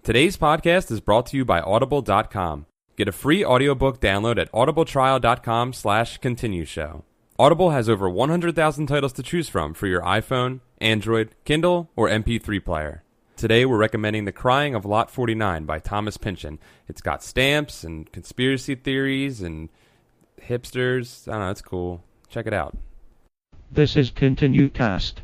Today's podcast is brought to you by Audible.com. Get a free audiobook download at audibletrial.com/continueshow. Audible has over 100,000 titles to choose from for your iPhone, Android, Kindle, or MP3 player. Today we're recommending The Crying of Lot 49 by Thomas Pynchon. It's got stamps and conspiracy theories and hipsters. I don't know, it's cool. Check it out. This is ContinueCast.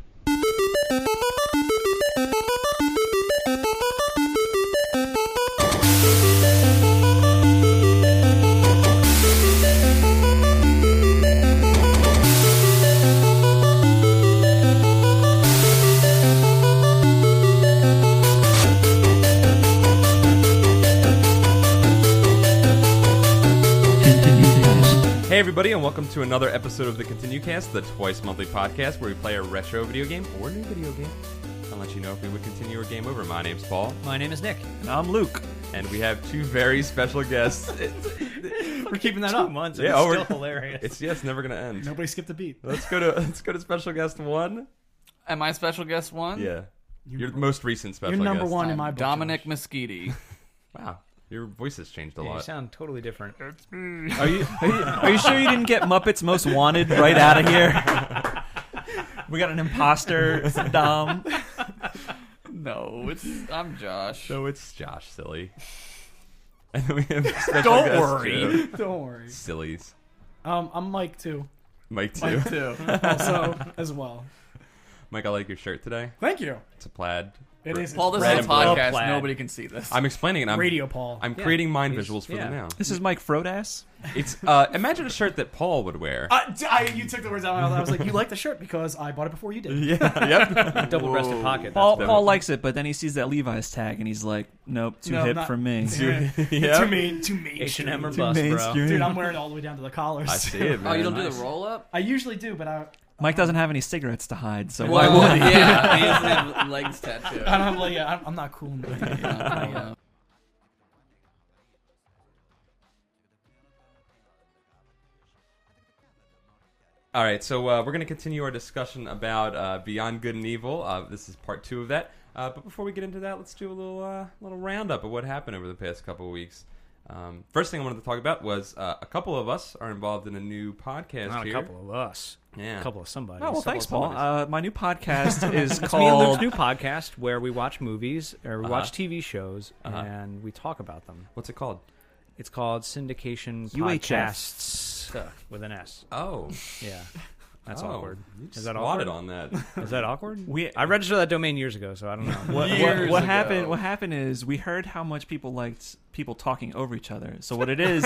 Hey everybody, and welcome to another episode of the ContinueCast, the twice monthly podcast where we play a retro video game or new video game. I'll let you know if we would continue or game over. My name's Paul. My name is Nick. And I'm Luke. And we have two very special guests. We're keeping that up. 2 months. Yeah, it's still hilarious. It's never gonna end. Nobody skipped a beat. Let's go to special guest one. Am I special guest one? Yeah, you're the most recent special. You're number guest. one in my book. Dominic Moschitti. Wow, your voice has changed a lot. You sound totally different. It's me. Are you sure you didn't get Muppets Most Wanted right out of here? We got an imposter, Dom. No, I'm Josh. So it's Josh, silly. And we have special Don't guest worry. two. Don't worry. Sillies. I'm Mike too. Mike too. Mike too. Also as well. Mike, I like your shirt today. Thank you. It's a plaid. It is. Paul, this Red is a and blue. podcast. Plaid. Nobody can see this. I'm explaining it. Radio Paul. I'm creating mind He's- visuals for yeah. them now. This is Mike Frodass. It's imagine a shirt that Paul would wear. You took the words out of my mouth. I was like, you like the shirt because I bought it before you did. Yeah. Yep. Double-breasted pocket. Paul likes it, but then he sees that Levi's tag and he's like, "Nope, too No, hip not- for me." Too mean. Too mean. H&M or Too bust, bro. mainstream. Dude, I'm wearing it all the way down to the collars. I see it, man. Oh, you don't do Nice. the roll up? I usually do, but Mike doesn't have any cigarettes to hide, so Well, why would he? Yeah, he doesn't have legs tattooed. I'm like, I'm not cool enough. Yeah. All right, so we're going to continue our discussion about Beyond Good and Evil. This is part 2 of that. But before we get into that, let's do a little roundup of what happened over the past couple of weeks. First thing I wanted to talk about was a couple of us are involved in a new podcast Not a here. couple of us. Yeah. A couple of somebody. Oh, well, thanks, Couple Paul. of My new podcast is It's me and Luke's called... new podcast where we watch movies or we watch TV shows Uh-huh. and we talk about them. What's it called? It's called Syndication UHF. Podcasts with an S. Oh. Yeah. That's Oh, awkward. You Is that swatted awkward? on that. Is that awkward? We- I registered that domain years ago, so I don't know. What Years ago. happened? What happened is we heard how much people liked people talking over each other. So what it is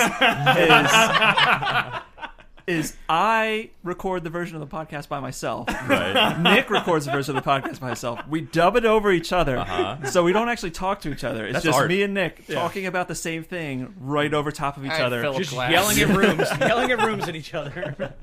I record the version of the podcast by myself. Right. Nick records the version of the podcast by himself. We dub it over each other, Uh-huh. so we don't actually talk to each other. It's That's just art. me and Nick talking about the same thing right over top of each All right, other. Philip Just Glass. yelling at rooms at each other.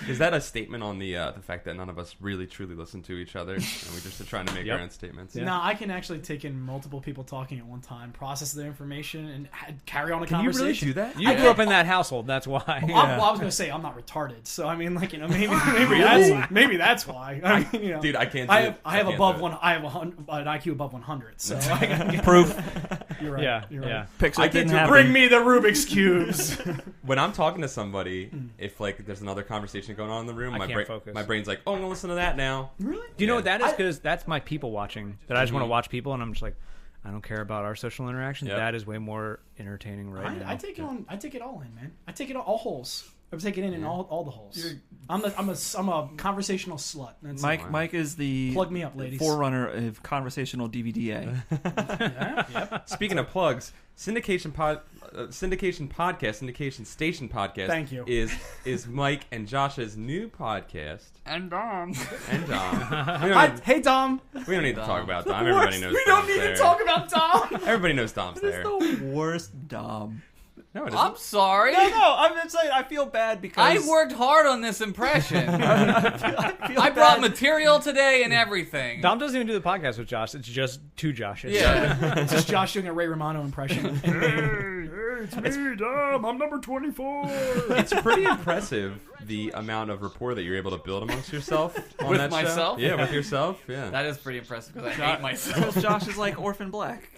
Is that a statement on the fact that none of us really truly listen to each other, and we just are trying to make Yep. our own statements? No, I can actually take in multiple people talking at one time, process their information, and carry on a Can you conversation. really do that? You grew up in that household, that's why. Well, I was going to say I'm not retarded, so I mean, like, you know, maybe that's why. I mean, you know, Dude, I can't do I it. have I can't above do it. one. I have an IQ above 100. So I can get, Proof. You're right. Yeah, You're right. yeah. Pixar I can't didn't do- happen. Bring me the Rubik's cubes. When I'm talking to somebody, if like there's another conversation going on in the room, I my can't focus. my brain's like, oh, I'm gonna listen to that now. Really? Do you know Yeah. what that is? Because that's my people watching. That I just want to Mhm. watch people, and I'm just like, I don't care about our social interactions. Yep. that is way more entertaining right now. I take it on. I take it all in, man. I take it all holes. I take it in all the holes. I'm a conversational slut. That's Mike is the Plug me up, ladies. forerunner of conversational DVDA. Speaking of plugs, Syndication Station podcast. Thank you. Is Mike and Josh's new podcast. And Dom. And Dom. We don't, Hey Dom. we don't need to Dom. talk about Dom. Everybody knows. We don't Dom's need there. to talk about Dom. Everybody knows Dom's there. the worst Dom. No, it isn't. I'm sorry. No, I'm just saying I feel bad I because worked hard on this impression. feel I brought bad. material today and everything. Dom doesn't even do the podcast with Josh. It's just two Joshes. Yeah. It's just Josh doing a Ray Romano impression. It's me, Dom. I'm number 24. It's pretty impressive the amount of rapport that you're able to build amongst yourself on With that myself? show. Yeah, with yourself. Yeah. That is pretty impressive because I hate myself. Josh is like Orphan Black.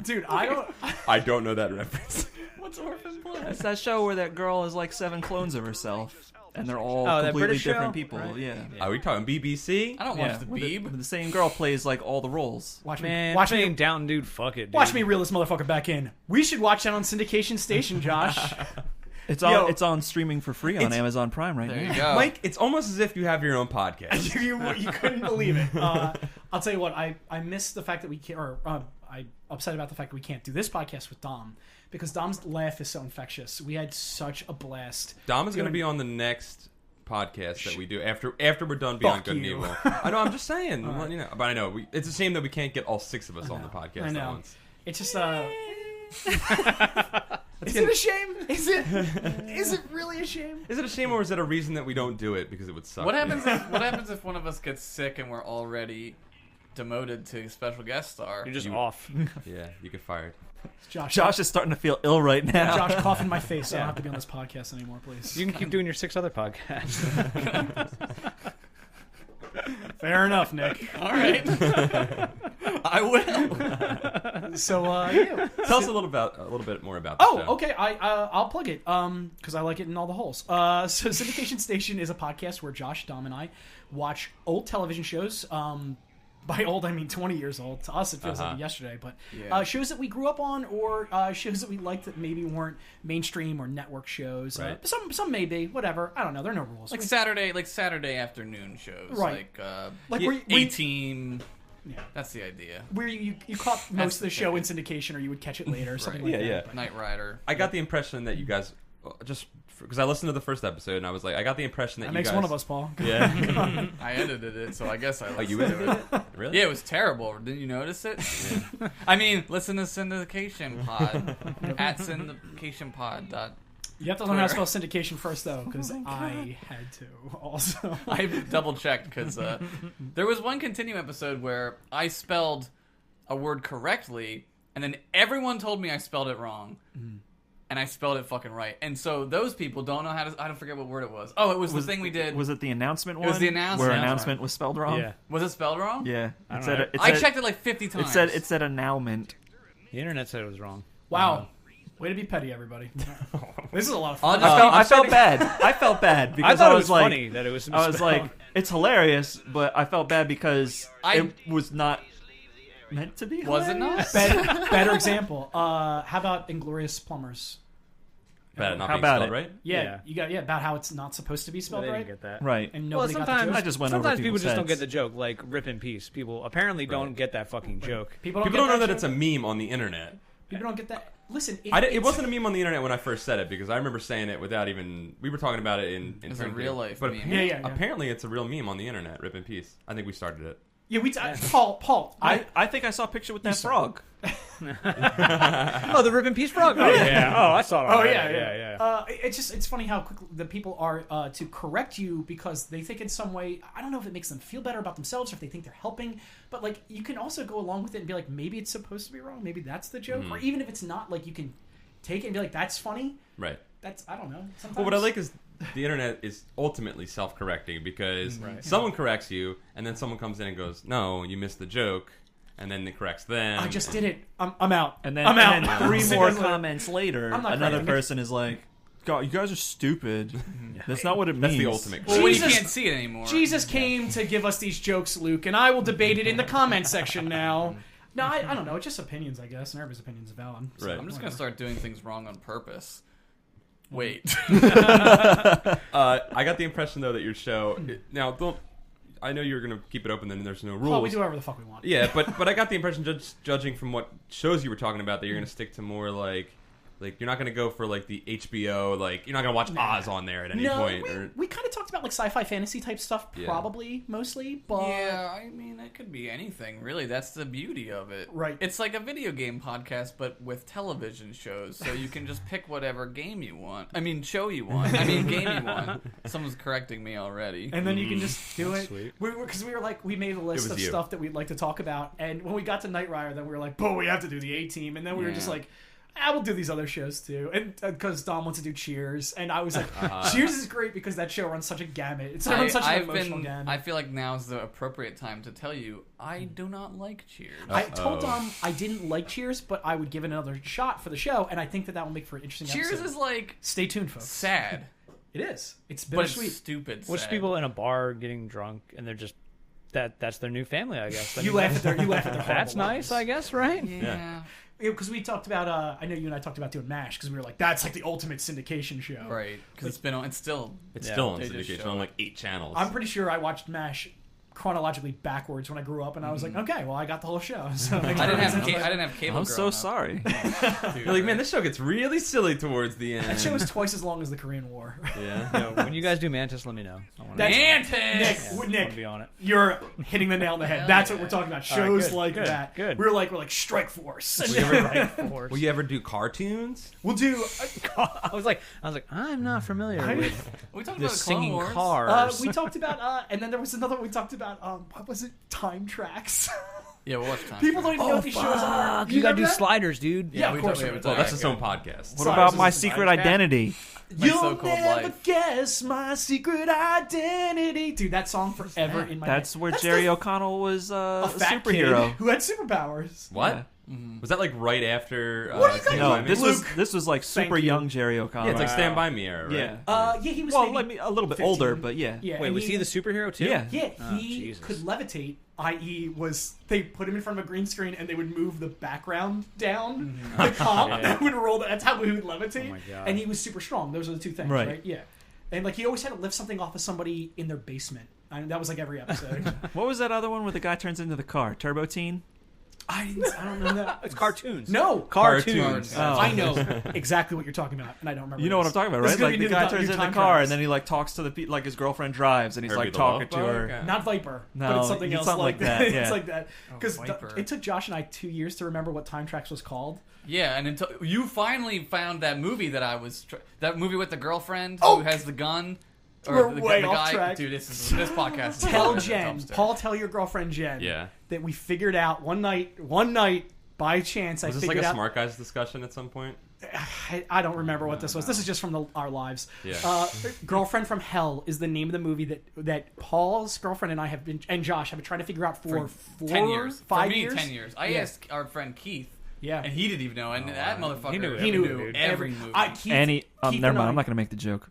Dude, I don't know that reference. What's Orphan Black? It's that show where that girl is like 7 clones of herself, and they're all that completely British show? different people. Right. Yeah. Are we talking BBC? I don't watch the Beeb. But the same girl plays like all the roles. watch Man, me. Watch me. Down, dude. Fuck it. Dude. Watch me reel this motherfucker back in. We should watch that on Syndication Station, Josh. It's Yo. on. It's on streaming for free on It's- Amazon Prime right There now. you go. Mike, it's almost as if you have your own podcast. you couldn't believe it. I'll tell you what. I miss the fact that we can't, or I'm upset about the fact that we can't do this podcast with Dom because Dom's laugh is so infectious. We had such a blast. Dom is going to be on the next podcast that we do after we're done Fuck Beyond Good and you. Evil. I know. I'm just saying. I'm letting you know. But I know it's a shame that we can't get all 6 of us on the podcast I at know. once. It's just Is it a shame? Is it really a shame? Is it a shame or is it a reason that we don't do it because it would suck? What happens if one of us gets sick and we're already demoted to special guest star? You're just off. Yeah, you get fired. Josh is starting to feel ill right now. Josh, cough in my face. So I don't have to be on this podcast anymore, please. You can keep doing your 6 other podcasts. Fair enough, Nick. All right. I will. So yeah. Tell us a little bit more about the Oh, show. okay. I'll plug it because I like it in all the holes. So Syndication Station is a podcast where Josh, Dom, and I watch old television shows. By old, I mean 20 years old. To us, it feels like yesterday. But Yeah. shows that we grew up on, or shows that we liked that maybe weren't mainstream or network shows. Right. Some may be. Whatever. I don't know. There are no rules. Like Saturday afternoon shows. Right. Like where you- 18. Yeah. That's the idea. Where you caught most of the the show in thing. syndication, or you would catch it later, or something Right. like Yeah, that. yeah. Knight Rider. I got the impression that you guys just because I listened to the first episode and I was like, I got the impression that That you makes guys. one of us, Paul. Yeah. I edited it, so I guess I Oh, listened you to edited it? Really? Yeah, it was terrible. Didn't you notice it? I mean, listen to Syndication Pod at syndicationpod. You have to learn how to spell syndication first, though, because I had to also. I double checked because there was one Continue episode where I spelled a word correctly, and then everyone told me I spelled it wrong. And I spelled it fucking right. And so those people don't know how to... I don't forget what word it was. Oh, it was the thing we did. Was it the announcement one? It was the announcement. Where That's announcement was spelled wrong? Yeah. Was it spelled wrong? Yeah. I It don't said, know. it I said, checked it like 50 times. it said announcement. The internet said it was wrong. Wow. Way to be petty, everybody. This is a lot of fun. I felt bad. I felt bad I because thought I it was was like, funny that it was I was misspelled. like, it's hilarious, but I felt bad because it was not meant to be. Was it hilarious. not? Better example. How about Inglorious Plumbers? Bad at not How being about spelled it? right? Yeah, you got about how it's not supposed to be I spelled didn't right, get that. Right. and Well, nobody got the sometimes joke. I just went over sometimes people people's just don't heads. get the joke. Like Rip in Peace. People apparently don't get that fucking joke. People People don't know that joke. it's a meme on the internet. People don't get that. Listen, It it's- wasn't a meme on the internet when I first said it because I remember saying it without even. We were talking about it in It's a terms of- real life but meme. apparently, Yeah. apparently it's a real meme on the internet. Rip in peace. I think we started it. Yeah, Paul. I think I saw a picture with that frog. Oh, the Rip in Peace frog. Oh yeah. Oh, I saw it. Oh already. yeah. It's funny how quick the people are to correct you because they think in some way. I don't know if it makes them feel better about themselves or if they think they're helping. But like, you can also go along with it and be like, maybe it's supposed to be wrong. Maybe that's the joke. Or even if it's not, like, you can take it and be like, that's funny. Right. That's I don't know. Sometimes. Well, what I like is the internet is ultimately self-correcting because someone corrects you and then someone comes in and goes, "No, you missed the joke," and then it corrects them. I just did it. I'm out. And then, I'm and out. then 3 6 more hours later. comments later, I'm not another correcting. person is like, God, you guys are stupid. That's not what it means. That's the ultimate. Well, when you Jesus- can't see it anymore. Jesus came to give us these jokes, Luke, and I will debate it in the comment section now. No, I don't know. It's just opinions, I guess, and everybody's opinions are valid. So, Right. I'm just going to start doing things wrong on purpose. Wait. I got the impression though that your show now don't. I know you're gonna keep it open. Then there's no rules. Well, we do whatever the fuck we want. Yeah, but I got the impression, judging from what shows you were talking about, that you're going to stick to more like you're not going to go for like the HBO, like you're not going to watch Oz on there at any point. we kind of talked about like sci-fi fantasy type stuff, Yeah. probably mostly, but Yeah, I mean, it could be anything, really. That's the beauty of it. Right. It's like a video game podcast, but with television shows, so you can just pick whatever game you want. I mean, show you want. I mean, game you want. Someone's correcting me already. and then you can just do it. Sweet. Because we were like, we made a list was of you. stuff that we'd like to talk about, and when we got to Knight Rider, then we were like, "But we have to do the A Team," and then we were Yeah. just like, I will do these other shows too, and because Dom wants to do Cheers, and I was like, Cheers is great because that show runs such a gamut. It's runs such an emotional gamut. I feel like now is the appropriate time to tell you I do not like Cheers. I told Dom I didn't like Cheers, but I would give it another shot for the show, and I think that will make for an interesting Cheers episode. is like stay tuned, folks. sad. It is. It's But it's bittersweet. stupid. Watch sad. people in a bar getting drunk, and they're just that's their new family, I guess. I You mean, laugh at their That's horrible nice, lives. I guess, right? Yeah. Because we talked about, I know you and I talked about doing MASH because we were like, that's like the ultimate syndication show. Right. Because it's been on. It's still. It's still on They just syndication show on it. like 8 channels. I'm pretty sure I watched MASH chronologically backwards when I grew up, and I was like, okay, well, I got the whole show. So I didn't have cable. I'm so growing up. sorry. Dude, You're like, man, this show gets really silly towards the end. That show is twice as long as the Korean War. Yeah. When you guys do Mantis, let me know. I want That's- Mantis! Nick, to Nick, be on it. you're hitting the nail on the head. Hell That's yeah. what we're talking about. All right, Shows good, like good, that. good. We're like Strike Force. Will you ever do cartoons? We'll do. I was like, I'm not familiar with We talked the about Clone singing Wars. cars. We talked about, and then there was another one we talked about. What was it? Time tracks. Yeah, we'll watch time. People don't even know what these shows are. You gotta do remember that? sliders, dude. Yeah, of we course. totally we have will. it. Well, that's its own podcast. What Sorry, about this my is secret podcast. identity? My You'll so-called never life. guess my secret identity. Dude, that song forever in my That's head. where That's Jerry the- O'Connell was a a fat superhero. kid who had superpowers. What? Was that like right after? What do you think? Stand No, By Me? this was like Thank super you. young Jerry O'Connell. Yeah, it's like Stand By Me era, right? Yeah. Yeah, he was Well, maybe let me a little bit 15. older, but yeah. Yeah, Wait, and was he the superhero too? Yeah. Yeah, Oh, he Jesus. could levitate, i.e. they put him in front of a green screen and they would move the background down, the comp, Yeah. and would roll. That's how he would levitate. Oh my God. And he was super strong. Those are the two things, Right. right? Yeah. And like he always had to lift something off of somebody in their basement. I mean, that was like every episode. What was that other one where the guy turns into the car? Turbo Teen? I don't know that. It's cartoons. No, Cartoons. Oh. I know exactly what you're talking about, and I don't remember. You know what I'm talking about, This right? is gonna Like be the new guy to- turns new into the time car, tracks. and then he like talks to the like his girlfriend drives, and he's Herbie like the talking Love to Bug? her. Okay. Not Viper, No, but it's something it's else something like like that, it's yeah. like that. Because Viper. it took Josh and I 2 years to remember what Time Tracks was called. Yeah, and until you finally found that movie that I was that movie with the girlfriend Oh! who has the gun. We're the way off guy. track. Dude, this podcast. Is Tell going to the Jen, dumpster. Paul, tell your girlfriend Jen Yeah. that we figured out one night by chance. Was I this like figured a out. smart guys discussion at some point? I don't remember what this was. This is just from our lives. Yeah. Girlfriend from Hell is the name of the movie that Paul's girlfriend and I have been, and Josh have been trying to figure out for 10 years. 5 For me, years. 10 years. I Yeah. asked our friend Keith, Yeah. and he didn't even know. And that motherfucker, He knew He knew dude. every movie. Keith, And he, Keith never and mind. I- I'm not gonna make the joke.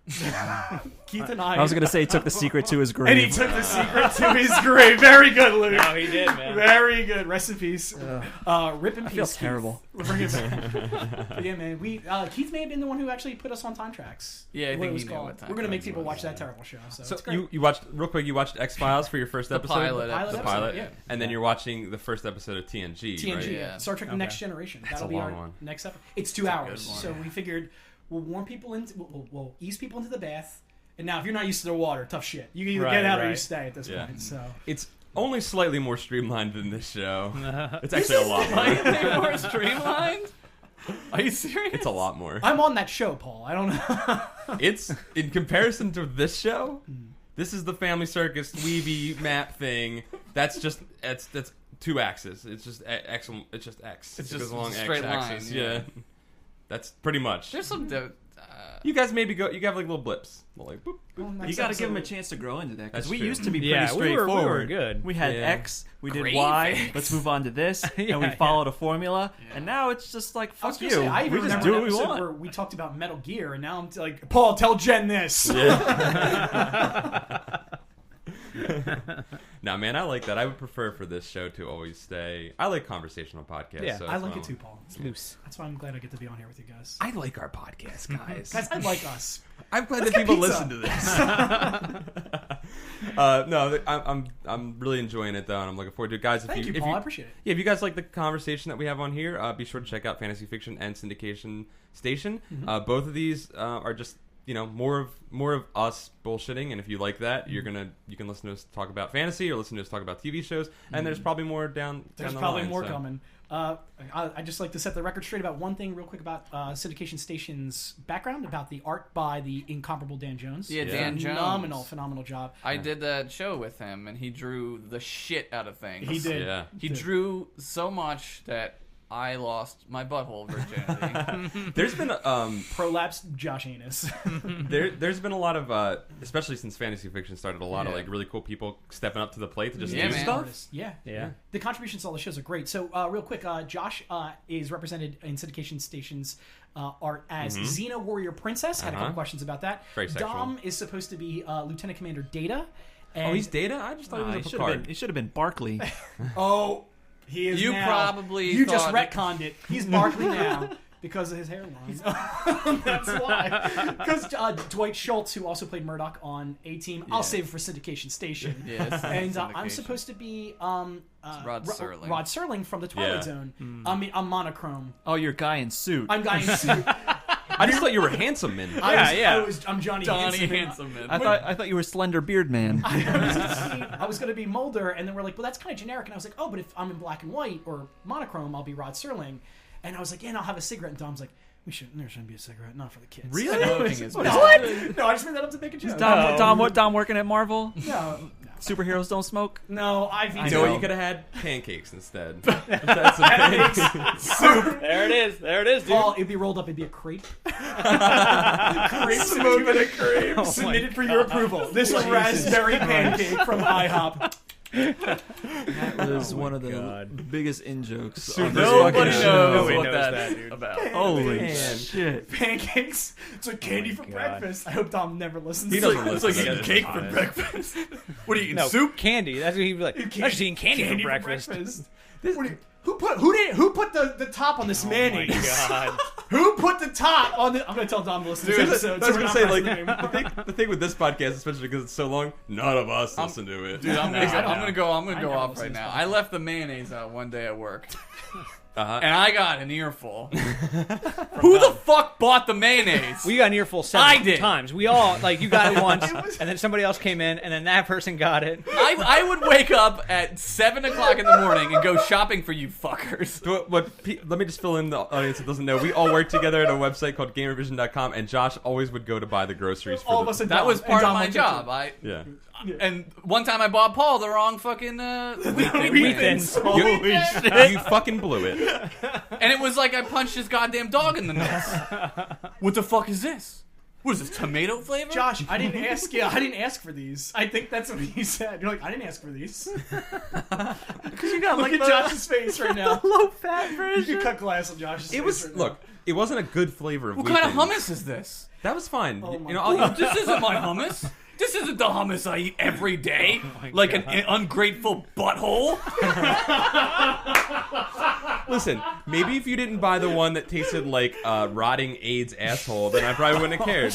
Keith and I. I was gonna say he took the secret to his grave. and he took the secret to his grave. Very good, Luke. No, he did, man. Very good. Rest in peace. Rip in peace. I feel Keith. terrible. We'll bring it back. But yeah, man. Keith may have been the one who actually put us on Time Tracks. Yeah, I What think it was he knew called. what Time We're gonna make Tracks people was. watch that terrible show. So, So it's great. you watched real quick. You watched X Files for your first episode. pilot The pilot The episode, pilot, yeah. and then you're watching the first episode of TNG. TNG, right? Yeah. Star Trek: The Next Generation. a That'll be our long one. next episode. It's 2 a hours, good one. so we figured we'll warm people into, we'll ease people into the bath. And now, if you're not used to the water, tough shit. You can either Right, get out or you right. stay at this Yeah. point. So It's only slightly more streamlined than this show. It's actually a lot more. Slightly more streamlined? Are you serious? It's a lot more. I'm on that show, Paul. I don't know. It's in comparison to this show. This is the Family Circus Weeby map thing. That's just that's 2 axes. It's just X. It's just X. It's It just goes along a straight X-axis. line, yeah. That's pretty much. There's some. You guys maybe go. You have like little blips. Like boop, boop. You got to give him a chance to grow into that because That's we true. used to be pretty Yeah, we were straightforward. good. We had Yeah. X, we did Grave Y. X. Let's move on to this, and we Yeah, followed a formula. Yeah. And now it's just like I was fuck gonna you. say, I even we just remember do an what we episode want. where we talked about Metal Gear, and now I'm like, Paul, tell Jen this. Nah, man, I like that. I would prefer for this show to always stay. I like conversational podcasts. Yeah, so I that's like why it too, Paul. It's loose. That's why I'm glad I get to be on here with you guys. I like our podcast, guys. Guys, I like us. I'm glad Let's that get people pizza. listen to this. No, I'm really enjoying it though, and I'm looking forward to it, guys. Thank you, Paul. I appreciate it. Yeah, if you guys like the conversation that we have on here, be sure to check out Fantasy Fiction and Syndication Station. Both of these are just more of us bullshitting, and if you like that, you can listen to us talk about fantasy or listen to us talk about TV shows, and there's probably more down. There's down the probably line, more so. coming. I just like to set the record straight about one thing real quick about Syndication Station's background, about the art by the incomparable Dan Jones. Yeah, Dan Jones. Phenomenal job. I did that show with him, and he drew the shit out of things. He did. Yeah. He drew so much that I lost my butthole virginity. There's been Prolapse Josh Anus. there's been a lot of especially since fantasy fiction started, a lot of like really cool people stepping up to the plate to just do man. stuff. Yeah. The contributions to all the shows are great. So real quick, Josh is represented in Syndication Station's art as Xena Warrior Princess. Had a couple questions about that. Very sexual. Dom is supposed to be Lieutenant Commander Data. And He's Data? I just thought he was a Picard. He should have been Barkley. Oh, he is You now. probably You just thought- retconned it. He's Barkley now because of his hairline. That's why. Because Dwight Schultz, who also played Murdoch on A-Team, I'll save it for Syndication Station. Yes, And I'm Syndication. supposed to be Rod Serling. Rod Serling from the Twilight Yeah. Zone. I mean, I'm monochrome. Oh, you're guy in suit. I'm guy in suit. I just thought you were Handsome Man. I'm Johnny Donnie Handsome. Handsome. I thought you were Slender Beard Man. I was going to be Mulder, and then we're like, well, that's kind of generic. And I was like, oh, but if I'm in black and white or monochrome, I'll be Rod Serling. And I was like, yeah, and I'll have a cigarette. And Dom's like, there shouldn't be a cigarette, not for the kids. Really? Smoking is No, bad. no, I just made that up to make a joke. Dom working at Marvel? No, Superheroes don't smoke? no, I You know what you could have had? Pancakes instead. That's There it is. There it is, dude. Paul, it'd be rolled up. It'd be a crepe. Oh Submitted for your approval. This raspberry pancake from IHOP. That was one of the God. biggest in-jokes on this Nobody fucking knows show. Nobody what knows that's that, dude. about. Holy Man. shit. Pancakes. It's like candy for God. breakfast. I hope Dom never listens. He to doesn't it. listen. It's like eating cake for honest. breakfast. What are you eating? No, Soup? candy. That's what he'd be like. I'm just eating candy for breakfast. What do you- Who put the top on this Oh my mayonnaise? God. Who put the top on the? I'm gonna tell Dom to listen to this episode. I was so gonna we're say, not like, messing with him. the thing with this podcast, especially because it's so long, none of us listen to it. Dude, I'm gonna go I off never right listen to now. this I left the mayonnaise out one day at work, Uh-huh. and I got an earful. Who the fuck bought the mayonnaise? We got an earful I 7 did. times. We all, like, you got it once, and then somebody else came in, and then that person got it. I would wake up at 7 o'clock in the morning and go shopping for you fuckers. Let me just fill in the audience that doesn't know. We all work together at a website called GamerVision.com, and Josh always would go to buy the groceries for All of the... us and That Dom. was And part of Dom my went to job. Yeah. And one time I bought Paul the wrong fucking Wheat Thins. Holy shit. You fucking blew it. and it was like I punched his goddamn dog in the nuts. What the fuck is this? What is this, tomato flavor? Josh, I didn't ask. Yeah, I didn't ask for these. I think that's what he said. You're like, I didn't ask for these. Because you got Look at Josh's face right now. low-fat You version. can cut glass on Josh's face. It was... right now. Look, it wasn't a good flavor of What Wheat kind of Thins. hummus is this? That was fine. Oh my I'll This isn't my hummus. This isn't the hummus I eat every day, like an ungrateful butthole. Listen, maybe if you didn't buy the one that tasted like rotting AIDS asshole, then I probably wouldn't have cared.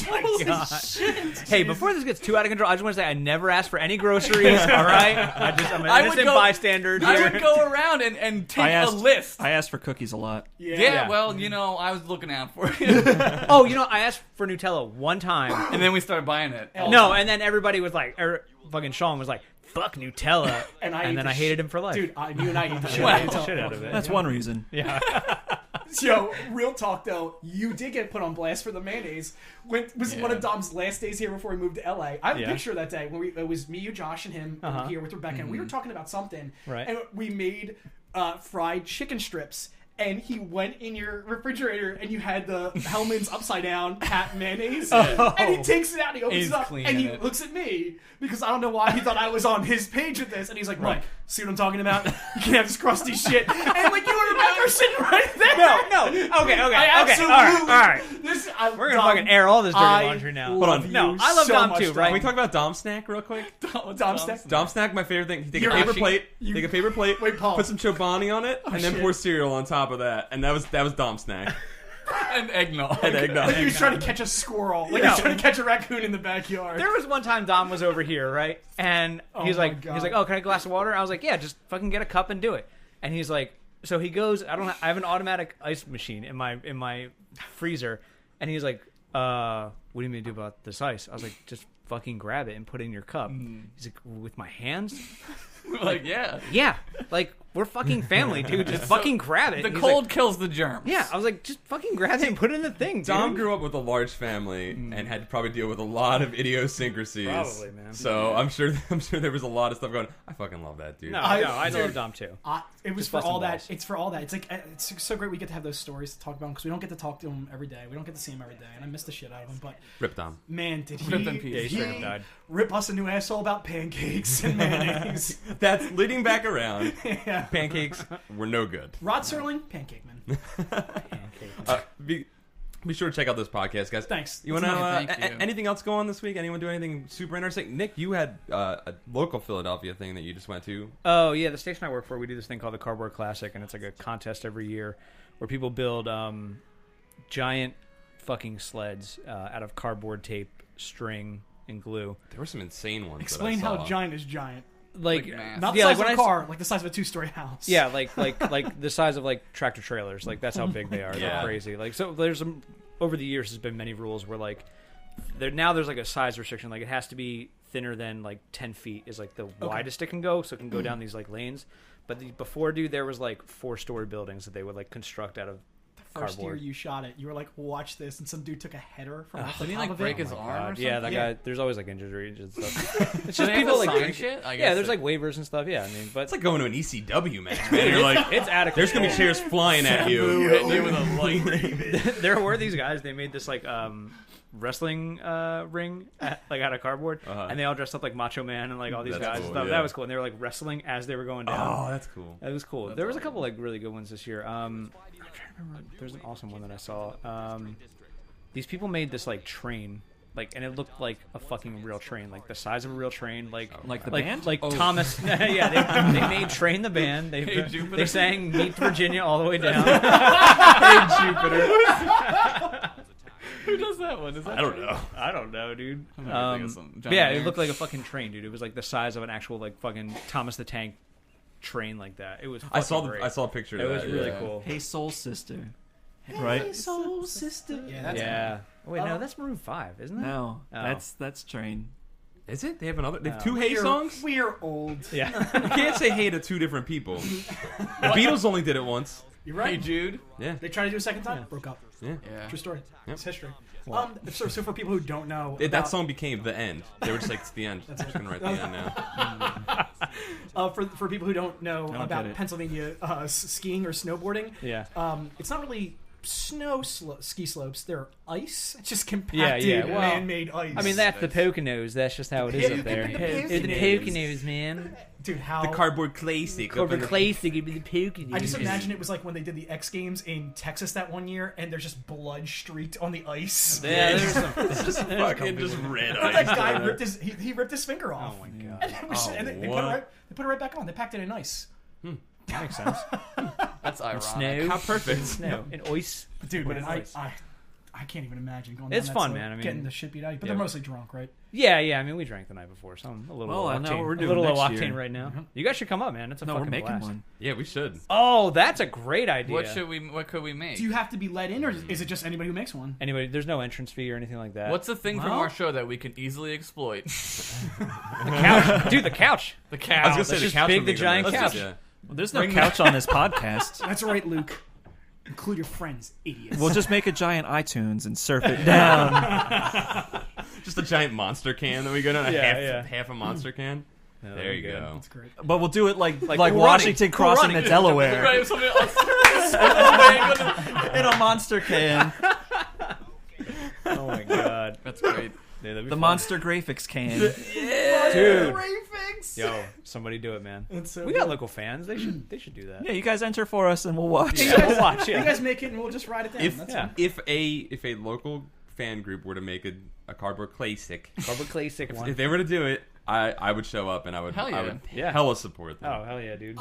Hey, before this gets too out of control, I just want to say I never asked for any groceries, all right? I'm an I would innocent go- bystander here. I would go around and take a list. I asked for cookies a lot. Yeah, well, I was looking out for you. Oh, I asked for Nutella one time. And then we started buying it. No, and then everybody was like, fucking Sean was like, fuck Nutella. And then I hated him for life. Dude, you and I eat the shit Well, out of Nutella. shit out of it. That's one reason. Yeah. Yo, real talk though, you did get put on blast for the mayonnaise. Was one of Dom's last days here before we moved to LA. I have a picture of that day when it was me, you, Josh, and him here with Rebecca, and we were talking about something. Right. And we made fried chicken strips. And he went in your refrigerator, and you had the Hellman's upside down pat mayonnaise. And he takes it out, and he opens He's it up, cleaning and he it. looks at me because I don't know why he thought I was on his page with this. And he's like, "Look, see what I'm talking about? You can't have this crusty shit." And like you and Rebecca are sitting right there. No. Okay. I absolutely. All right. We're We're gonna fucking air all this dirty laundry now. Hold on. No, I love Dom too, right? Can we talk about Dom Snack real quick? Dom Snack. Dom Snack, my favorite thing. You take You're a paper actually- plate, you- take a paper plate, Wait, Paul. put some Chobani on it, and then shit. pour cereal on top of that. And that was Dom Snack. And eggnog. And eggnog. Like he was trying to catch a squirrel. Like he was trying to catch a raccoon in the backyard. There was one time Dom was over here, right? And he's my like, God. "Oh, can I get a glass of water?" I was like, "Yeah, just fucking get a cup and do it." And he's like, so he goes, I have an automatic ice machine in my freezer, and he's like, "What do you mean to do about this ice?" I was like, "Just fucking grab it and put it in your cup." He's like, "With my hands?" Like, yeah. Yeah, like we're fucking family, dude. Just fucking grab it. The And he's cold like, kills the germs. yeah, I was like, just fucking grab it and put it in the thing, Dom dude. grew up with a large family and had to probably deal with a lot of idiosyncrasies. Probably, man. So I'm sure there was a lot of stuff going. I fucking love that, dude. No, I- I dude, love Dom too. It was Just for busting all that. balls. It's for all that. It's like it's so great we get to have those stories to talk about because we don't get to talk to him every day. We don't get to see him every day, and I miss the shit out of him. But Rip Dom. man, did Rip in he, peace. Yeah, he straight up died. rip us a new asshole about pancakes and mayonnaise? That's leading back around. Yeah. Pancakes were no good. Rod Serling, pancake man. Be sure to check out this podcast, guys. Thanks. You want to Thank you. anything else go on this week? Anyone do anything super interesting? Nick, you had a local Philadelphia thing that you just went to. Oh yeah, the station I work for, we do this thing called the Cardboard Classic, and it's like a contest every year where people build giant fucking sleds out of cardboard tape, string, and glue. There were some insane ones. Explain that I saw. how giant is giant. Like, mass. Not the yeah, size like of when a I car, like the size of a 2-story house. yeah, like the size of like tractor trailers. Like that's how big they are. Yeah. They're crazy. Like so, there's some over the years. There's been many rules where like there's like a size restriction. Like it has to be thinner than like 10 feet is like the widest it can go, so it can go down these like lanes. But before, dude, there was like 4-story buildings that they would like construct out of First year cardboard. you shot it, you were like, watch this, and some dude took a header from off the Didn't he top like of break it. his arm or something? Yeah, that Yeah. guy. There's always like injuries and stuff. It's Do just they have people to like sign drink- shit? I Yeah, guess there's it- like waivers and stuff. Yeah, I mean, but It's like going to an ECW match, man. You're like, it's adequate. there's gonna be chairs flying at you. Hitting you with a light. There were these guys. They made this like wrestling ring out of cardboard, and they all dressed up like Macho Man and like all these That's guys cool, and stuff. yeah. That was cool. And they were like wrestling as they were going down. Oh, that's cool. That was cool. There was a couple like really good ones this year. I'm trying to remember. There's an awesome one that I saw. These people made this like train. Like, and it looked like a fucking real train, like the size of a real train, like Like the like, band? like Oh. Thomas. Yeah, they made Train the band. They Hey, Jupiter. they sang Meet Virginia all the way down. Hey Jupiter. Who does that one? Is that I don't know. I don't know, dude. I'm trying to think of some But yeah, giant it bear. looked like a fucking train, dude. It was like the size of an actual like fucking Thomas the Tank train like that. It was. I saw great. I saw a picture. It of was that, really yeah. cool. Hey, Soul Sister. Right? Soul sister. Yeah, that's Yeah. Oh, wait, no, that's Maroon 5, isn't it? No, Oh. that's Train. Is it? They have another. They have Oh. two Hey songs. We're old. Yeah. You can't say Hey to two different people. The Beatles only did it once. You're right. Hey Jude. Yeah. They tried to do a second time, broke up. Yeah. Yeah. True story. Yep. It's history. So for people who don't know, That about- song became the end. They were just like, it's the end. I'm just gonna write the end now. for people who don't know don't about get it. Pennsylvania skiing or snowboarding, Yeah. it's not really ski slopes. They're ice. It's just Yeah, compacted, yeah, well, man-made ice. I mean, that's the Poconos. That's just how it is Yeah, up there. the It's the Poconos, man. dude, how The cardboard classic. Cobra Classic, it'd be the Poconos. I just imagine it was like when they did the X Games in Texas that one year, and there's just blood streaked on the ice. Yeah, there's some. Fucking just red That ice. guy ripped he ripped his finger off. Oh my god. And, it was, and they put it what? right back on. They packed it in ice. That makes sense. That's ironic. Snow. How perfect. Snow. And ice. Dude, What man, is I, ice? I can't even imagine going. It's down that fun, slope, man. I mean- getting the shit beat out of you. But Yeah. they're mostly drunk, right? Yeah, I mean, we drank the night before, so I'm a little Well, low I octane. know what we're a doing little low next octane year. right now. You guys should come up, man. It's a No, fucking we're making blast. one. Yeah, we should. Oh, that's a great idea. What could we make? Do you have to be let in, or is it just anybody who makes one? Anyway, there's no entrance fee or anything like that. What's the thing from Well- our show that we can easily exploit? the couch? Dude, the couch. The I cow. was gonna say Let's the just couch big would the be giant best. couch. Yeah. Well, there's no couch on this podcast. That's right, Luke. Include your friends, idiots. We'll just make a giant iTunes and surf it down. Just a giant monster can that we go down. Yeah, Half a monster can. No, There you good. go. That's great. But we'll do it like Cool Washington running. Cool crossing running. the Delaware Right, something else. in a monster can. Oh my god. That's great. Dude, that'd be The fun. monster graphics can. Dude. Yo, somebody do it, man. That's so We got good. local fans. They should do that. Yeah, you guys enter for us and we'll watch. Yeah, we'll watch. You Yeah. guys make it, and we'll just ride it down. If That's Yeah. if a local fan group were to make a cardboard classic, Carbon Classic one. if they were to do it, I would show up and I would Hell yeah. I would Yeah. hella support them. Oh hell yeah, dude.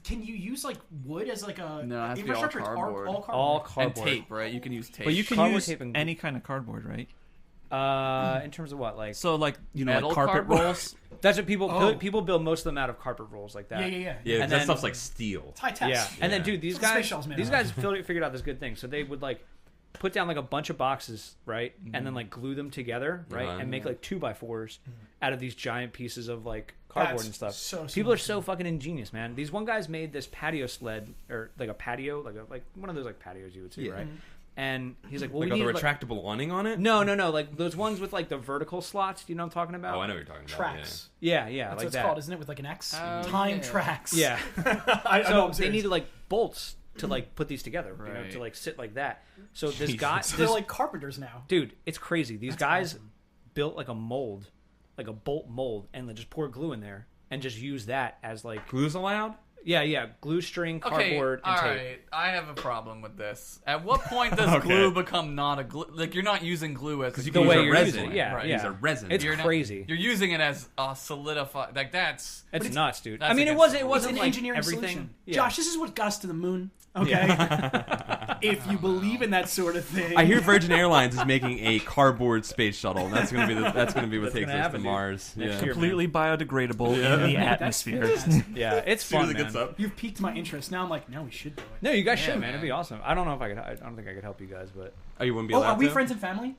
Can you use like wood as like a No, it has to be all infrastructure? It's cardboard. all cardboard. All And cardboard. tape, right? You can use tape. But you can Cardboard use tape and- any kind of cardboard, right? In terms of what, like So like Metal like carpet cardboard? rolls. that's what people Oh. people build most of them out of carpet rolls like that. Yeah. Yeah, And that then- stuff's like steel. It's high tech. Yeah, and then Yeah. dude, these That's what guys, space shuttle's made these out guys figured out this good thing. So they would like put down like a bunch of boxes, right, and then like glue them together, right, Uh-huh. and make like 2x4s out of these giant pieces of like cardboard That's and stuff. so People are smart. so fucking ingenious, man. These one guys made this patio sled, or like a patio, like one of those like patios you would see, right? And he's like, well, Like we the need retractable awning on it? no, like those ones with like the vertical slots. Do you know what I'm talking about? Oh, I know what you're talking about. Tracks. Yeah, That's like what it's that. called, isn't it? With like an X. Oh, Time yeah. tracks. Yeah. I So know, I'm they serious. needed like bolts to like put these together, you know, Right. to like sit like that. So this guy, So this, they're like carpenters now. dude, it's crazy. These That's guys awesome. built like a mold, like a bolt mold, and they just pour glue in there and just use that as like Glue's allowed? yeah, glue string, Okay, cardboard, and all tape. right. I have a problem with this. At what point does glue become not a glue? Like, you're not using glue as Because you The can way use a you're resin. using it, yeah, Right. yeah. Use a resin. It's You're not- crazy. You're using it as a solidified. Like, that's. It's nuts, dude. that's I mean, it against wasn't. It the wasn't It's an like engineering everything. solution. Yeah. Josh, this is what got us to the moon. Okay. If you believe in that sort of thing. I hear Virgin Airlines is making a cardboard space shuttle. And that's gonna be what That's takes gonna us to happen, dude. Mars. Next Yeah. year. Completely biodegradable in the atmosphere. Yeah, it's As soon as fun, it gets man. up. You've piqued my interest. Now I'm like, now we should do it. No, you guys Yeah, should, man. man. It'd be awesome. I don't know if I could. I don't think I could help you guys, but Oh, you wouldn't be Oh, allowed are we to? friends and family?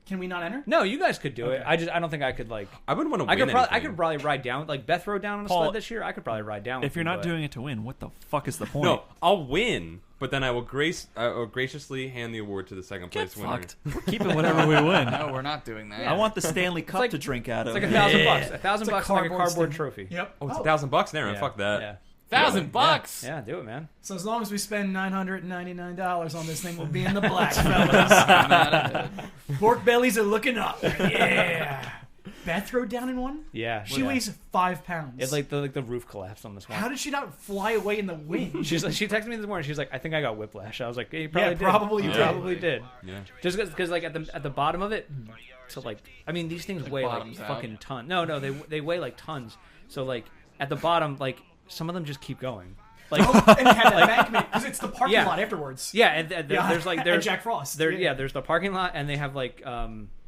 Can we not enter? no, you guys could do it. Okay. I don't think I could like. I wouldn't want to I win I could anything. probably ride down. Like Beth rode down on a Paul, sled this year. I could probably ride down. If with you're you, not but- doing it to win, what the fuck is the point? No, I'll win, but then I will graciously hand the award to the second Get place winner. fucked. We're keeping whatever we win. No, we're not doing that. I want the Stanley Cup like- to drink out of. it's like $1,000 bucks. $1,000 It's a bucks is like a cardboard cardboard stand. trophy. Yep. Oh, it's $1,000 there, man. Yeah, Fuck that. Yeah. $1,000. Yeah, do it, man. So as long as we spend $999 on this thing, we'll be in the black, fellas. I'm out of it. Pork bellies are looking up. Yeah. Beth rode down in one. Yeah, She weighs 5 pounds. It's like the roof collapsed on this one. How did she not fly away in the wind? She's like, she texted me this morning. She's like, I think I got whiplash. I was like, yeah, you Yeah, probably probably did. You did. probably did. Yeah. Just because like at the bottom of it, so like I mean these things weigh like bottoms out. fucking ton. No, they weigh like tons. So like at the bottom, like some of them just keep going. Like And you have that embankment because it's the parking Yeah. lot afterwards. yeah, and Yeah. there's like And there's Jack Frost. There yeah, there's the parking lot and they have like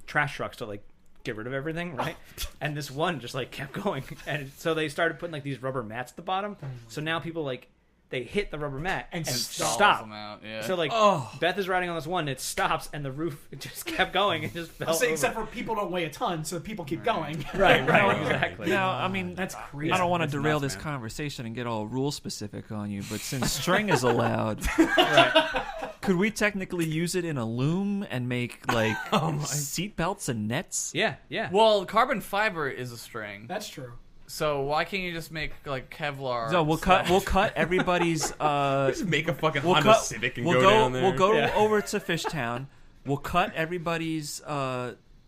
trash trucks to like get rid of everything, right? And this one just like kept going, and so they started putting like these rubber mats at the bottom. So now people like they hit the rubber mat And and stop. stop. Them out, yeah. So like Beth is riding on this one, it stops, and the roof just kept going and just fell I'll say, over. except for people don't weigh a ton, so people keep going. right, exactly. Now, I mean, That's crazy. I don't want to It's derail nuts, this man. conversation and get all rule specific on you, but since string is allowed, Right. could we technically use it in a loom and make like seat belts and nets? Yeah. Well, carbon fiber is a string. That's true. So why can't you just make like Kevlar? So we'll cut everybody's. Just make a fucking We'll Honda cut. Civic and We'll go down there. We'll go Yeah. over to Fishtown. We'll cut everybody's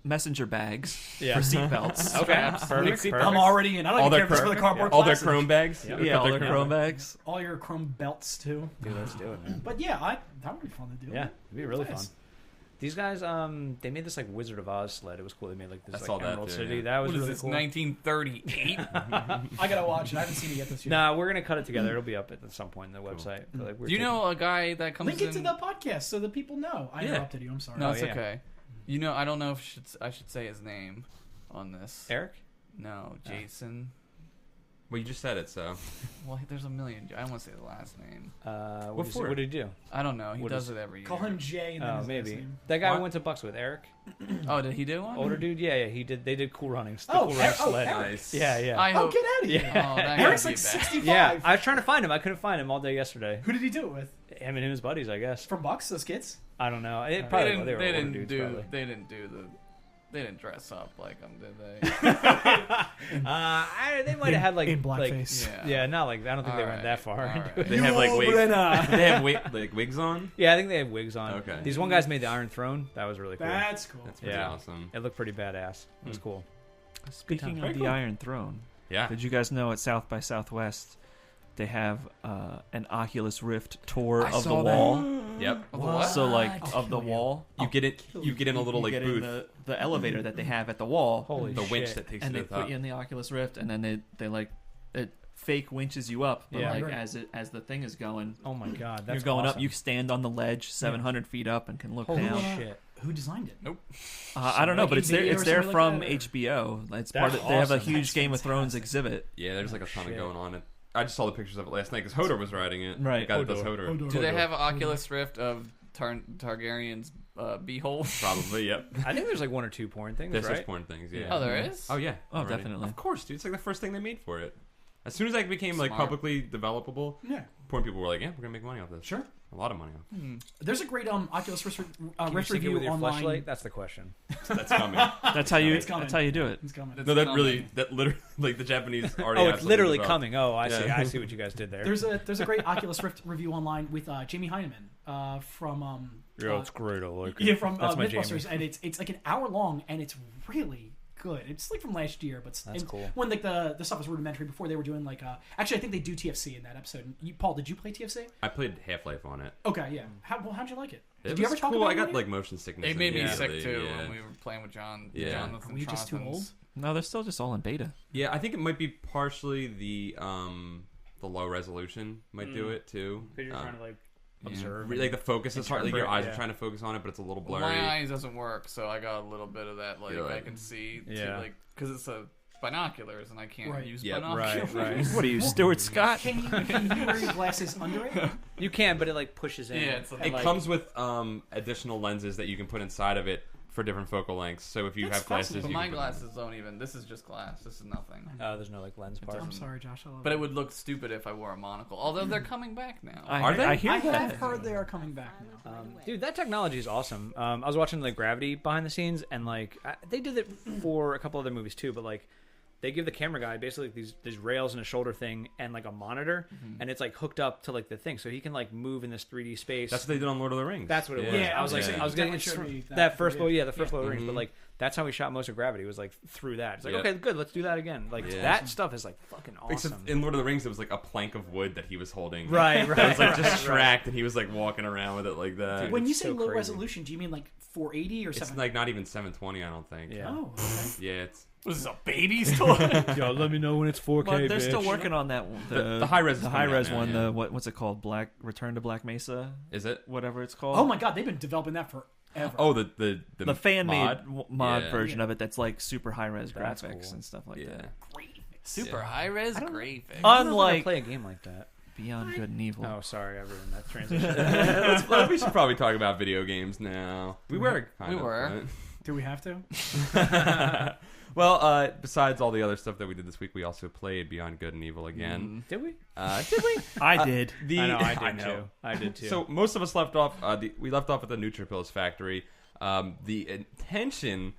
messenger bags Yeah. for seatbelts. Okay. Perfect. I'm already in. I don't all even their care if it's for the cardboard all their classic. chrome bags. Yeah, all their chrome bags. All your chrome belts too. Dude, let's do it, man. But yeah, that would be fun to do. Yeah, it'd be really Nice. fun. These guys, they made this like Wizard of Oz sled. It was cool. They made like I this saw like that, Emerald too, City. yeah. That was What is really this? cool. 1938. I gotta watch it. I haven't seen it yet this year. Nah, we're gonna cut it together. It'll be up at some point on the website. But, like, we're Do you know a guy that comes Link in? it to the podcast so the people know. I Yeah. interrupted you. I'm sorry. No, Oh, it's yeah. okay. You know, I don't know if I should say his name on this. Eric? No, Jason. Well, you just said it, so. Well, there's a million. I don't want to say the last name. What for? did he do? I don't know. He What does is- it every year. Call him Jay. And then Oh, his last maybe name. that guy What? we went to Bucks with Eric, Oh, did he do one? older dude. Yeah, he did. They did Cool Runnings. The Oh, Cool Runnings oh, sled. Eric. Nice. Yeah. I Oh, hope. get out of here. Yeah. Oh, that Eric's could like be bad. 65. Yeah, I was trying to find him. I couldn't find him all day yesterday. Who did he do it with? Him and his buddies, I guess. From Bucks, those kids? I don't know. It They probably didn't. they were They older didn't dudes, do. probably. They didn't do the. They didn't dress up like him, did they? They might have had like in like, blackface. yeah, not like I don't think they went that far. All into it. right. They have like wigs. Brenna. They have like wigs on. Yeah, I think they have wigs on. Okay. These one guys made the Iron Throne. That was really cool. That's cool. That's pretty Yeah. awesome. It looked pretty badass. It was cool. Speaking Very of the cool. Iron Throne, Yeah. did you guys know at South by Southwest they have an Oculus Rift tour of the saw that. wall? Yep. What? So like I'll of the kill you. wall, You get it. You get in a little you like get booth. in the elevator that they have at the wall. Holy The shit. winch that takes and you they to the put top. you in the Oculus Rift, and then they like it fake winches you up. But Yeah. like Right. as the thing is going, Oh my god, that's you're going awesome. up. You stand on the ledge, 700 feet up, and can look Holy down. shit. Who designed it? I don't know, but it's there. Nvidia or It's there something from like that, or- HBO. It's That's part of. They have a awesome. huge That's Game of Thrones fantastic. exhibit. Yeah, there's like a ton Shit. of going on. It. I just saw the pictures of it last night because Hodor was riding it. Right. The guy that does Hodor. Hodor. Do they have an Oculus Rift of Targaryen's beehole. Probably, yep. I think there's like 1 or 2 porn things, There's right? such porn things, yeah. Oh, there is? Oh, yeah. Oh, already. definitely. Of course, dude. It's like the first thing they made for it. As soon as that became like Smart. publicly developable, Yeah, porn people were like, yeah, we're going to make money off this. sure. A lot of money off it. There's a great Oculus Rift, Can you Rift sync it review with your online. fleshlight? That's the question. That's coming. That's how you. It's coming. That's how you do it. It's coming. No, that coming. really, that literally, like the Japanese already Oh, have it's something literally developed. coming. Oh, I see. Yeah. I see what you guys did there. There's a great Oculus Rift review online with Jamie Heineman from it's great. I like it. yeah from That's my Mythbusters, Jamie. and it's like an hour long, and it's really good. It's like from last year, but That's cool. When like the stuff was rudimentary before, they were doing like actually I think they do TFC in that episode. Paul, did you play TFC? I played Half-Life on it. Okay, yeah. How'd you like it? It Did you was ever talk cool. about I it? got like motion sickness. It made me immediately, sick too yeah. when we were playing with John. Yeah. Jonathan Are we just too old? No, they're still just all in beta. Yeah, I think it might be partially the low resolution might do it too. Because you're trying to like Yeah. observe. Like the focus is hard. Like your Interpret, eyes yeah. are trying to focus on it, but it's a little Well, blurry. my eyes doesn't work, so I got a little bit of that. Like You're I like- can see, Yeah. like because it's a binoculars, and I can't Right. use Yep. binoculars. Right. What are you, Stuart Scott? Can you wear your glasses under it? You can, but it like pushes in. Yeah, it's like- It like, comes with additional lenses that you can put inside of it for different focal lengths. So if you That's have glasses, fascinating. But you my can put glasses don't even. This is just glass. This is nothing. there's no like lens part. I'm sorry, Josh. I love But it would look stupid if I wore a monocle. Although they're coming back now. Are they? I hear I that. have heard they are coming back now. Dude, that technology is awesome. I was watching like Gravity behind the scenes, and like they did it for a couple other movies too. But like, they give the camera guy basically these rails and a shoulder thing and like a monitor, and it's like hooked up to like the thing, so he can like move in this 3D space. That's what they did on Lord of the Rings. That's what it was. Yeah, I was like, saying, I was you getting definitely showed me that first, yeah. the first Lord of the Rings, but like that's how we shot most of Gravity was like through that. It's like Yep. okay, good, let's do that again. Like Yeah. that stuff is like fucking awesome. Except in Lord of the Rings, it was like a plank of wood that he was holding. Right, That was like just right. tracked, and he was like walking around with it like that. Dude, When you it's say so low crazy. resolution, do you mean like 480 or It's 7? like not even 720, I don't think. Yeah. Oh, okay. Yeah, it's What is this, a baby's toy? Yo, let me know when it's 4K. But they're still working on that one. The high-res is the coming high res out now, one. yeah. The what's it called? Return to Black Mesa, is it? whatever it's called. Oh my god, they've been developing that forever. Oh, the the fan mod? made mod Yeah. version Yeah. of it that's like super high res That's graphics cool. and stuff like Yeah. that. Great. Super Yeah. high res I don't- graphics. I don't know if I Unlike play a game like that. Beyond Good and Evil. Oh, sorry, I ruined that transition. We should probably talk about video games now. We were kind We of. were. Do we have to? but- well, besides all the other stuff that we did this week, we also played Beyond Good and Evil again. Did we? Did we? I did. The, I know, I did know. too. I did too. So most of us left off. We left off at the Nutripills factory. The intention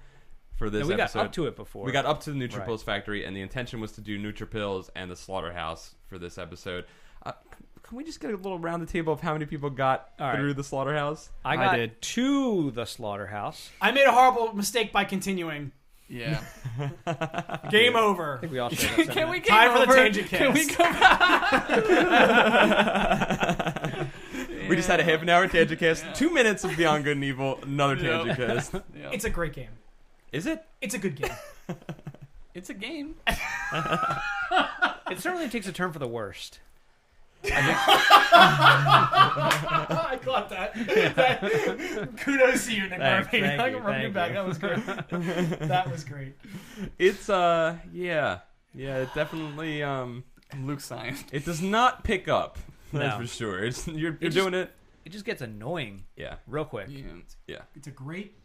for this No, we got episode, up to it before. we got up to the Nutripills Right. factory, and the intention was to do Nutripills and the slaughterhouse for this episode. Can we just get a little round the table of how many people got All right. through the slaughterhouse? I got did. to the slaughterhouse. I made a horrible mistake by continuing. Yeah. Game I over. think we all shared that Can we sentiment. get Time for the over? tangent Can we cast. go? We just had a half an hour tangent cast, 2 minutes of Beyond Good and Evil, another tangent cast. Yeah. It's a great game. Is it? It's a good game. It's a game. It certainly takes a turn for the worst. I caught that. Kudos to you, Nick Thanks, Murphy. thank I you, can run you thank back. you. That was great. That was great. It's yeah, it definitely Luke Science. it does not pick up. That's No. for sure. It's you're just- doing it. It just gets annoying Yeah. real quick. Yeah. It's a great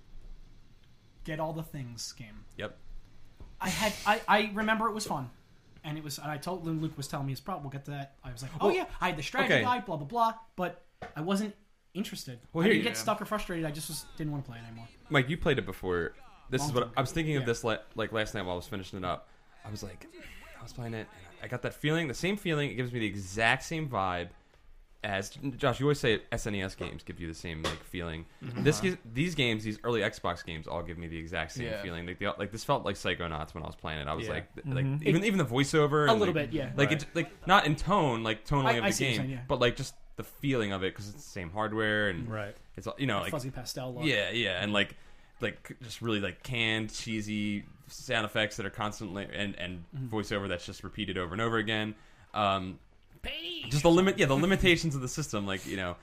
get all the things game. Yep. I remember it was fun. And it was, and I told Luke was telling me his problem. We'll get to that. I was like, oh Well, yeah, I had the strategy okay. guide, blah blah blah. But I wasn't interested. Well, I here didn't you get go. stuck or frustrated. I just didn't want to play it anymore. Mike, you played it before. This Long is what time I was thinking of. ago. This like last night while I was finishing it up. I was like, I was playing it. And I got that feeling, the same feeling. It gives me the exact same vibe as Josh. You always say SNES games give you the same like feeling. These games, these early Xbox games, all give me the exact same Yeah. feeling. Like this felt like Psychonauts when I was playing it. I was Yeah. like even the voiceover A and, little like, bit, yeah. Like Right. it, like not in tone, like tonally I of the see what you're game, saying, yeah. but like just the feeling of it because it's the same hardware and Right. it's all like Fuzzy pastel look. yeah, and like just really like canned, cheesy sound effects that are constantly and voiceover that's just repeated over and over again. Just the limitations of the system, like so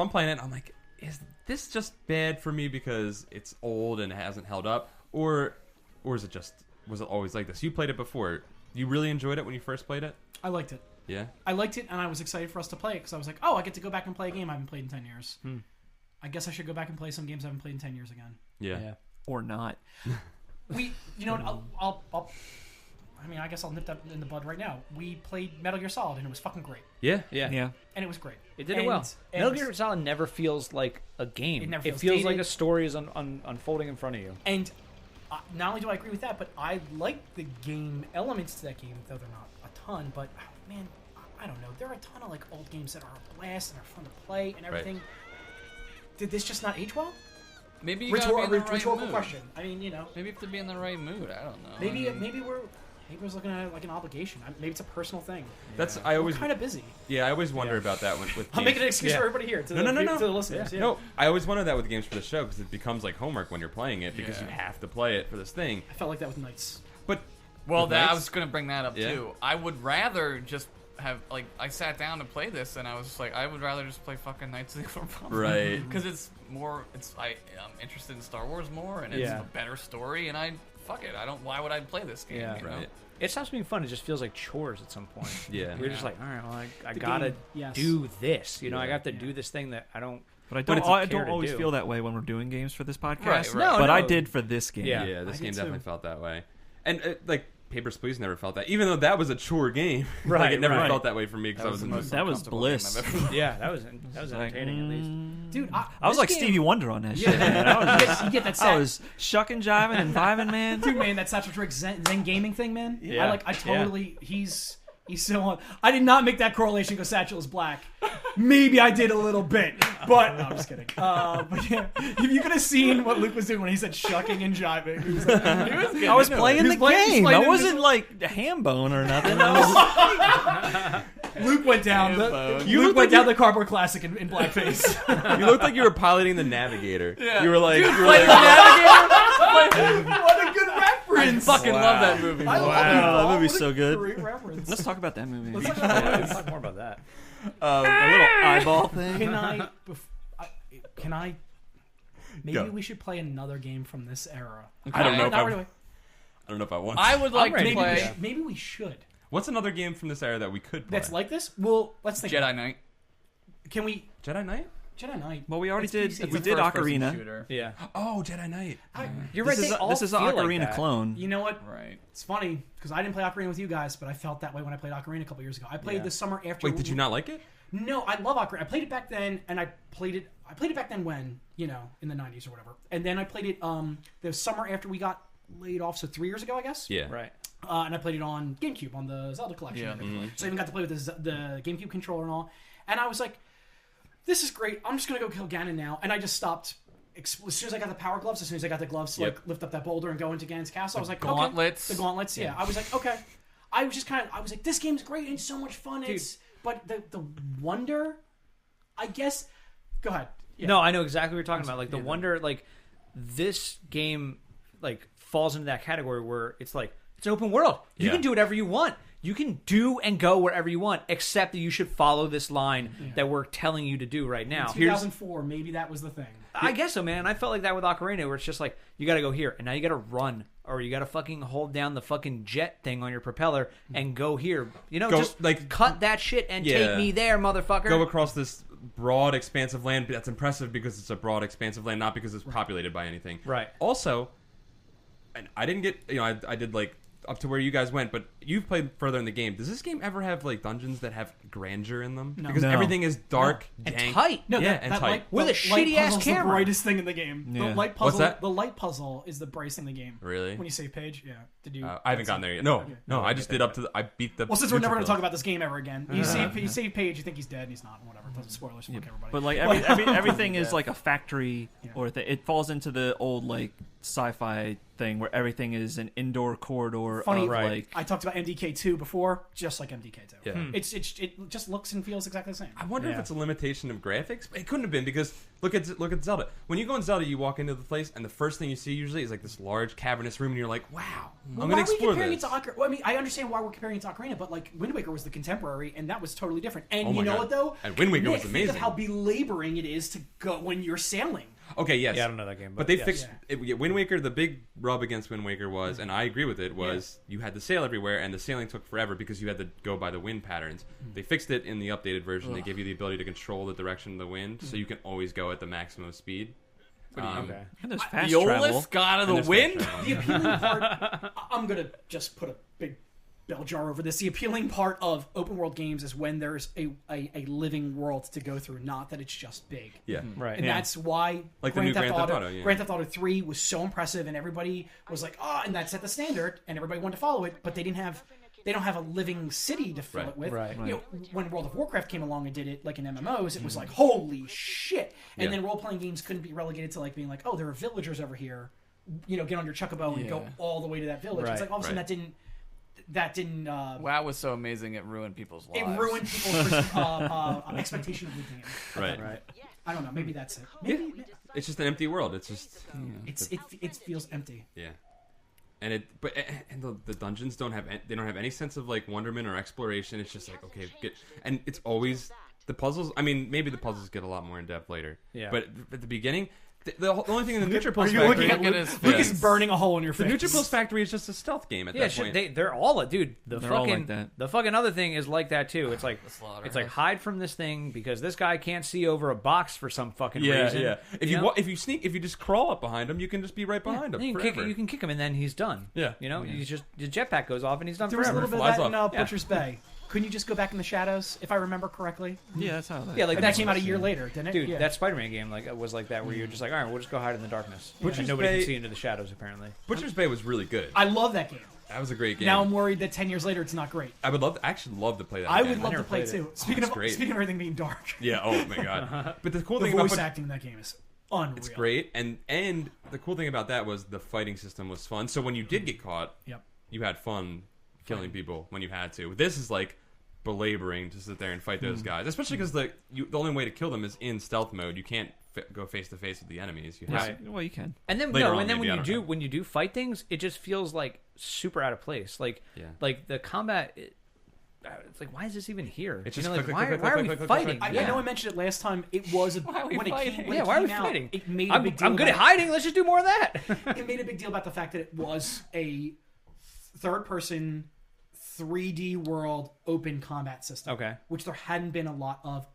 I'm playing it. And I'm like, is this just bad for me because it's old and it hasn't held up, or was it always like this? You played it before. You really enjoyed it when you first played it. I liked it. Yeah. I liked it, and I was excited for us to play it because I was like, oh, I get to go back and play a game I haven't played in 10 years. I guess I should go back and play some games I haven't played in 10 years again. Yeah. Or not. You know what? I'll I mean, I guess I'll nip that in the bud right now. We played Metal Gear Solid, and it was fucking great. Yeah. Yeah. And it was great. It did it well. Metal Gear Solid never feels like a game. It never It feels feels like dated. a story is unfolding in front of you. And not only do I agree with that, but I like the game elements to that game, though they're not a ton. But, man, I don't know. There are a ton of, like, old games that are a blast and are fun to play and everything. Right. Did this just not age well? Maybe you gotta be in the right rhetorical mood. question. I mean, you know. Maybe you have to be in the right mood. I don't know. Maybe I was looking at it like an obligation. Maybe it's a personal thing. That's I always We're kind of busy. Yeah, I always wonder about that with I'm games. making an excuse for everybody here. To No. the listeners. Yeah. No, I always wonder that with games for the show because it becomes like homework when you're playing it because you have to play it for this thing. I felt like that with Knights. But Well, Nights? I was going to bring that up too. I would rather just have I sat down to play this and I was just like, I would rather just play fucking Knights of the Old Republic. Right. Because it's more. I'm interested in Star Wars more, and it's a better story. And fuck it. Why would I play this game? Yeah. You know? Right. It stops being fun. It just feels like chores at some point. Yeah. You're just like, all right, well, I The gotta game, yes. do this. You know, I Yeah. got to do this thing that I don't. But I But don't. it's I don't care to always do. feel that way when we're doing games for this podcast. Right. No, but no. I did for this game. Yeah. Yeah, this I game did definitely too. felt that way. And like Papers, Please never felt that. Even though that was a chore game. Right, like, it never right. felt that way for me because I was the in most That was uncomfortable bliss. game I've ever played. Yeah, that was entertaining at least. Dude, I was this like game- Stevie Wonder on that shit. Man. You get that I sad, was shucking, jiving, and vibing, man. dude, man, that Satchel Trick Zen gaming thing, man. Yeah. I totally. He's so on. I did not make that correlation because Satchel is black. Maybe I did a little bit, but no, I'm just kidding. But yeah, if you could have seen what Luke was doing when he said shucking and jiving. He was like, I was playing the He's playing game. I it wasn't like a ham bone or nothing. Luke went down. Luke went down the Cardboard Classic in blackface. You looked like you were piloting the Navigator. Yeah. You were like, What a good reference! I fucking love that movie. I love it, Wow, Paul. that movie's What a so good. Great reference. Let's talk about that movie. Let's talk Yeah, about let's talk more about that. A little eyeball thing. Can I? Maybe Go. we should play another game from this era. I don't know if Not I really. don't know if I want. I would like to ready. play Maybe we should. What's another game from this era that we could play? That's like this. Well, let's think. Jedi Knight. Can we? Jedi Knight? Jedi Knight. Well, we already It's did. PC. We It's a did first-person Ocarina. shooter. Yeah, Oh, Jedi Knight. you're right. This is they all this is an feel like Ocarina that. clone. You know what? Right. It's funny because I didn't play Ocarina with you guys, but I felt that way when I played Ocarina a couple years ago. I played Yeah. the summer after. Wait, did you not like it? No, I love Ocarina. I played it back then, and I played it back then when, you know, in the 90s or whatever. And then I played it the summer after we got laid off, so 3 years ago, I guess. Yeah. Right. And I played it on GameCube, on the Zelda collection. Yeah. And everything. So I even got to play with the GameCube controller and all. And I was like, this is great. I'm just going to go kill Ganon now. And I just stopped. As soon as I got the power gloves, as soon as I got the gloves to like lift up that boulder and go into Ganon's castle, I was like, gauntlets. okay. The gauntlets, yeah. I was like, okay. I was like, this game's great and so much fun. But the wonder, I guess. Go ahead. Yeah. No, I know exactly what you're talking about. Like the wonder, like this game, like falls into that category where it's like it's an open world. You can do whatever you want. You can do and go wherever you want, except that you should follow this line that we're telling you to do right now. In 2004, maybe that was the thing. I guess so, man. I felt like that with Ocarina, where it's just like you got to go here, and now you got to run, or you got to fucking hold down the fucking jet thing on your propeller and go here. You know, Go, just like, cut that shit and take me there, motherfucker. Go across this broad, expansive land. That's impressive because it's a broad, expansive land, not because it's populated by anything. Right. Also, and I didn't get, I did like up to where you guys went, but you've played further in the game. Does this game ever have like dungeons that have grandeur in them? No. Because No. everything is dark, and dank. tight. No, Yeah, that, and that tight. light, With the a light shitty-ass puzzle's camera. the brightest thing in the game. Yeah. The light puzzle. What's that? The light puzzle is the brightest thing in the game. Really? When you save page, yeah. Did you? I haven't gotten there yet. No, Okay. no, I just did up to I beat the. Well, since we're never going to neutral talk about this game ever again, you save page, you think he's dead, and he's not. Whatever. Spoilers. Fuck everybody. But like everything is like a factory, or it falls into the old like sci-fi thing where everything is an indoor corridor. Funny, of, like I talked about MDK2 before, just like MDK2. Yeah. It just looks and feels exactly the same. I wonder if it's a limitation of graphics. It couldn't have been because look at Zelda. When you go in Zelda, you walk into the place, and the first thing you see usually is like this large cavernous room, and you're like, "Wow, I'm Well, going to why are we explore comparing this." it to Ocarina? Well, I mean, I understand why we're comparing it to Ocarina, but like Wind Waker was the contemporary, and that was totally different. And Oh you my know God. what though? And Wind Waker Nick, was amazing. Think of how belaboring it is to go when you're sailing. Okay, yes. Yeah, I don't know that game, But they yes. fixed Wind Waker. The big rub against Wind Waker was, and I agree with it, was you had to sail everywhere, and the sailing took forever because you had to go by the wind patterns. They fixed it in the updated version. They give you the ability to control the direction of the wind, so you can always go at the maximum speed. Okay. And there's fast the travel. oldest god of And the there's wind? fast travel. The appealing part, I'm gonna just put a big bell jar over this. The appealing part of open world games is when there's a living world to go through, not that it's just big. Yeah. Right. And that's why Like the new Grand Theft Auto, yeah. Grand Theft Auto 3 was so impressive, and everybody was like, "Oh," and that set the standard, and everybody wanted to follow it. But they don't have a living city to fill Right. it with. Right. You know, when World of Warcraft came along and did it like in MMOs, it was like, holy shit! And Yeah. then role playing games couldn't be relegated to like being like, "Oh, there are villagers over here." You know, get on your chocobo and go Yeah. all the way to that village. Right. It's like all of a sudden that didn't. WoW was so amazing it ruined people's lives. It ruined people's expectation of leaving it. Right. Right. I don't know. Maybe that's it. Maybe It's just an empty world. It's just it feels empty. yeah. And the dungeons don't have any sense of like wonderment or exploration. It's just like okay, and it's always the puzzles. I mean, maybe the puzzles get a lot more in depth later. Yeah. But at the beginning, the only thing in the Nutri-Pulse Are you factory, looking at Look at his Luke is face. burning a hole in your the face. Nutri-Pulse factory is just a stealth game at Yeah, that point. they're all dude. They're all like that. The fucking other thing is like that too. It's like slaughterhouse. it's like hide from this thing because this guy can't see over a box for some fucking reason. If know? if you just crawl up behind him, you can just be right behind him. You forever. can kick him and then he's done. Yeah. You know, you just the jetpack goes off and he's done There was a forever. little bit of Flies that in off. Butcher's Bay. Couldn't you just go back in the shadows, if I remember correctly? Yeah, that's how that. Yeah, like That that's came out a year later, didn't it? Dude, yeah. that Spider-Man game was like that, where you're just like, all right, we'll just go hide in the darkness, Butcher's and nobody Bay- can see into the shadows. Apparently, Butcher's Bay was really good. I love that game. That was a great game. Now I'm worried that 10 years later it's not great. I actually love to play that. I again. would love to never play it played too. Speaking it's great. of everything being dark, Yeah. Oh my god. But the cool the thing about voice acting in that game is unreal. it's great, and the cool thing about that was the fighting system was fun. So when you did get caught, Yep. you had fun killing people when you had to. This is like belaboring to sit there and fight those guys, especially because the only way to kill them is in stealth mode. You can't go face to face with the enemies. You have Right. Well, you can. and then Later on, and then maybe, I don't know. when you do fight things, it just feels like super out of place. Like Yeah. like the combat. It's like, why is this even here? It's You just know, like, click, why, click, why click, are we click, click, fighting? click, I Yeah. know I mentioned it last time. It was Why are we when it fighting? came, when Yeah, it why are we came out, fighting? It made a I'm big deal. good at about- hiding. Let's just do more of that. It made a big deal about the fact that it was a third-person 3D world open combat system. Okay. Which there hadn't been a lot of.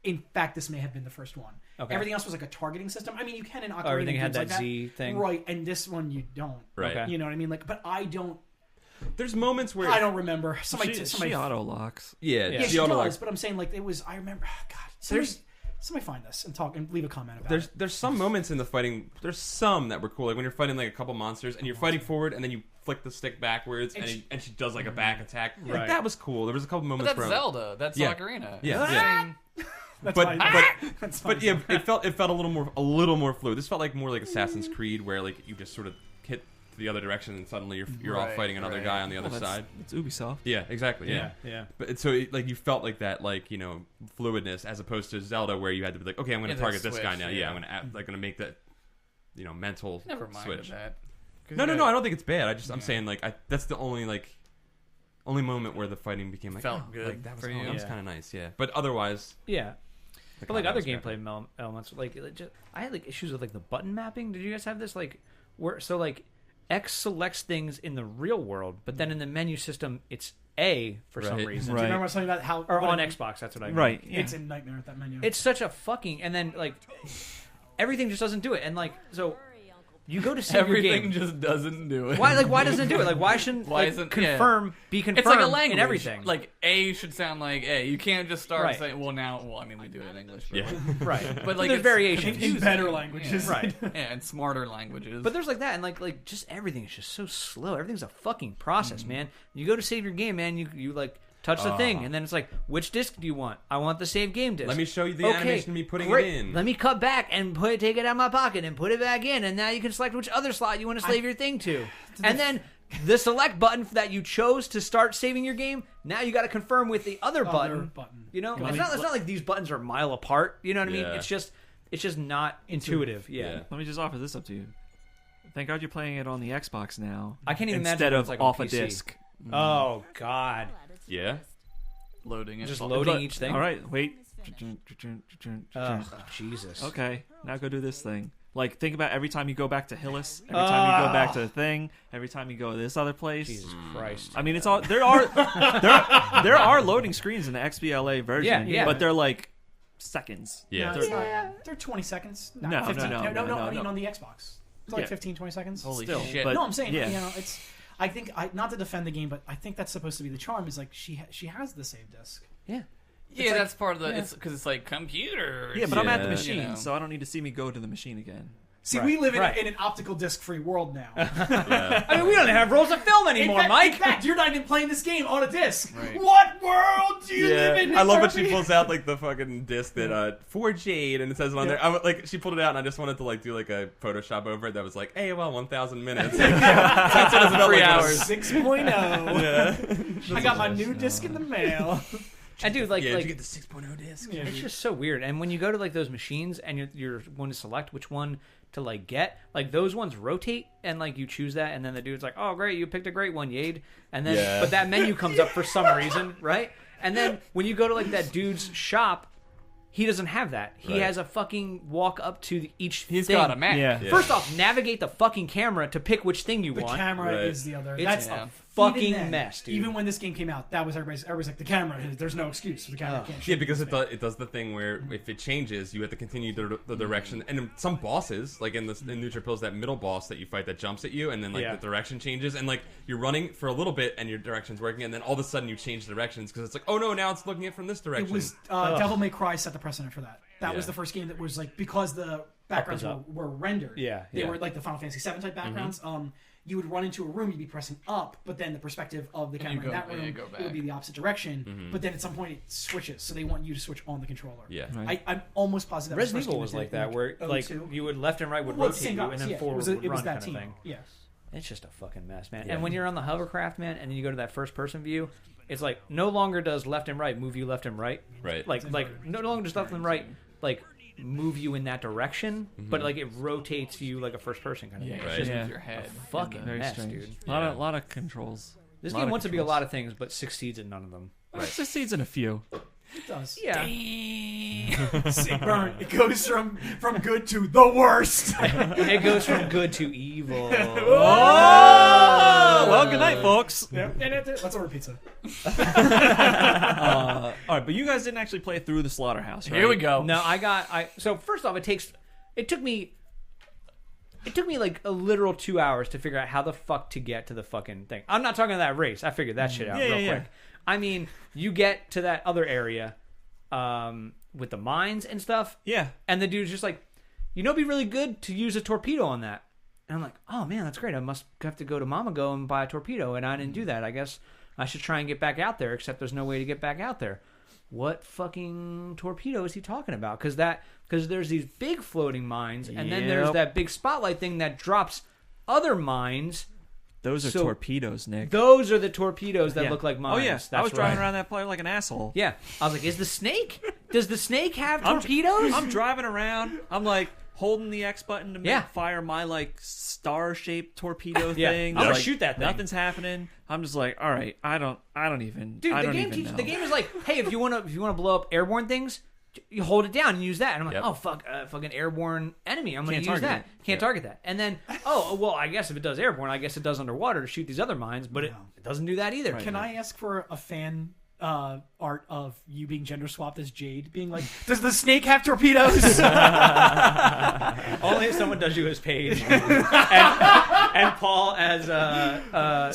In fact, this may have been the first one. Okay. Everything else was like a targeting system. I mean, you can in Ocarina everything games had that like that. Z thing. Right? And this one you don't. Right. Okay. You know what I mean? Like, but I don't. There's moments where I don't remember. Somebody. She auto locks. Yeah, Yeah, Yeah, she she auto does. But I'm saying like it was. I remember. God. Somebody find this and talk and leave a comment about it. There's some moments in the fighting. There's some that were cool, like when you're fighting like a couple monsters and you're fighting forward and then you flick the stick backwards and she does like a back attack. Like, Right. that was cool. There was a couple But moments that's where Zelda. That's Yeah. Ocarina. Yeah, yeah. That's but fine. That's fine. but yeah, it felt a little more fluid. This felt like more like Assassin's Creed, where like you just sort of hit the other direction and suddenly you're off Right, fighting another right. guy on the other Well, side. It's Ubisoft. Yeah, exactly. Yeah. Yeah. But like you felt like that, like fluidness, as opposed to Zelda, where you had to be like, okay, I'm going to Yeah, target the this guy switch, now. yeah. Yeah, I'm going to make that, mental Never mind switch. that. No, I don't think it's bad. I'm saying like that's the only moment where the fighting became like Felt good Like, that was for you. that was Yeah. kind of nice. Yeah, but otherwise, Yeah. the But like combat other was great. gameplay elements, like I had like issues with like the button mapping. Did you guys have this like where so like X selects things in the real world, but then in the menu system it's A for some Right. reason. Right. Do you remember something about how Or what on it- Xbox, that's what I mean. Right. Yeah. It's a nightmare at that menu. It's such a fucking and then like everything just doesn't do it. And like so you go to save your Everything game. just doesn't do it. Why doesn't it do it? Like why shouldn't Why like, isn't- confirm be confirmed It's like a language. in everything? Like A should sound like A. You can't just start Right. saying, well, I mean, we do it in English. But Yeah. right. But like there's it's variations. in confusing. better languages. Yeah. Right. Yeah, and smarter languages. But there's like that, and like just everything is just so slow. Everything's a fucking process, man. You go to save your game, man. You like touch the thing, and then it's like, which disc do you want? I want the save game disc. Let me show you the animation of me putting great. it in. Let me cut back and take it out of my pocket and put it back in, and now you can select which other slot you want to save your thing to, and then. The select button that you chose to start saving your game, now you got to confirm with the other button. You know, it's not like these buttons are a mile apart. You know what I mean? Yeah. It's just not intuitive. Yeah. Let me just offer this up to you. Thank God you're playing it on the Xbox now. I can't even instead imagine what of it's like on off a PC. disc. Oh God! Yeah. loading it. Just loading But- each thing. All right, wait. Oh, Jesus. Okay, now go do this thing. Like, think about every time you go back to Hillis, every time you go back to the thing, every time you go to this other place. Jesus Christ. I mean, it's all there are loading screens in the XBLA version, Yeah. but they're like seconds. Yeah. No, they're 20 seconds. No, 15. no. I mean, on the Xbox. It's like Yeah. 15, 20 seconds. Holy Still, shit. but- No, I'm saying, yeah. you know, it's. I think, not to defend the game, but I think that's supposed to be the charm. Is like she has the save disc. Yeah, like- that's part of the. yeah. It's because it's like computers. Yeah, but I'm at the Yeah. machine, You know. so I don't need to see me go to the machine again. See, Right. we live in, Right. in an optical disc-free world now. Yeah. I mean, we don't have rolls of film anymore, Mike. In fact, you're not even playing this game on a disc. Right. What world do you live in? I love when she Kirby? pulls out like the fucking disc that for Jade and it says it on there. Like she pulled it out and I just wanted to like do like a Photoshop over it that was like, hey, well, 1,000 minutes. That's what it felt 3 like. hours. 6.0. Yeah. I got my new disc in the mail. And dude, like, Yeah, like did you get the 6.0 disc? Yeah, it's just so weird. And when you go to like those machines and you're going to select which one to like get, like those ones rotate and like you choose that, and then the dude's like, "Oh, great, you picked a great one, Yade." And then, Yeah. but that menu comes up for some reason, right? And then when you go to like that dude's shop, he doesn't have that. He Right. has a fucking walk up to each. He's thing. got a Mac. Yeah. Yeah. First off, navigate the fucking camera to pick which thing you The want. camera Right. is the other. It's That's a even fucking then, mess, dude. Even when this game came out, that was everybody's like, the camera. There's no excuse for the camera. Can't Yeah, shoot because this it does the thing where if it changes, you have to continue the direction. And in some bosses, like in Neutrophils, that middle boss that you fight that jumps at you, and then like Yeah. the direction changes, and like you're running for a little bit, and your direction's working, and then all of a sudden you change directions because it's like, oh no, now it's looking at from this direction. It was Devil May Cry set the precedent for that. That was Yeah. the first game that was like, because the backgrounds up. were rendered. Yeah, They yeah. were like the Final Fantasy VII type backgrounds. You would run into a room, you'd be pressing up, but then the perspective of the you camera go- in that yeah, room you go it would be back. the opposite direction. But then at some point it switches, so they want you to switch on the controller. Yeah. Right. I'm almost positive that Resident was the Evil first was game like that, where like 02. you would left and right would Well, it's the rotate same you, guys, and then yeah, forward it was would run that kind team. of thing. Yes. It's just a fucking mess, man. Yeah. And when you're on the hovercraft, man, and then you go to that first person view, it's like no longer does left and right move you left and right. Right. Like no longer does left and right like move you in that direction, but like it rotates you like a first person kind of Yeah, thing. it's It's just just Yeah. with your head. fucking Very mess, strange. dude. A lot of controls. This Lot game of wants to be a controls. lot of things, but succeeds in none of them. It succeeds in a few. It does. Yeah. See, burn. It goes from good to the worst. It goes from good to evil. Oh, well, good night, folks. Let's order pizza. All right, but you guys didn't actually play through the slaughterhouse, right? Here we go. No, so first off, it took me like a literal 2 hours to figure out how the fuck to get to the fucking thing. I'm not talking that race. I figured that shit out real quick. I mean, you get to that other area with the mines and stuff, Yeah. and the dude's just like, it'd be really good to use a torpedo on that. And I'm like, oh man, that's great. I must have to go to Mamago and buy a torpedo, and I didn't do that. I guess I should try and get back out there, except there's no way to get back out there. What fucking torpedo is he talking about? Because there's these big floating mines, and then there's Yep. that big spotlight thing that drops other mines. Those are So- torpedoes, Nick. Those are the torpedoes that Yeah. look like Oh, mines. yeah. That's I was driving right. around that plane like an asshole. Yeah, I was like, is the snake? Does the snake have I'm- torpedoes? I'm driving around. I'm like holding the X button to Yeah. fire my like star-shaped torpedo Yeah. thing. I'm gonna Like, shoot that thing. Nothing's happening. I'm just like, all right, I don't even. Dude, I the don't game even teaches. know. The game is like, hey, if you want to blow up airborne things, you hold it down and use that. And I'm like, Yep. oh fuck, fucking airborne enemy. I'm gonna Can't use target that. it. Can't target that. And then, oh well, I guess if it does airborne, I guess it does underwater to shoot these other mines. But it doesn't do that either. Can I ask for a fan art of you being gender swapped as Jade, being like, does the snake have torpedoes? Only if someone does you as Paige and Paul as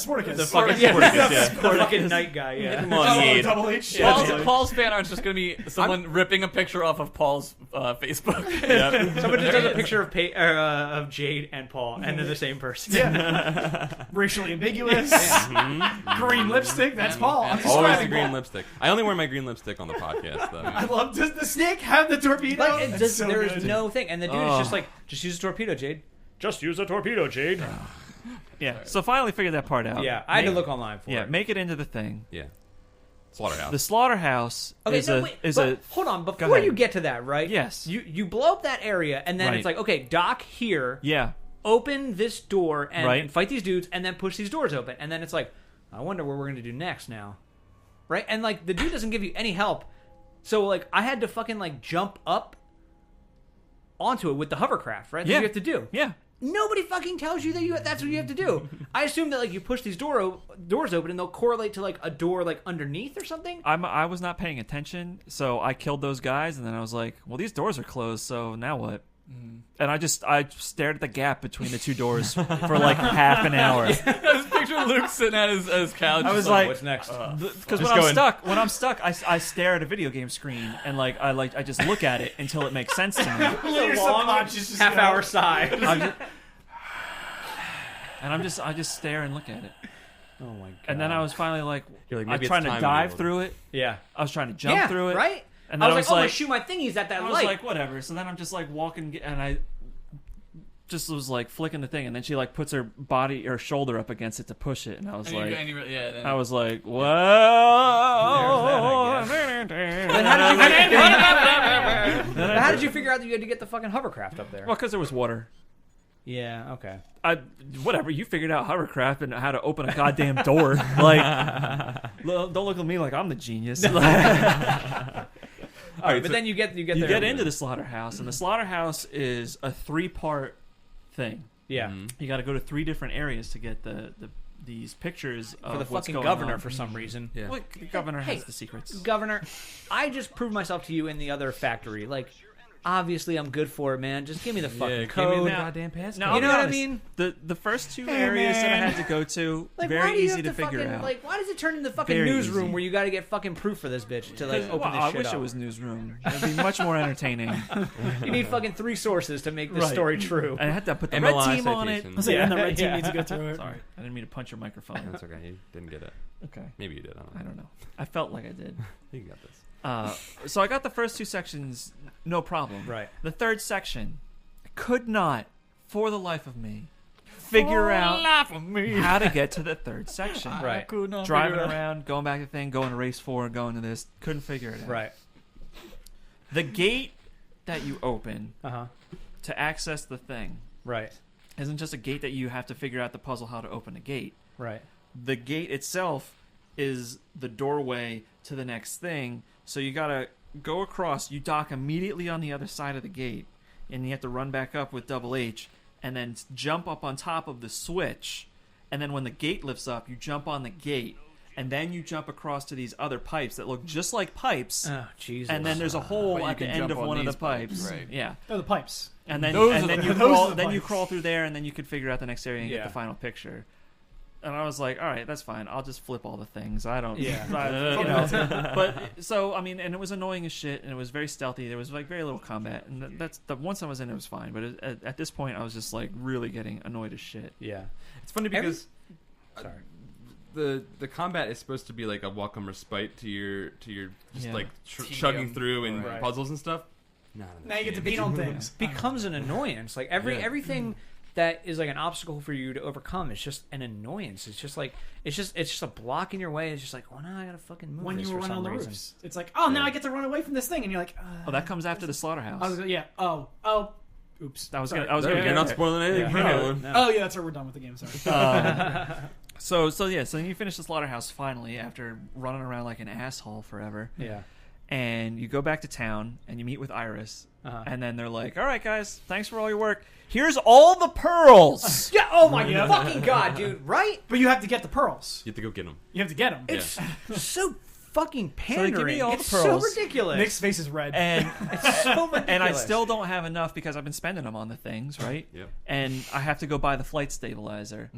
Sporticus. the fucking the fucking night guy. Yeah. Come on, Yade. Double H. Paul's fan art's just going to be someone ripping a picture off of Paul's Facebook. Someone just does a picture of Jade and Paul, and they're the same person. Racially ambiguous. Green lipstick. That's Paul. I'm Always the describing green Paul. lipstick. I only wear my green lipstick on the podcast, though. I love. Does the snake have the torpedo? Like, it That's just, so there's good. no thing, and the dude is just like, just use a torpedo, Jade. Just use a torpedo, Jade. Yeah. So finally figured that part out. Yeah, I had to look online for Yeah, it. make it into the thing. Yeah. Slaughterhouse. The slaughterhouse Okay, is no, a wait, is but a hold on. Go Before ahead. you get to that, right? Yes. You blow up that area, and then Right. it's like, okay, dock here, yeah. open this door, and, Right. and fight these dudes, and then push these doors open, and then it's like, I wonder what we're gonna do next now, right? And like the dude doesn't give you any help So like I had to fucking like jump up onto it with the hovercraft, right? That's what you have to do. Yeah. Nobody fucking tells you that that's what you have to do. I assume that like you push these doors open and they'll correlate to like a door like underneath or something. I was not paying attention, so I killed those guys, and then I was like, well, these doors are closed, so now what? And I stared at the gap between the two doors for like half an hour. I just picture Luke sitting at his couch. I was just like, What's next? because when I'm stuck, I stare at a video game screen and I just look at it until it makes sense to me. Your subconscious just Half-hour goes- sigh. I just stare and look at it. Oh my god! And then I was finally like, You're like, I was maybe trying it's to time dive to be through it. yeah, I was trying to jump through it. right? And then I was like, oh, like, shoot, my thingy's at that I was light. like, whatever. So then I'm just like walking, and I just was like flicking the thing, and then she like puts her body or shoulder up against it to push it, and I was And like, then, I was like, whoa. How did you figure out that you had to get the fucking hovercraft up there? Well, because there was water. Yeah, okay. Whatever. You figured out hovercraft and how to open a goddamn door. Like, don't look at me like I'm the genius. All right, Alright, but so then you get You there. get into the slaughterhouse, and the slaughterhouse is a 3-part thing. Yeah. You got to go to 3 different areas to get these pictures of For the what's fucking going governor on. for some reason. Yeah. Well, the governor Hey, has the secrets. Governor, I just proved myself to you in the other factory. Like, obviously I'm good for it, man. Just give me the fucking code. goddamn pass. Now, You know I'll be what I honest, mean? The first 2 areas that I had to go to, Like, why very do you easy have to figure fucking, out. Like, why does it turn into fucking Very newsroom easy. where you got to get fucking proof for this bitch to like open this I shit wish up? it was newsroom. It'd be much more entertaining. You need fucking 3 sources to make this Right. story true. And I had to put the MLI red team on it. citation. I was like, and the Yeah, red team yeah. needs to go through it. Sorry, I didn't mean to punch your microphone. That's okay. You didn't get it. Okay, Maybe you did. I don't know. I felt like I did. You got this. So I got the first 2 sections, no problem. Right. The third section, I could not, for the life of me, figure out how to get to the third section. Right. Driving around, going back to the thing, going to race 4, going to this, couldn't figure it out. Right. The gate that you open Uh-huh. to access the thing Right. isn't just a gate that you have to figure out the puzzle how to open a gate. Right. The gate itself is the doorway to the next thing. So you gotta go across. You dock immediately on the other side of the gate, and you have to run back up with double H, and then jump up on top of the switch. And then when the gate lifts up, you jump on the gate, and then you jump across to these other pipes that look just like pipes. Oh, Jesus. And then there's a hole But you at the can end jump of on one of the these pipes, pipes. right. Yeah. Oh, the pipes. And then Those and are then the- you those crawl are the then you pipes. crawl through there, and then you could figure out the next area and get Yeah. the final picture. And I was like, all right, that's fine. I'll just flip all the things. I don't, Yeah. you know. But so I mean, and it was annoying as shit, and it was very stealthy. There was like very little combat, and that's the once I was in, it was fine. But at this point, I was just like really getting annoyed as shit. Yeah. It's funny because Sorry. the combat is supposed to be like a welcome respite to your just Yeah. like Tedium. chugging through and Right. puzzles and stuff. Not in Now this you get to game. beat on things. Becomes an annoyance. Like everything that is like an obstacle for you to overcome is just an annoyance. It's just like it's just a block in your way. It's just like, well, now I gotta fucking move When this you were for running some on the reason. roofs, it's like, oh, now I get to run away from this thing, and you're like, Oh, that comes after the slaughterhouse. I was, yeah, oops. I was Sorry. gonna. I was There, gonna. you're get not there. spoiling anything. for No, anyone. no. Oh yeah, that's right. We're done with the game. Sorry. So then you finish the slaughterhouse finally after running around like an asshole forever, Yeah. and you go back to town and you meet with Iris, Uh-huh. and then they're like, "All right, guys, thanks for all your work. Here's all the pearls." Yeah. Oh my fucking god, dude! Right? But you have to get the pearls. You have to go get them. You have to get them. It's so fucking they pandering. give me all the it's pearls. so ridiculous. Nick's face is red. And It's so ridiculous. and I still don't have enough because I've been spending them on the things, right? Yep. And I have to go buy the flight stabilizer,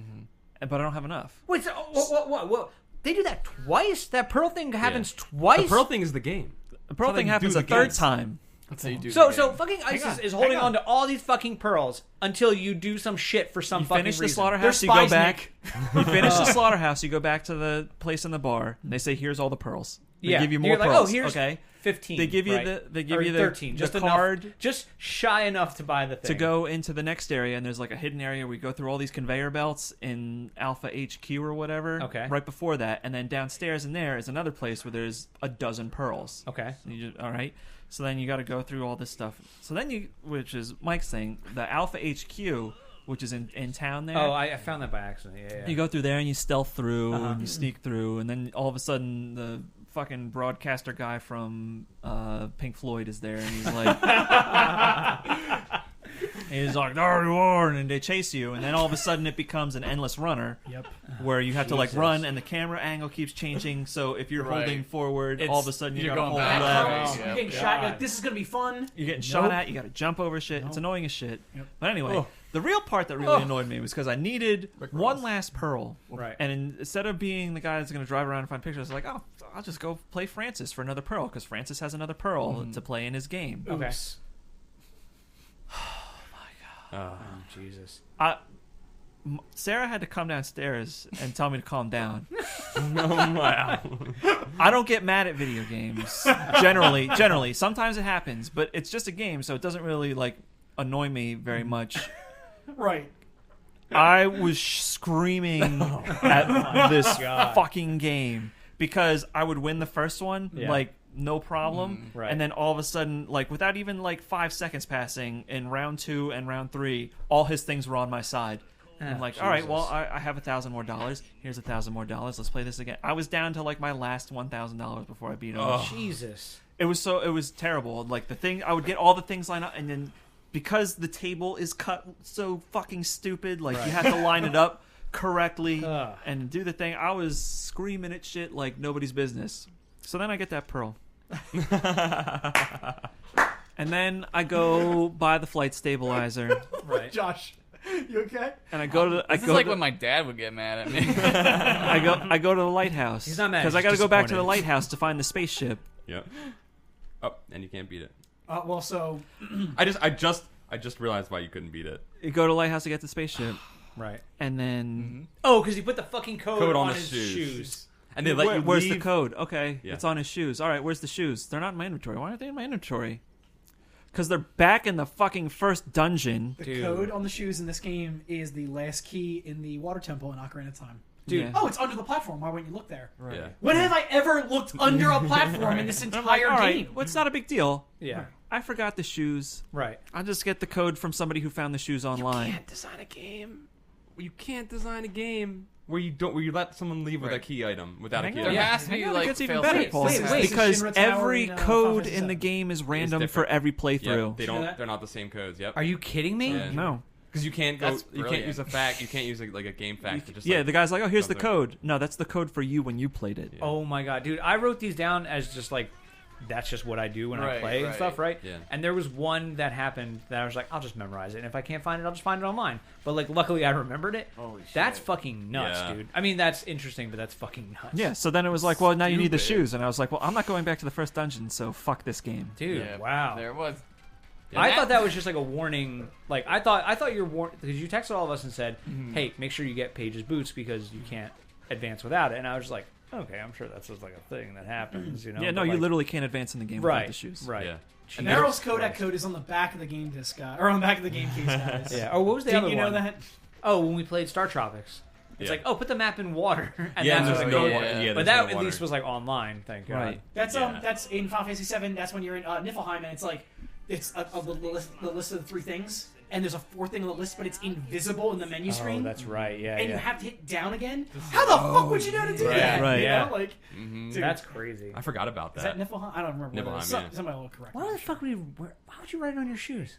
but I don't have enough. Wait. So, what? They do that twice. That pearl thing happens twice. The pearl thing is the game. The pearl So they thing do happens the a third games. time. That's how you do So the game. fucking ISIS is holding on to all these fucking pearls until you do some shit for some You fucking finish the reason. slaughterhouse, They're you go spies, back. You finish the slaughterhouse, you go back to the place in the bar, and they say, "Here's all the pearls." They Yeah. give you more You're like, pearls. oh, here's okay. 15. They give you right? they give Or you the 13. the Just card enough, just shy enough to buy the thing. to go into the next area, and there's like a hidden area where you go through all these conveyor belts in Alpha HQ or whatever. Okay. Right before that, and then downstairs in there is another place where there's a dozen pearls. Okay. And you just, all right. So then you got to go through all this stuff. So then you, which is Mike's thing, the Alpha HQ, which is in town there. Oh, I found that by accident. Yeah. You go through there and you stealth through Uh-huh. and you sneak through, and then all of a sudden the fucking broadcaster guy from Pink Floyd is there, and he's like, there you are, and they chase you, and then all of a sudden it becomes an endless runner. Yep. Where you have to like run, and the camera angle keeps changing. So if you're holding forward, all of a sudden you gotta going hold back. left. You're getting shot. You're like, this is gonna be fun. You're getting shot at. You gotta jump over shit. It's annoying as shit. Yep. But anyway, the real part that really annoyed me was because I needed one last pearl. Right. And instead of being the guy that's gonna drive around and find pictures, I was like, oh, I'll just go play Francis for another pearl because Francis has another pearl to play in his game. Okay. Oops. Oh, Jesus. Sarah had to come downstairs and tell me to calm down. Wow. I don't get mad at video games generally. Sometimes it happens, but it's just a game, so it doesn't really like annoy me very much. Right. I was screaming at this God. fucking game because I would win the first one, Yeah. like no problem, right. and then all of a sudden, like without even like 5 seconds passing, in round 2 and round 3, all his things were on my side. And I'm like, all right, well, I have $1,000 more. Here's $1,000 more. Let's play this again. I was down to like my last $1,000 before I beat him. Jesus. It was terrible. Like the thing, I would get all the things lined up, and then because the table is cut so fucking stupid, like you have to line it up correctly and do the thing. I was screaming at shit like nobody's business. So then I get that pearl. And then I go buy the flight stabilizer. Right. Josh, you okay? And I go to This is like when my dad would get mad at me. I go to the lighthouse. He's not mad, because he's I got to go back to the disappointed. lighthouse to find the spaceship. Yep. Oh, and you can't beat it. Well, so I just realized why you couldn't beat it. You go to the lighthouse to get the spaceship, Right. and then Oh, because he put the fucking code on on the his shoes. shoes. And they let you where's leave. the code? Okay, Yeah. it's on his shoes. All right, where's the shoes? They're not in my inventory. Why aren't they in my inventory? Because they're back in the fucking first dungeon. the Dude. code on the shoes in this game is the last key in the water temple in Ocarina of Time. Dude. Yeah. Oh, it's under the platform. Why wouldn't you look there? Yeah. When have I ever looked under a platform in this And I'm like, entire all game? right, well, it's not a big deal. Yeah. I forgot the shoes. Right. I'll just get the code from somebody who found the shoes online. You can't design a game. You can't design a game where you let someone leave with a Right. key item without a Hang key on. There item. has to be Hang on, it like gets even fail better, safes. Paul. Wait, Because Shinra Tower every in, code Final in the Fantasy game is random for different. every Yep, playthrough. they See that? they're not the same codes. Yep. Are you kidding me? Yeah. No. Because you can't go. That's You can't brilliant. use a fact. You can't use like a game fact. To just Yeah, like, the guy's like, oh, here's the jump through. code. No, that's the code for you when you played it. Yeah. Oh my god, dude! I wrote these down as just like that's just what I do when I Right, play and right. stuff, right? Yeah. And there was one that happened that I was like, I'll just memorize it, and if I can't find it, I'll just find it online. But like, luckily, I remembered it. Holy shit. That's fucking nuts, Yeah. dude. I mean, that's interesting, but that's fucking nuts. Yeah, so then it was like, well, now you need the Stupid. shoes. And I was like, well, I'm not going back to the first dungeon, so fuck this game. dude. Yeah, Wow. There it was. I thought that was just like a warning. Like I thought you were warned because you texted all of us and said, "Hey, make sure you get Paige's boots because you can't advance without it." And I was just like, "Okay, I'm sure that's just like a thing that happens." You know? Yeah, no, But, you like, literally can't advance in the game right, without the shoes. right. Yeah. And Meryl's Kodak code is on the back of the game disc, or on the back of the game case, guys. Yeah. Oh, what was the Didn't other you know one? that? Oh, when we played Star Tropics, it's Yeah. like, oh, put the map in water, and Yeah, that's and what there's the no code. water. Yeah. Yeah, But there's that no at water. least was like online. Thank God. Right. That's Yeah. that's in Final Fantasy VII. That's when you're in Niflheim, and it's like it's the list of the 3 things, and there's a 4th thing on the list, but it's invisible in the menu Oh, screen. that's right. Yeah, and you yeah. have to hit down again. How the fuck would you know to do that? Right. You Yeah. know, like, Mhm. dude, That's crazy. I forgot about is that. that Niflheim? I don't remember. What it is. Niflheim, yeah. Somebody will correct me. Why the fuck would you? Why would you write it on your shoes?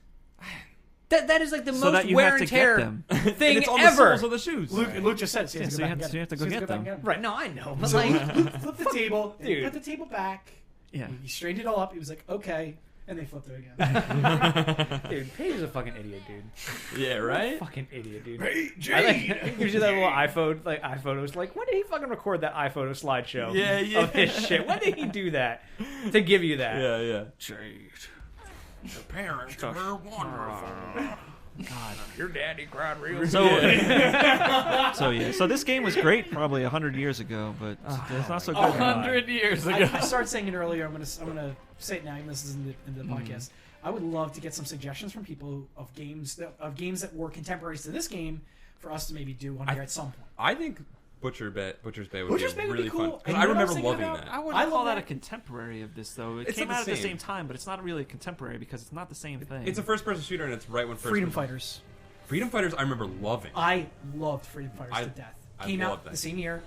That is like the So most that you wear have and to get tear them. thing And it's on the ever. soles of the shoes. Luke just said, so you Yeah, have to so go you back have to- and so you have to get go it. get So you them. have to Right? No, I know, but So like, Luke flipped the table, Dude. put the table back. Yeah. He straightened it all up. He was like, okay. And they flipped it again. dude, Paige is a fucking idiot, dude. Yeah, right. Fucking idiot, dude. Hey, I like, he gives you that little iPhone, like iPhotos. Like, when did he fucking record that iPhoto slideshow? Yeah, yeah. Of his shit. When did he do that to give you that? Yeah, yeah. The parents were wonderful. Your daddy cried real. So, so this game was great probably 100 years ago, but it's not so good. 100 years ago. I started saying it earlier. I'm gonna say it now. Even this is in the podcast. I would love to get some suggestions from people of games that were contemporaries to this game for us to maybe do one here at some point. I think Butcher's Bay would Butcher's be Bay would be really cool. fun. And Because you I know what I remember was thinking loving about? that. I I wouldn't call love that a that. contemporary of this, though. It It's came not out the at the same. same time, but it's not really a contemporary because it's not the same thing. It's a first-person shooter, and it's right when first Freedom Fighters. Freedom Fighters, I remember loving. I loved Freedom Fighters I- to death. I Came loved out that the same year.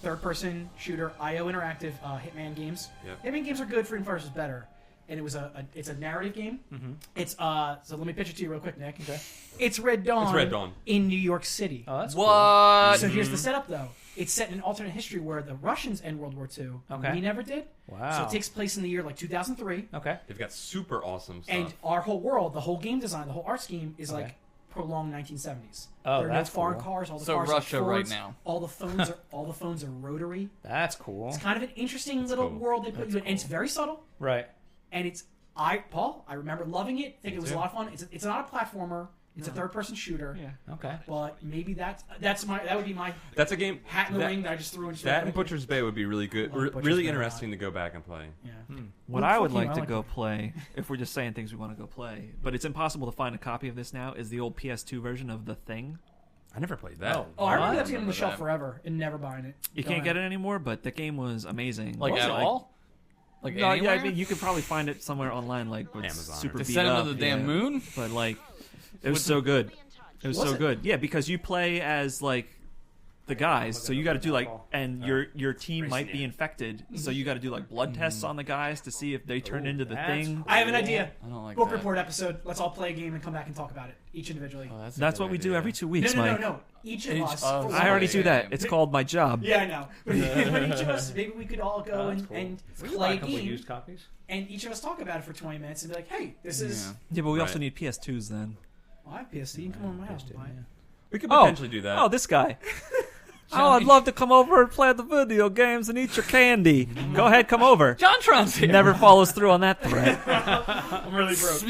third-person shooter, IO Interactive, Hitman games. Yep. Hitman games are good. Freedom Fighters is better. And it was it's a narrative game. Mm-hmm. It's so let me pitch it to you real quick, Nick. Okay. It's Red Dawn. It's Red Dawn. In New York City. Oh, that's What? So here's the setup, though. It's set in an alternate history where the Russians end World War II. Okay. We never did. Wow. So it takes place in the year like 2003. Okay. They've got super awesome stuff. And our whole world, the whole game design, the whole art scheme is Okay. like prolonged 1970s. Oh, there are that's no foreign cool. cars. All the So cars Russia are right Fords. now. All the phones are rotary. That's cool. It's kind of an interesting little cool. world they put you in, and it's very subtle. Right. And I remember loving it. Think it was a lot of fun. It's not a platformer. It's a third-person shooter. Yeah. Okay. But maybe that would be my That's a game. hat in the ring that I just threw in. That and Butcher's Bay would be really good, Love Butcher's really Bay a interesting to go back and play. Yeah. What Ooh, I would fuck you, like I to like go it. play, if we're just saying things we want to go play, but it's impossible to find a copy of this now, is the old PS2 version of The Thing. I never played that. Oh, I remember I that being on the remember shelf that. forever and never buying it. You can't get it anymore, but the game was amazing. Like Was at it, all? Like No, anywhere? yeah, I mean you could probably find it somewhere online, like it's Amazon or super To beat send him up. to the damn yeah. moon? But like, it was so good. It was Was so it? good. Yeah, because you play as like the guys, so you got to do like, and your team might be infected, so you got to do like blood tests on the guys to see if they turn into the that's thing. I have an idea. I don't like Book that. report episode. Let's all play a game and come back and talk about it each individually. Oh, that's a That's good what we do idea. every 2 No, weeks, Mike. no. Each of Each us. of for us. I already one do day. that. It's called my job. Yeah, I know. But each of us, maybe we could all go and We could buy play a a couple game, used copies. and each of us talk about it for 20 minutes and be like, "Hey, this is." Yeah. Yeah, but we also Right. need PS2s then. Well, I have PS2. You can come over to my house and buy it. We could Oh. potentially do that. Oh, this guy. Oh, I'd love to come over and play the video games and eat your candy. Go ahead, come over. JonTron's here. Never follows through on that threat. I'm really broke.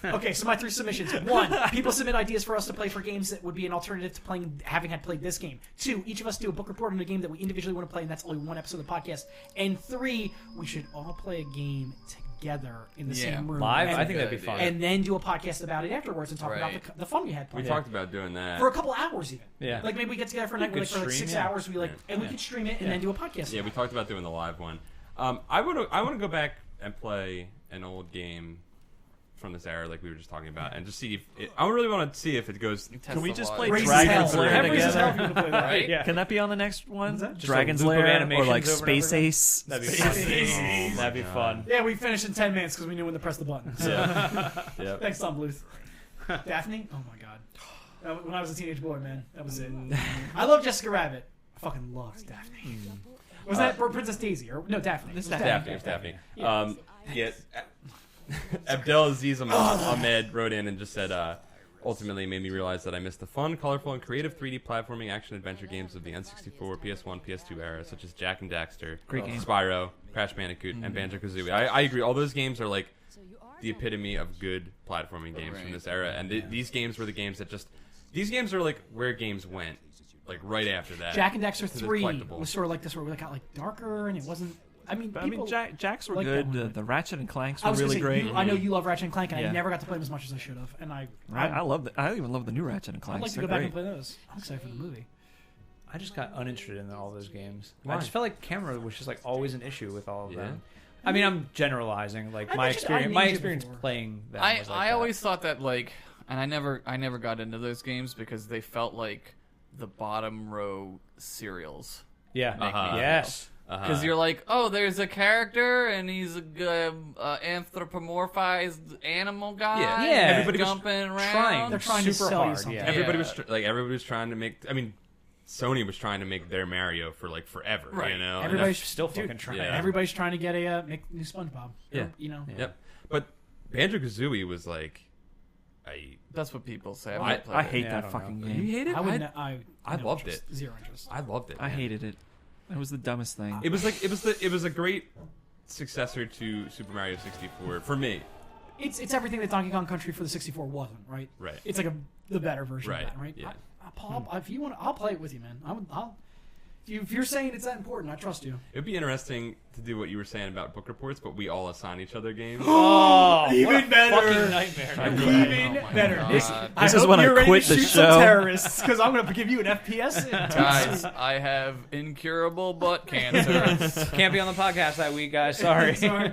Okay, so my 3 submissions. 1, people submit ideas for us to play for games that would be an alternative to having had played this game. 2, each of us do a book report on a game that we individually want to play, and that's only one episode of the podcast. And 3, we should all play a game together in the same room. Live? And, I think that'd be fun. and then do a podcast about it afterwards and talk about Right. the fun we had we playing. talked about doing that. For a couple hours even. Yeah. Like maybe we get together for a night could for like stream, 6 yeah. hours. And we could stream it and then do a podcast. Yeah, we talked about doing the live one. I want to go back and play an old game from this era, like we were just talking about, and just see if I really want to see if it goes. Can we just play Raises Dragon's hell. Lair Raises hell together? if you want to play that. Right? Yeah. Can that be on the next one? that? Just a Dragon's loop of Lair or animations like over and Space over again? Ace? That'd be Space fun. That'd be fun. Yeah, we finished in 10 minutes because we knew when to press the button. So. Yep. Thanks, Tom Bluth. Daphne? Oh my god. When I was a teenage boy, man, that was it. I love Jessica Rabbit. I fucking loved Daphne. Was that Princess Daisy? Or no, Daphne. It was Daphne. It's Daphne. Yeah. Yeah. Abdelaziz Ahmed wrote in and just said, ultimately it made me realize that I missed the fun, colorful, and creative 3D platforming action-adventure games of the N64, PS1, PS2 era, such as Jak and Daxter, Great game. Spyro, Crash Bandicoot, and Banjo-Kazooie. I agree. All those games are like the epitome of good platforming games from this era, and these games were the games that just... These games are like where games went, like right after that. Jak and Daxter the 3 collectibles. was sort of like this, where it got like darker, and it wasn't. I mean, But, I mean, Jacks were like good. that one. The Ratchet and Clanks I were was really gonna say, great. I know you love Ratchet and Clank, and I Yeah. never got to play them as much as I should have. And I love that. I even love the new Ratchet and I'd Clanks. like to They're go back great. and play those. I'm excited for the movie. I just got uninterested in all those games. Why? I just felt like camera was just like always an issue with all of Yeah. them. I mean, I'm generalizing. Like I my mentioned- I experience, my named it experience before. playing them. I was like I that. always thought that like, and I never got into those games because they felt like the bottom row serials. yeah. Uh-huh. Yes. Because you're like, oh, there's a character and he's a anthropomorphized animal guy. Yeah. Yeah. Everybody was jumping around. trying. They're trying to super sell you hard, something. yeah. Everybody was everybody was trying to make. I mean, Sony was trying to make their Mario for like forever. Right. You know, And Everybody's Still dude, fucking trying. Yeah. Everybody's trying to get a make new SpongeBob. Yeah. Or, you know. Yep. But Banjo-Kazooie was like, That's what people say. I hate Yeah, I that don't fucking you game. hate it? I wouldn't. I no loved interest. it. Zero interest. I loved it. I man. hated it. It was the dumbest thing. It was like it was a great successor to Super Mario 64 for me. It's everything that Donkey Kong Country for the 64 wasn't, right? Right. It's like the better version Right, of that, right? yeah. Paul, if you want, I'll play it with you, man. If you're saying it's that important, I trust you. It would be interesting to do what you were saying about book reports, but we all assign each other games. Oh, Even what a better. Fucking nightmare. Even Oh my better. God. This I is hope when I you're ready quit to the shoot show. some terrorists because I'm going to give you an FPS. Guys, I have incurable butt cancer. Can't be on the podcast that week, guys. Sorry. Sorry.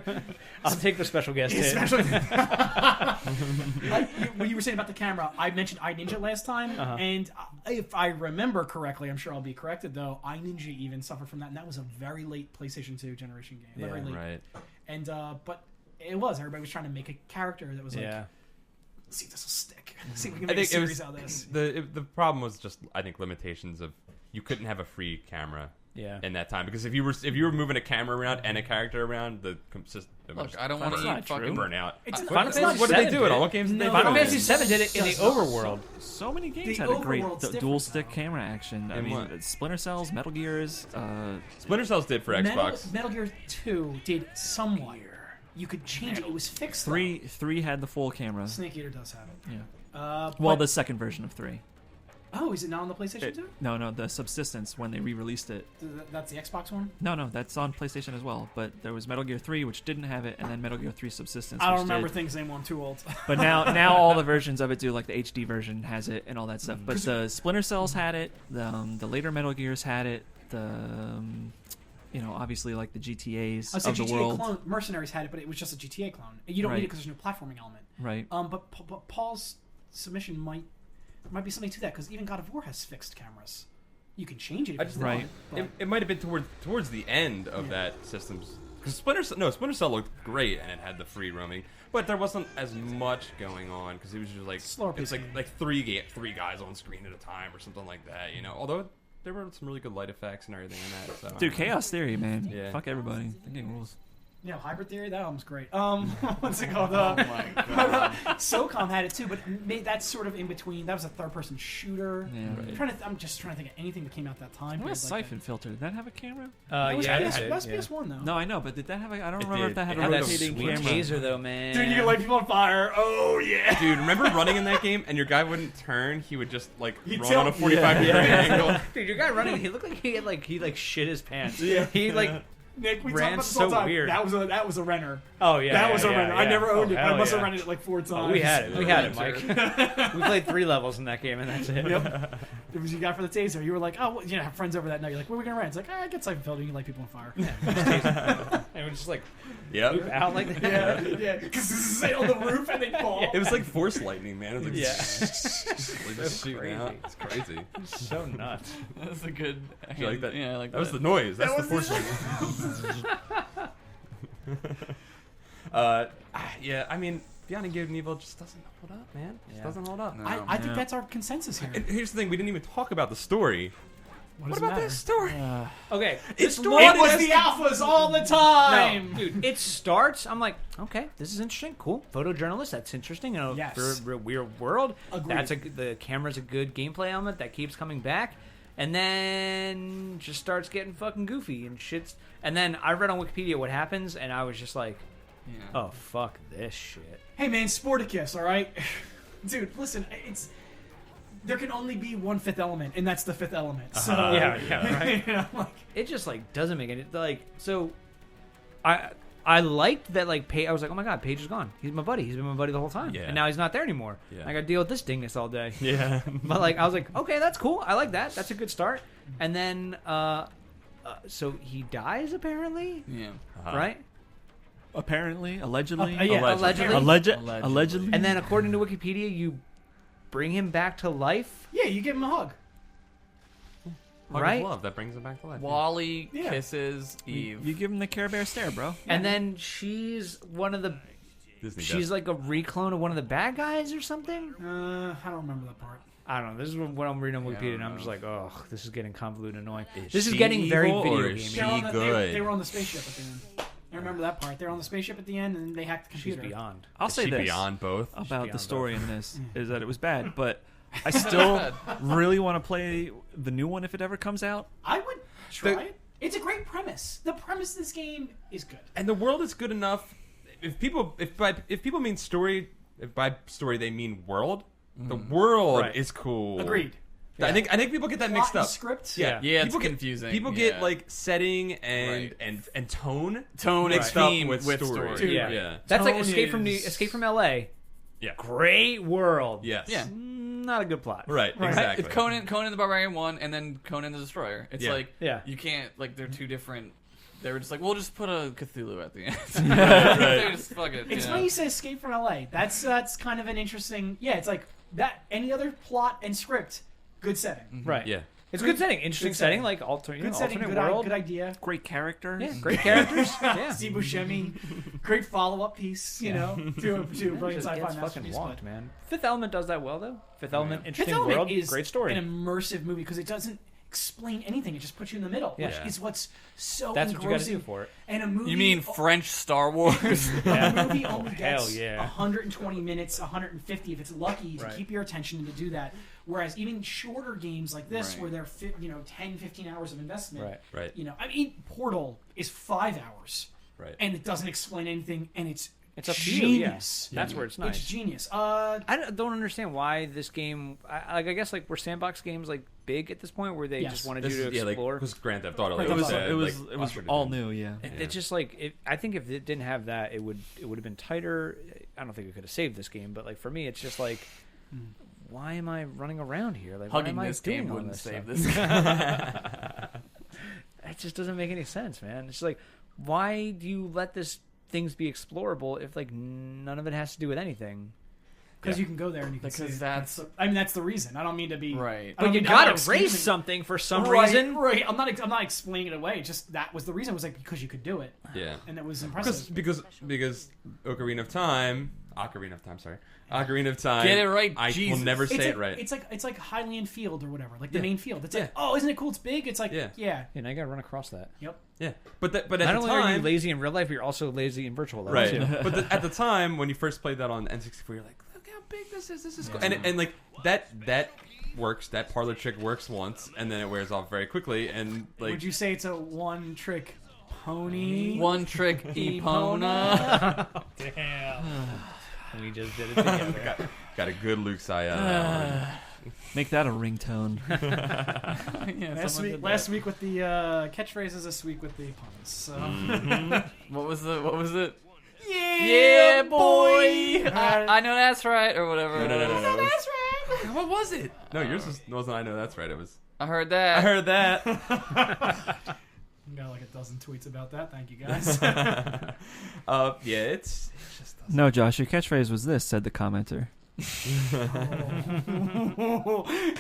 I'll take the special guest hit. When you were saying about the camera, I mentioned iNinja last time, and if I remember correctly, I'm sure I'll be corrected though, iNinja even suffered from that, and that was a very late PlayStation 2 generation game. Very late. Right. And but everybody was trying to make a character that was like, Yeah. see if this will stick. See if we can make a series out of this. The problem was just, I think, limitations of you couldn't have a free camera Yeah. in that time, because if you were moving a camera around and a character around, the system Look, I don't want to eat fucking burn out. It's Final it's Fantasy What did they VII do it did on? it. What games did they No. do it Final on? Fantasy 7 did it in the Does not. overworld. So many games The had a great overworld's different, dual stick though. camera action. I In mean, what? Splinter Cells, Metal Gears. Splinter Cells did for Xbox. Metal Gear 2 did somewhat. You could change it. It was fixed. Three had the full camera. Snake Eater does have it. Yeah. but- Well, the second version of 3. Oh, is it not on the PlayStation 2? No, the Subsistence when they re-released it. That's the Xbox one? No, that's on PlayStation as well. But there was Metal Gear 3, which didn't have it, and then Metal Gear 3 Subsistence. I don't which remember did. things anymore. I'm too old. But now all the versions of it do, like the HD version has it and all that stuff. But the Splinter Cells had it. The later Metal Gears had it. Obviously like the GTAs I would say of the GTA world. clone, Mercenaries had it, but it was just a GTA clone. You don't need it Right. because there's no platforming element. Right. But Paul's submission might be something to that, because even God of War has fixed cameras. You can change it if I you just- want. Right. but- It might have been towards the end of that system's, because Splinter Cell looked great and it had the free roaming, but there wasn't as much going on because it was just like Slower it was paced like three guys on screen at a time or something like that. Although there were some really good light effects and everything in that. So. Dude, Chaos Theory, man. Yeah. Fuck everybody. The game rules. Hybrid Theory, that album's great. What's it called? Oh my god. SOCOM had it too, but that's sort of in between. That was a third-person shooter. Yeah. I'm just trying to think of anything that came out that time. What period was like Siphon Filter? Did that have a camera? that was Yeah, PS, it that was did, yeah. PS1 though. No, I know, but did that have a... I don't It remember did. if that had It a had That a rotating sweet camera. taser though, man. Dude, you can light people on fire. Oh yeah. Dude, remember running in that game and your guy wouldn't turn? He would just He'd run tilt. on a 45-degree angle. Dude, your guy running, he looked like he shit his pants. Yeah. He Nick, we talked ran about this so all the time. weird. That was a renter. Oh yeah, That was a yeah, renter. yeah. I never owned Oh, it. I hell must have yeah. rented it like 4 times. Oh, we had it. We had it, Mike. Renter. We played 3 levels in that game, and that's it. Yep. It was you got for the taser. You were like, oh, have friends over that night. You're like, what are we gonna rent? It's like, I get Siphon Filter. You can light people on fire. And we're just like Yep. out like that. yeah. Because this is on the roof and they fall. It was like force lightning, man. It was like, Yeah. like just shooting crazy. out. It's crazy. So nuts. That's a good. Did you like that? Yeah, I like That was the noise. That's the was force lightning. Yeah, I mean, Beyond Good and Evil just doesn't hold up, man. It just Yeah. doesn't hold up. No. I think that's our consensus here. And here's the thing: we didn't even talk about the story. What What does it about matter? this story? Okay, It's this one It was has the to- alphas all the time. No, dude, it starts. I'm like, okay, this is interesting. Cool, photojournalist. That's interesting. Yes. For a weird world. Agreed. The camera's a good gameplay element that keeps coming back, and then just starts getting fucking goofy and shits. And then I read on Wikipedia what happens, and I was just like, Yeah. oh fuck this shit. Hey man, Sporticus, all right, dude. Listen, there can only be one fifth element, and that's the fifth element. So Yeah, right. like, It just like doesn't make any like so. I liked that like I was like, oh my god, Paige is gone. He's my buddy. He's been my buddy the whole time, Yeah. and now he's not there anymore. Yeah. I got to deal with this dingus all day. Yeah. But like I was like, okay, that's cool. I like that. That's a good start. And then so he dies apparently, Yeah. right? Apparently, allegedly. yeah, Allegedly. Allegedly. And then according to Wikipedia, you bring him back to life, yeah, you give him a hug. Hug right? of love that brings it back to life. Wally Yeah. kisses Eve. You give him the Care Bear stare, bro. and then she's one of the. Disney She's does. like a reclone of one of the bad guys or something. I don't remember that part. I don't know. This is what I'm reading on Yeah, I Wikipedia, don't and I'm know. just like, oh, this is getting convoluted and annoying. Is This is she getting very evil video or gamey. is she- They were on the, good. they were on the spaceship at the end. I remember that part. They were on the spaceship at the end, and they hacked the She's computer. beyond. I'll Is say she this beyond both. about beyond the story both. in this is that it was bad, but I still really want to play the new one if it ever comes out. I would try it. It's a great premise. The premise of this game is good. And the world is good enough. If people mean story, if by story they mean world, the world Right. is cool. Agreed. I think people get that Plot mixed and up. script. Yeah, it's people confusing. People Yeah. get like setting and Right. and tone Tone and mixed up theme with with story. story. Yeah. yeah, That's like Tone Escape from L.A. yeah. Great world. Yes. Yeah. Not a good plot. Right. Exactly. It's Conan the Barbarian 1 and then Conan the Destroyer. It's Yeah. like Yeah. you can't like they're two different they were just like, we'll just put a Cthulhu at the end. They just fuck it. It's funny you say Escape from LA. That's kind of an interesting. Yeah, it's like that. Any other plot and script, good setting. Right. Yeah. It's a good setting. Interesting Good setting. setting. Like Good setting. alternate Good, world. good idea. Great characters. Yeah, great characters. Yeah. Steve Buscemi, great follow-up piece. You know, to a brilliant sci-fi It's fucking masterpiece. wonked, man. Fifth Element does that well, though. Fifth Element, Fifth interesting Element world, is great story. an immersive movie because it doesn't explain anything. It just puts you in the middle, which Yeah. is what's so That's what you got to engrossing. do for it. And a movie. You mean French Star Wars? A movie only hell gets yeah. 120 minutes, 150 if it's lucky to Right. keep your attention and to do that. Whereas even shorter games like this, Right. where they're 10, 15 hours of investment, Right. Right. you know, I mean, Portal is 5 hours, Right. and it doesn't explain anything, and it's It's up to genius. you. Yeah. That's where it's nice. It's genius. I don't understand why this game. I guess like were sandbox games like big at this point, where they Yes. just wanted This you is, to yeah, like explore. because Grand Theft Auto. Right, Like It was you said, it was like, it was ushered all in. new. Yeah. It's just like I think if it didn't have that, it would have been tighter. I don't think it could have saved this game, but like for me, it's just like, why am I running around here? Like, why Hugging am I this doing game all wouldn't this save stuff? this. It just doesn't make any sense, man. It's like, why do you let this things be explorable if like none of it has to do with anything? Because you can go there and you can Because see it. that's- that's the reason. I don't mean to be Right. I don't But you mean- I'm not gotta excusing- raise something for some right, reason. Right. I'm not explaining it away. Just that was the reason. It was like because you could do it, Yeah. and it was impressive. Because Ocarina of Time. Get it right, I Jesus. will never say It's it like, right. It's like Highland Field or whatever, like the Yeah. main field. It's Yeah. like, oh, isn't it cool? It's big. It's like, Yeah. yeah. Yeah, now you gotta run across that. Yep. Yeah, but at Not the only are you time, lazy in real life, you're also lazy in virtual life. right? Too. But at the time when you first played that on N64, you're like, look how big this is. This is cool. And like that works. That parlor trick works once, and then it wears off very quickly. And like, Would you say it's a one-trick pony? One trick Epona. We just did it together. got a good Luke's eye out of that one. Make that a ringtone. Yeah, someone did Last week with the catchphrases, this week with the puns. So. that. What was it? Yeah, Yeah, boy. I know that's right, or whatever. No. That's right. What was it? No, yours wasn't. I know that's right. It was. I heard that. I heard that. Got like a dozen tweets about that. Thank you guys. Yeah, it's just. No, Josh, your catchphrase was this, said the commenter.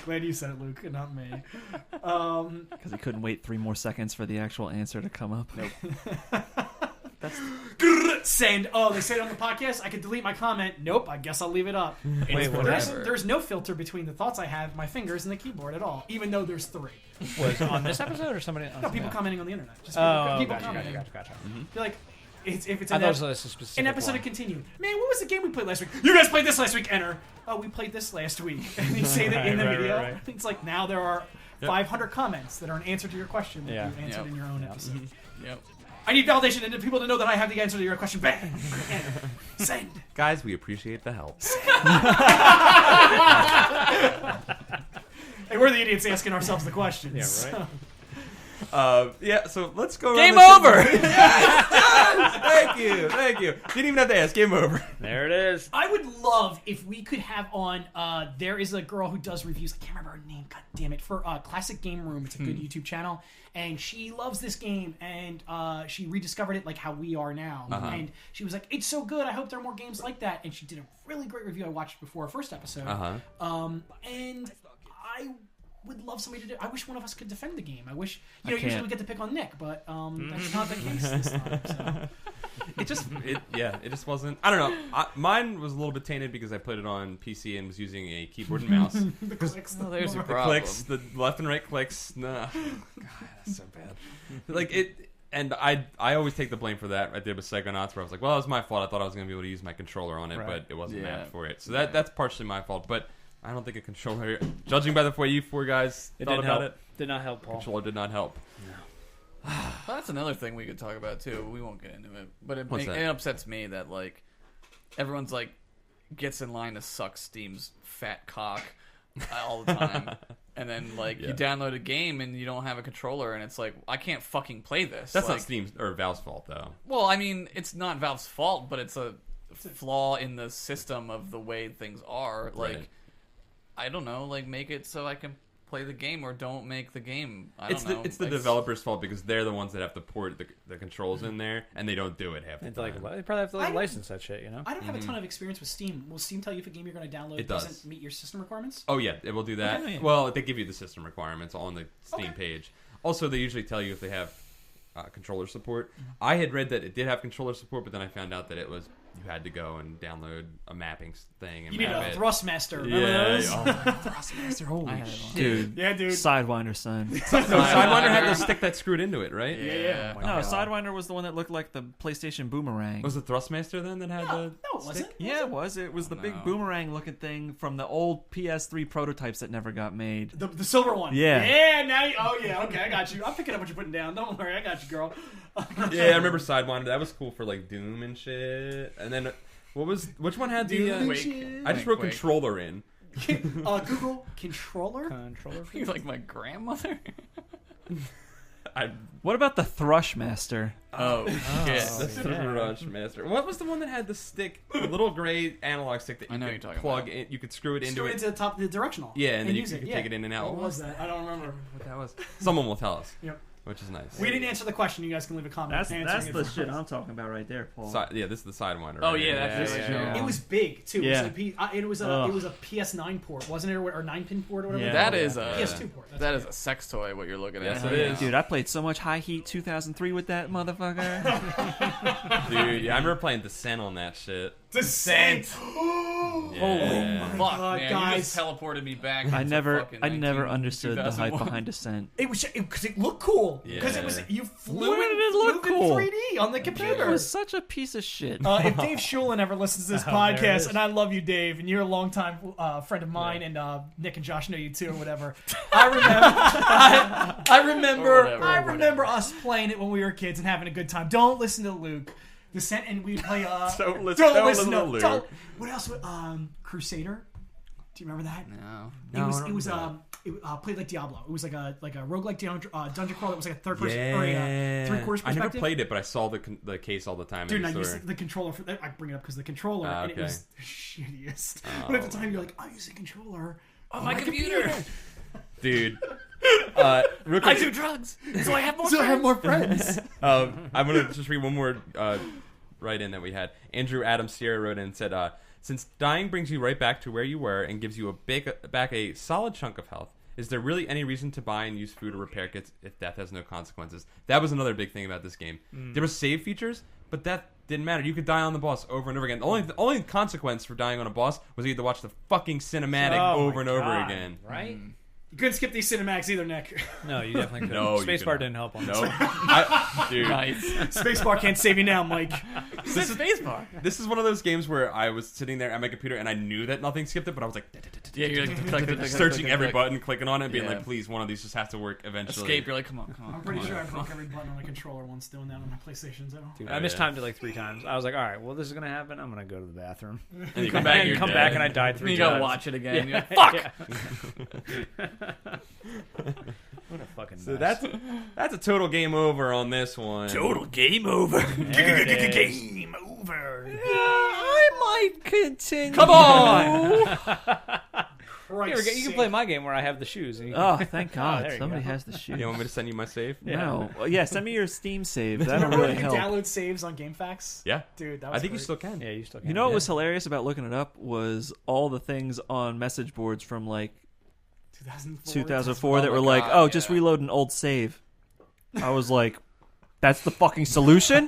Glad you said it, Luke, not me. Because he couldn't wait 3 more seconds for the actual answer to come up. Nope. Send. Oh, they said it on the podcast. I could delete my comment. Nope. I guess I'll leave it up. Wait, whatever. There's no filter between the thoughts I have, my fingers, and the keyboard at all. Even though there's 3. Was on this episode or somebody else? No, people commenting on the internet. Just people commenting. Gotcha. They're like, if it's I an, thought it was a specific an episode one. of Continue. Man, what was the game we played last week? You guys played this last week. Enter. Oh, we played this last week. And you say that in the Right, video. right. It's like now there are 500 comments that are an answer to your question that Yeah. you answered in your own episode. Yep. I need validation and people to know that I have the answer to your question. Bang! Enter. Send. Guys, we appreciate the help. Hey, we're the idiots asking ourselves the questions. Yeah, right. Yeah, so let's go. Game around the- over. Thank you. Didn't even have to ask. Game over. There it is. I would love if we could have on. There is a girl who does reviews. I can't remember her name. God damn it! For Classic Game Room, it's a good YouTube channel, and she loves this game, and she rediscovered it like how we are now. And she was like, "It's so good. I hope there are more games like that." And she did a really great review. I watched before our first episode. And I would love somebody to do. I wish one of us could defend the game. I wish usually can't. we get to pick on Nick, but that's not the case this time. So. It just wasn't. I don't know. Mine was a little bit tainted because I put it on PC and was using a keyboard and mouse. The clicks. Oh, there's your The problem. clicks, the left and right clicks. Nah, God, that's so bad. Like it, and I always take the blame for that. I did with Psychonauts, where I was like, well, it was my fault. I thought I was going to be able to use my controller on it, Right. but it wasn't Yeah. mapped for it. So that's partially my fault. But I don't think a controller, judging by the way you 4 guys It thought didn't about help. it, Did not help, Paul. controller did not help. Well, that's another thing we could talk about too. We won't get into it, but it What's that? upsets me that like everyone's like gets in line to suck Steam's fat cock all the time, and then like you download a game and you don't have a controller, and it's like I can't fucking play this. That's like, not Steam's or Valve's fault though. Well, I mean, it's not Valve's fault, but it's a flaw in the system of the way things are. Like, Right. I don't know, like make it so I can play the game or don't make the game. I don't know. It's the developer's fault because they're the ones that have to port the controls in there, and they don't do it half the It's time. like they probably have to I- license that shit, you know. I don't have a ton of experience with Steam. Will Steam tell you if a game you're going to download It does. doesn't meet your system requirements? Oh yeah, it will do that. Okay. Well, they give you the system requirements on the Steam Okay. page. Also, they usually tell you if they have controller support. I had read that it did have controller support, but then I found out that it was you had to go and download a mapping thing and You need map a it. Thrustmaster. Remember Yeah, those? Thrustmaster, holy I had it on. dude. Yeah, dude. Sidewinder, son. No, Sidewinder had the stick that screwed into it, right? Yeah. No, Sidewinder was the one that looked like the PlayStation Boomerang. Was it Thrustmaster then that had No, the? it wasn't. Yeah, it was. It was the big No. boomerang-looking thing from the old PS3 prototypes that never got made. The silver one. Yeah. Yeah, now oh yeah, okay, I got you. I'm picking up what you're putting down. Don't worry, I got you, girl. Yeah, I remember Sidewinder. That was cool for like Doom and shit. And then which one had the? Doom. Quake. I just wrote Quake. controller in. Google controller. Controller. You're like my grandmother. What about the Thrushmaster? Oh shit! The Thrustmaster. What was the one that had the stick, the little gray analog stick that I you know could what you're talking plug about. in? You could screw it into Screw it it. into the top, the directional. Yeah, and then you use could it. take it in and out. What was that? I don't remember. What that was? Someone will tell us. Yep. Which is nice. We didn't answer the question. You guys can leave a comment. answering it for us. talking about right there, Paul. Yeah, this is the Sidewinder. Oh right? yeah, that's yeah, really yeah. true. It was big too. Yeah. It was a PS9 port, wasn't it, or 9-pin port or whatever? Yeah. That is a PS2 port. that is a sex toy. What you're looking at? Yes, right it is. now. Dude, I played so much High Heat 2003 with that motherfucker. Dude, yeah, I remember playing Descent on that shit. Descent. Yeah. Fuck, God, man, you guys. just teleported me back. I into never fucking understood the hype 2001. behind Descent. It was because it looked cool. Because it was Yeah. you flew Where did it look flew cool? in 3D on the It computer. was such a piece of shit. If Dave Shulin ever listens to this there it podcast, is. and I love you, Dave, and you're a longtime friend of mine, and Nick and Josh know you too, or whatever. I remember us playing it when we were kids and having a good time. Don't listen to Luke. Descent, and we'd play. Don't listen to Luke. What else? Crusader. Do you remember that? No. It was played like Diablo. It was like a roguelike dungeon crawl that was like a third person Yeah. or a three-quarters I perspective. never played it, but I saw the case all the time Dude, in and the I store. used the controller for that. I bring it up because the controller, and it okay. was the shittiest. But at the time, you're like, I use a controller on my computer. Dude. Real quick, I do drugs, so I have more. So I have more friends. I'm going to just read one more write-in that we had. Andrew Adams Sierra wrote in and said, since dying brings you right back to where you were and gives you back a solid chunk of health, is there really any reason to buy and use food or repair kits if death has no consequences? That was another big thing about this game. There were save features, but that didn't matter. You could die on the boss over and over again. The only consequence for dying on a boss was you had to watch the fucking cinematic Oh over my and over God, again. Right? You couldn't skip these cinematics either, Nick. No, you definitely couldn't. No, you Spacebar could didn't help on No, this. dude. Nice. Spacebar can't save you now, Mike. This is spacebar. This is one of those games where I was sitting there at my computer and I knew that nothing skipped it, but I was like Yeah, you're like searching every button, clicking on it, and being Yeah. like, please, one of these just has to work eventually. Escape. You're like, come on. I'm pretty sure I broke every button on the controller once doing that on my PlayStation. So. Dude, Oh, I missed yeah. timed it like 3 times. I was like, all right, well, this is going to happen. I'm going to go to the bathroom. And you Come back, And you're come dead. back, and I died 3 You times. gotta watch it again. Yeah. You're like, Fuck! What a fucking So mess. that's a total game over on this one. game over. There it is. Game over. I might continue. Come on. Here we go. You can play my game where I have the shoes. And you Oh, thank God. there you Somebody go. has the shoe. You want me to send you my save? No. Well, yeah, send me your Steam save. That'll Remember really when you could help. download saves on GameFAQs? Yeah. Dude, that was I think you great. still can. Yeah, you still can. You know what was hilarious about looking it up was all the things on message boards from like 2004 that Oh were my like, God, oh, just yeah. reload an old save. I was like, that's the fucking solution?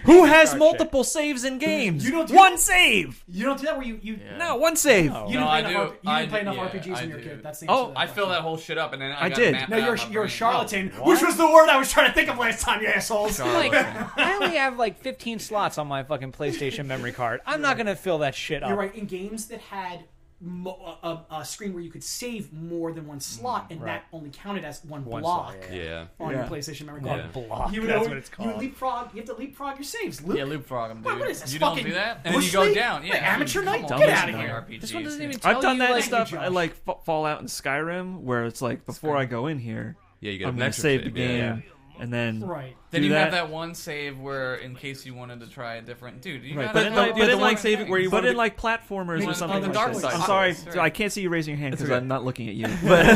Who has multiple saves in games? You don't do One that? save! You don't do that where you Yeah. No, one save. Oh. you No, didn't I play do. enough, you I didn't play do. enough Yeah, RPGs I when you were a do. kid. That's the Oh, answer to that I fill question. that whole shit up, and then I I got did. mapped No, out you're in my you're a brain. charlatan, Oh, which was the word I was trying to think of last time, you assholes. Like, I only have like 15 slots on my fucking PlayStation memory card. I'm not going to fill that shit up. You're right. In games that had a screen where you could save more than one slot, and that only counted as one One block slot, Yeah. on Yeah. your PlayStation memory One card. block. You That's know, what it's You called. leapfrog. You have to leapfrog your saves. Luke. Yeah, leapfrog them, dude. What is this, You don't fucking do that, and then you Bush go League? down. Yeah, Like amateur night? Come Get on, outta playing here. RPGs. This one doesn't even tell I've done you, that like, stuff Josh. at like Fallout and Skyrim, where it's like before I go in here, Yeah, you get I'm an gonna extra save the game, Yeah. and then Right. Then do you have that. that one save where, in case you wanted to try a different, dude. You Right, gotta but know like, the the one one saving where you But in like platformers or On something the like dark this. side. I'm sorry, Sorry. I can't see you raising your hand because okay. I'm not looking at you. But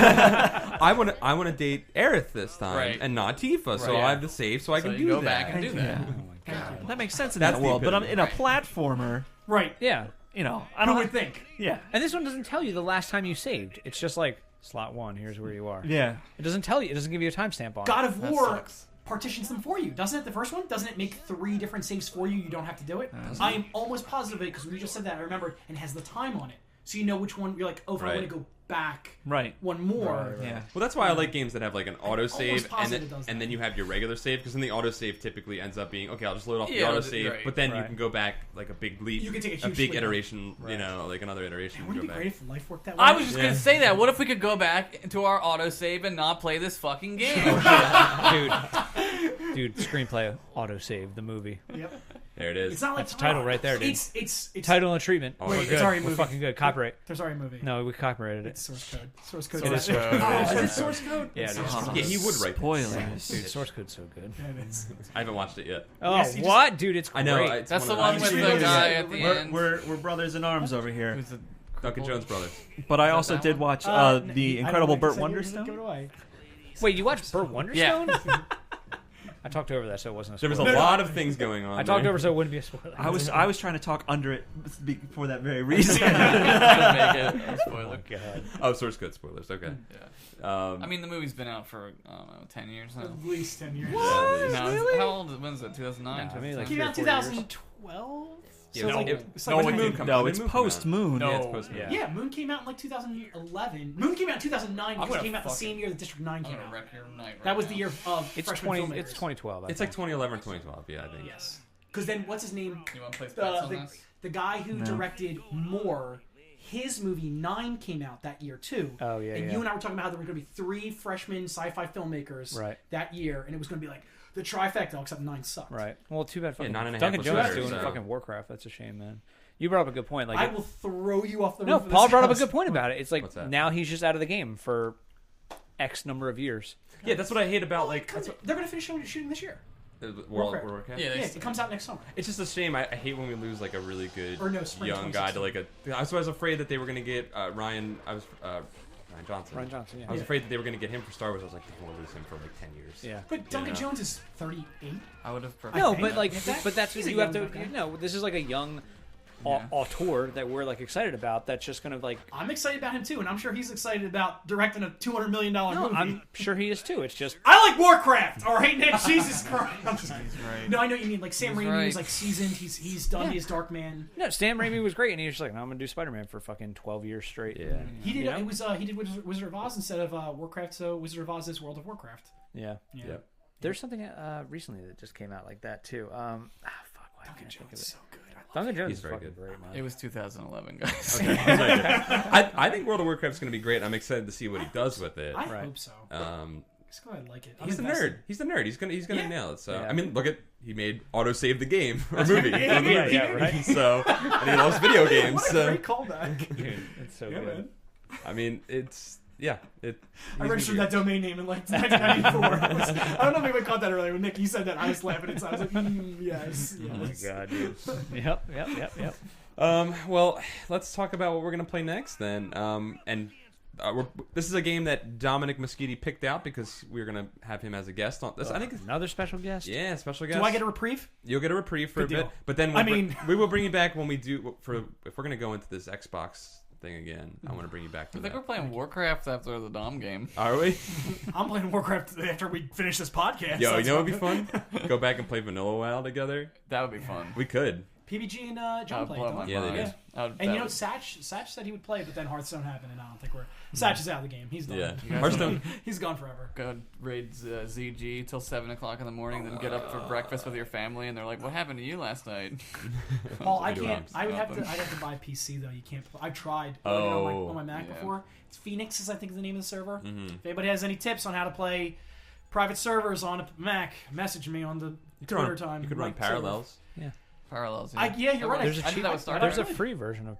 I want to date Aerith this time Right. and not Tifa, so Right. I have the save, so I So can you do go that. back and do that. that makes sense in That's that the world. But I'm epitome. in a platformer. Right. Yeah. You know, I Who don't would think? Yeah, And this one doesn't tell you the last time you saved. It's just like slot 1. Here's where you are. yeah. It doesn't tell you. It doesn't give you a timestamp on God it. of That War sucks. partitions them for you, doesn't it? The first one, doesn't it make 3 different saves for you? You don't have to do it. I am almost positive of it because we just said that. I remember, and has the time on it, so you know which one. You're like, oh, if I Right. want to go back Right. one more. Yeah. Well, that's why I like games that have like an auto almost save, and positive then, it does and that. then you have your regular save, because then the auto save typically ends up being okay. I'll just load off the Yeah, auto save, right. but then you Right. can go back like a big leap. You can take a huge big leap. iteration, you know, like another iteration. Wouldn't and it go be back. great if life worked that way? I was just Yeah. gonna say that. What if we could go back into our autosave and not play this fucking game? Dude, screenplay autosave, the movie. Yep. There it is. It's not like That's the title right there, dude. It's Title and treatment. Oh, We're wait, good. sorry, We're movie. fucking good. Copyright. There's already a movie. No, we copyrighted It's it. source code. Source code. It is source code. Oh, is it source code? Yeah, it is. Oh, Yeah, he would write spoilers. Dude, source code's so good. Yeah, it is. I haven't watched it yet. Oh, Yes, you what? Dude, it's great. I know. It's That's the of one those- with Actually, the guy at the we're, end. we're brothers in arms over here. Who's the Duncan Jones brothers. But I that also that did one? watch I the don't Incredible like Burt to say you're gonna give it Wonderstone. away. Wait, you watched Burt Wonderstone? Yeah. I talked over that so it wasn't a There was spoiler. a lot of things going on. I talked there. over so it wouldn't be a spoiler. I was trying to talk under it for that very reason. Couldn't make it. A spoiler. God. Oh, source code spoilers. Okay. Yeah. I mean, the movie's been out for I don't know, 10 years now. At least 10 years. No, how old? When is it? 2009. No, I mean, like Came out 3 or 4 years. 2012. Yeah, So no, like, it- it's no, like when when Moon Moon- comes No, out. it's When Moon post came out. Moon. No. Yeah, it's post Moon. Yeah. Yeah, Moon came out in like 2011. Moon came out in 2009 because it gonna came out the fucking- same year that District 9 I'm came gonna out. wreck your night right That was now. the year of It's freshman 20. filmmakers. It's 2012. I It's like think. 2011 or 2012. Yeah, I think. Yes. Because then, what's his name? You want to place bets on this? The guy who No. directed More, his movie 9 came out that year too. Oh, yeah, And yeah. you and I were talking about how there were going to be 3 freshman sci-fi filmmakers Right. that year, and it was going to be like the trifecta, except 9 sucked. Right. Well, too bad. Fucking 9.5 Duncan was Jones better, doing so- fucking Warcraft. That's a shame, man. You brought up a good point. Like, I will throw you off the no, roof of this Paul brought up a house. good point about it. It's like What's that? now he's just out of the game for X number of years. Yeah, that's what I hate about like They're going to finish shooting this year. World Warcraft. Warcraft. Yeah, Yeah, it comes out next summer. It's just a shame. I hate when we lose like a really good Or no, spring young guy to 2016. like a. I was afraid that they were going to get Ryan. Ryan Johnson. Ryan Johnson. Yeah. I was afraid that they were going to get him for Star Wars. I was like, they're going to lose him for like 10 years. Yeah. But Duncan Yeah. Jones is 38. I would have preferred. No, think but like, that- but that's he's what a you have young to. guy. No, this is like a young Yeah. auteur that we're like excited about. That's just gonna like. I'm excited about him too, and I'm sure he's excited about directing a $200 million No, movie. I'm sure he is too. It's just I like Warcraft. All right, Nick. Jesus Christ. I'm just kidding. right. No, I know what you mean. Like Sam He's Raimi right. is like seasoned. He's done Yeah. his Dark Man. no. Sam Raimi was great, and he was just like, no, I'm gonna do Spider-Man for fucking 12 years straight. Yeah. He did. You know? It was. He did Wizard of Oz instead of Warcraft. So Wizard of Oz is World of Warcraft. Yeah. Yeah. Yep. There's something recently that just came out like that too. Fuck. Why Duncan can't I think Jones of is it? so good. I love Duncan Jones He's is very fucking good. great, man. It was 2011, guys. I think World of Warcraft's going to be great. I'm excited to see what he does with it. I Right. hope so. Um, Just glad I like it. I'm he's a invested. nerd. He's a nerd. He's gonna Yeah. nail it. So Yeah. I mean, look at he made auto save the game or movie. Yeah, A movie. yeah, right. So and he loves video games. What a So great callback. Dude, it's so Yeah, good. man. I mean, it's yeah. I registered that domain name in like 1994. I don't know if anybody caught that earlier. When Nick, you said that, I was laughing inside. I was like, yes. Oh my yes. god, dude. Yep. Well, let's talk about what we're gonna play next then. This is a game that Dominic Moschetti picked out because we're gonna have him as a guest on this. I think. Another special guest. Yeah, special guest. Do I get a reprieve? You'll get a reprieve for Good a bit, deal. but then I mean- we will bring you back when we do if we're gonna go into this Xbox thing again. I want to bring you back to I think that. we're playing Warcraft after the Dom game. Are we? I'm playing Warcraft after we finish this podcast. Yo, you That's know what'd be fine. fun? Go back and play Vanilla WoW together. That would be fun. We could. PBG and John I'd played. blow don't my they? Yeah, they mind. did. And you know, Satch said he would play, but then Hearthstone happened, and I don't think Satch is out of the game. He's done. Yeah. guys Hearthstone. He's gone forever. Go raid ZG till 7 o'clock in the morning, then get up for breakfast with your family, and they're like, "What happened to you last night?" Paul, I Video can't. games. I would have to. I'd have to buy a PC though. You can't. I've tried on my Mac yeah. before. It's Phoenix, is I think is the name of the server. Mhm. If anybody has any tips on how to play private servers on a Mac, message me on the Twitter time. You could run right server. Parallels. Parallels. Yeah, you're right. There's a I did cheap. that with Star There's Trek. a free version of.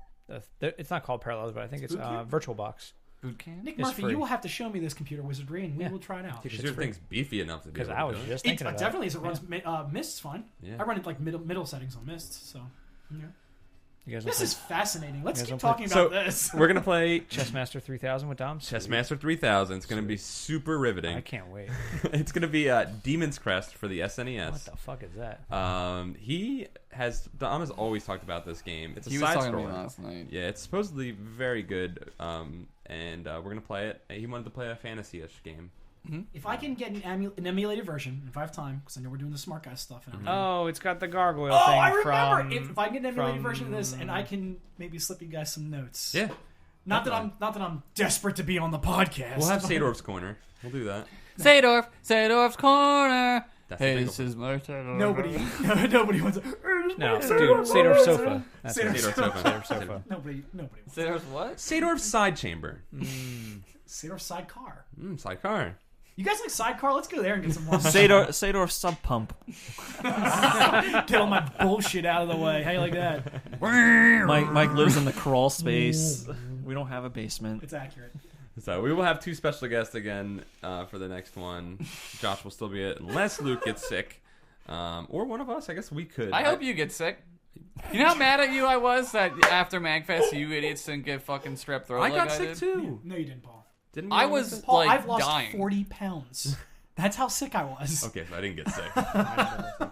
It's not called Parallels, but I think it's Boot Camp? VirtualBox. Boot camp. Nick It's Murphy, free. you will have to show me this computer wizardry, and we will try it out. Because your thing's beefy enough to be Because able I to was do it. just It thinking about definitely is. It runs Mist's fine. Yeah. I run it like middle settings on Mist. So yeah. You guys This wanna is fascinating. Let's You guys keep wanna talking play- about this. play- We're gonna play Chessmaster 3000 with Dom. Chessmaster 3000. It's going to be super riveting. I can't wait. It's going to be Demon's Crest for the SNES. What the fuck is that? Dom has always talked about this game. It's a He was side talking to me scroller. last night. Yeah, it's supposedly very good. And we're gonna play it. He wanted to play a fantasy-ish game. If I can get an emulated version, if I have time, because I know we're doing the smart guy stuff. And Oh, it's got the gargoyle oh, thing I remember. from... If I get an emulated from- version of this, and I can maybe slip you guys some notes. Yeah, Not that I'm desperate to be on the podcast. we'll have Sadorf's Corner. We'll do that. Sadorf's corner. That's Hey, the this is my Sadorf. Nobody wants to. No, dude, Sadorf Sofa. That's Sadorf right. Sadorf's Sofa. Sadorf Sofa. Nobody. Sadorf's what? Sadorf's Side Chamber. Sadorf sidecar. Sidecar. You guys like sidecar? Let's go there and get some more. Sador sub pump. Get all my bullshit out of the way. How you like that? Mike lives in the crawl space. We don't have a basement. It's accurate. So we will have two special guests again for the next one. Josh will still be it unless Luke gets sick, or one of us. I guess we could. I hope you get sick. You know how mad at you I was that after MagFest you idiots didn't get fucking strep throat I like got I sick did? too. No, you didn't, Paul. Didn't we I all was get sick? Paul, like I've lost dying. 40 pounds. That's how sick I was. Okay, so I didn't get sick. All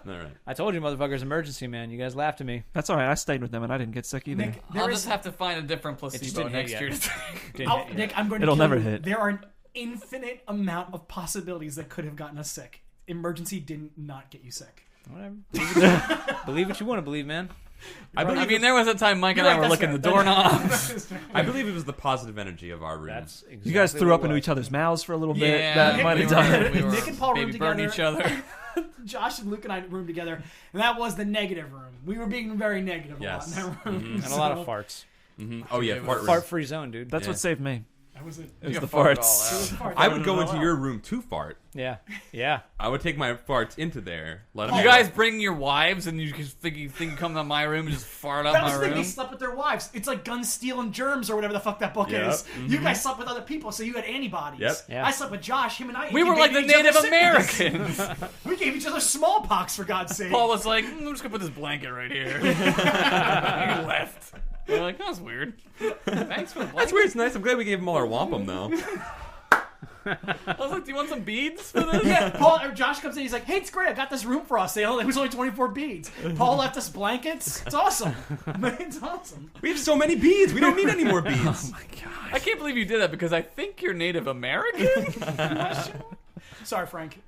right. I told you, motherfuckers, emergency, man. You guys laughed at me. That's all right. I stayed with them and I didn't get sick either. Nick, I'll there just is. have to find a different just placebo didn't hit next yet. year to take. Didn't Oh, hit you. Nick, I'm going to It'll kill never you. hit. There are an infinite amount of possibilities that could have gotten us sick. Emergency did not get you sick. Whatever. Believe what you want to believe, man. I I mean, there was a time Mike and You're I right, were that's looking fair. the doorknobs. I believe it was the positive energy of our room. That's exactly You guys threw what up it into was. each other's mouths for a little bit. Yeah, That might have we done were- it. We were Nick and Paul baby roomed burn together. each other. Josh and Luke and I roomed together, and that was the negative room. We were being very negative Yes. a lot in that room. And a lot of farts. Oh yeah, It fart was- room. Fart-free zone, dude. That's Yeah. what saved me. That was it. It was You the farted all farts. out. It was hard. I would go into your room to fart. Yeah. Yeah. I would take my farts into there. Let them You guys bring your wives and you just think you come to my room and just fart out That was my the thing. They room? slept with their wives. It's like Guns, Steel, and Germs, or whatever the fuck that book Yep. is. You guys slept with other people, so you had antibodies. Yep. Yeah. I slept with Josh. Him and I. We were like the incubated each Native other's sickness. Americans. We gave each other smallpox, for God's sake. Paul was like, I'm just gonna put this blanket right here. He left. We're like, that's weird. Thanks for the That's blanket. weird. It's nice. I'm glad we gave him all our wampum though. I was like, do you want some beads for this? Yeah, Paul or Josh comes in. He's like, "Hey, it's great. I got this room for us. It was only 24 beads." Paul left us blankets. It's awesome. It's awesome. We have so many beads. We don't need any more beads. I can't believe you did that because I think you're Native American. Sorry, Frank.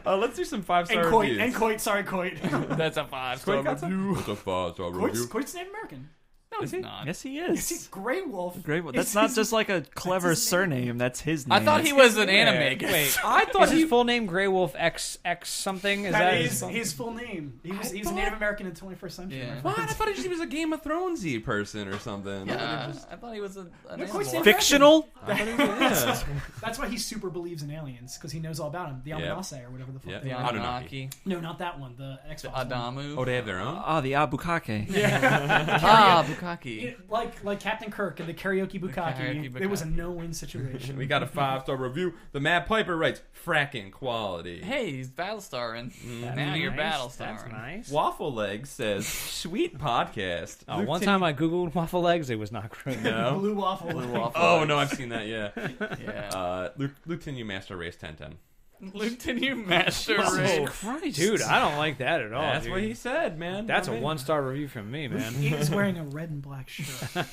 Let's do some 5-star And Coit. reviews. And Coit. Sorry, Coit. That's a 5-star review. What's a 5-star review? Coit's Native American. No, it's not. Yes, he Is he is. Grey Wolf? Great. That's not just like a clever his name. surname. That's his name. I thought he was an anime guy. Wait, I thought is he. his full name Grey Wolf X something? Is That his is full- his full name. He was a Native American in the 21st century. Yeah. What? I thought he was a Game of Thronesy person or something. I thought he was an Coit's animal. Native fictional. Yeah. That's why he super believes in aliens, because he knows all about them. The Amanase or whatever the fuck Yeah. they The are. Anunnaki. No, not that one. The The X-Files one. Adamu. Oh, they have their own. Ah, the Abukake. Ah, Bukaki. Like Captain Kirk and the karaoke bukkake. karaoke It was a bukkake. no-win situation. We got a 5-star review. The Mad Piper writes, "Fracking quality." Hey, he's Battlestarring. That's Now you're nice. Battlestarring. That's nice. Waffle Leg says, "Sweet podcast." Luke One Tin- time I googled waffle legs, it was not great. No. Blue waffle. Blue waffle. Oh no, I've seen that. Yeah. Yeah. Luke Tin, you master race 1010. Luton, you master Jesus race. Christ, dude, I don't like that at all. That's dude. what he said, man. That's I a mean- 1-star review from me, man. He is wearing a red and black shirt.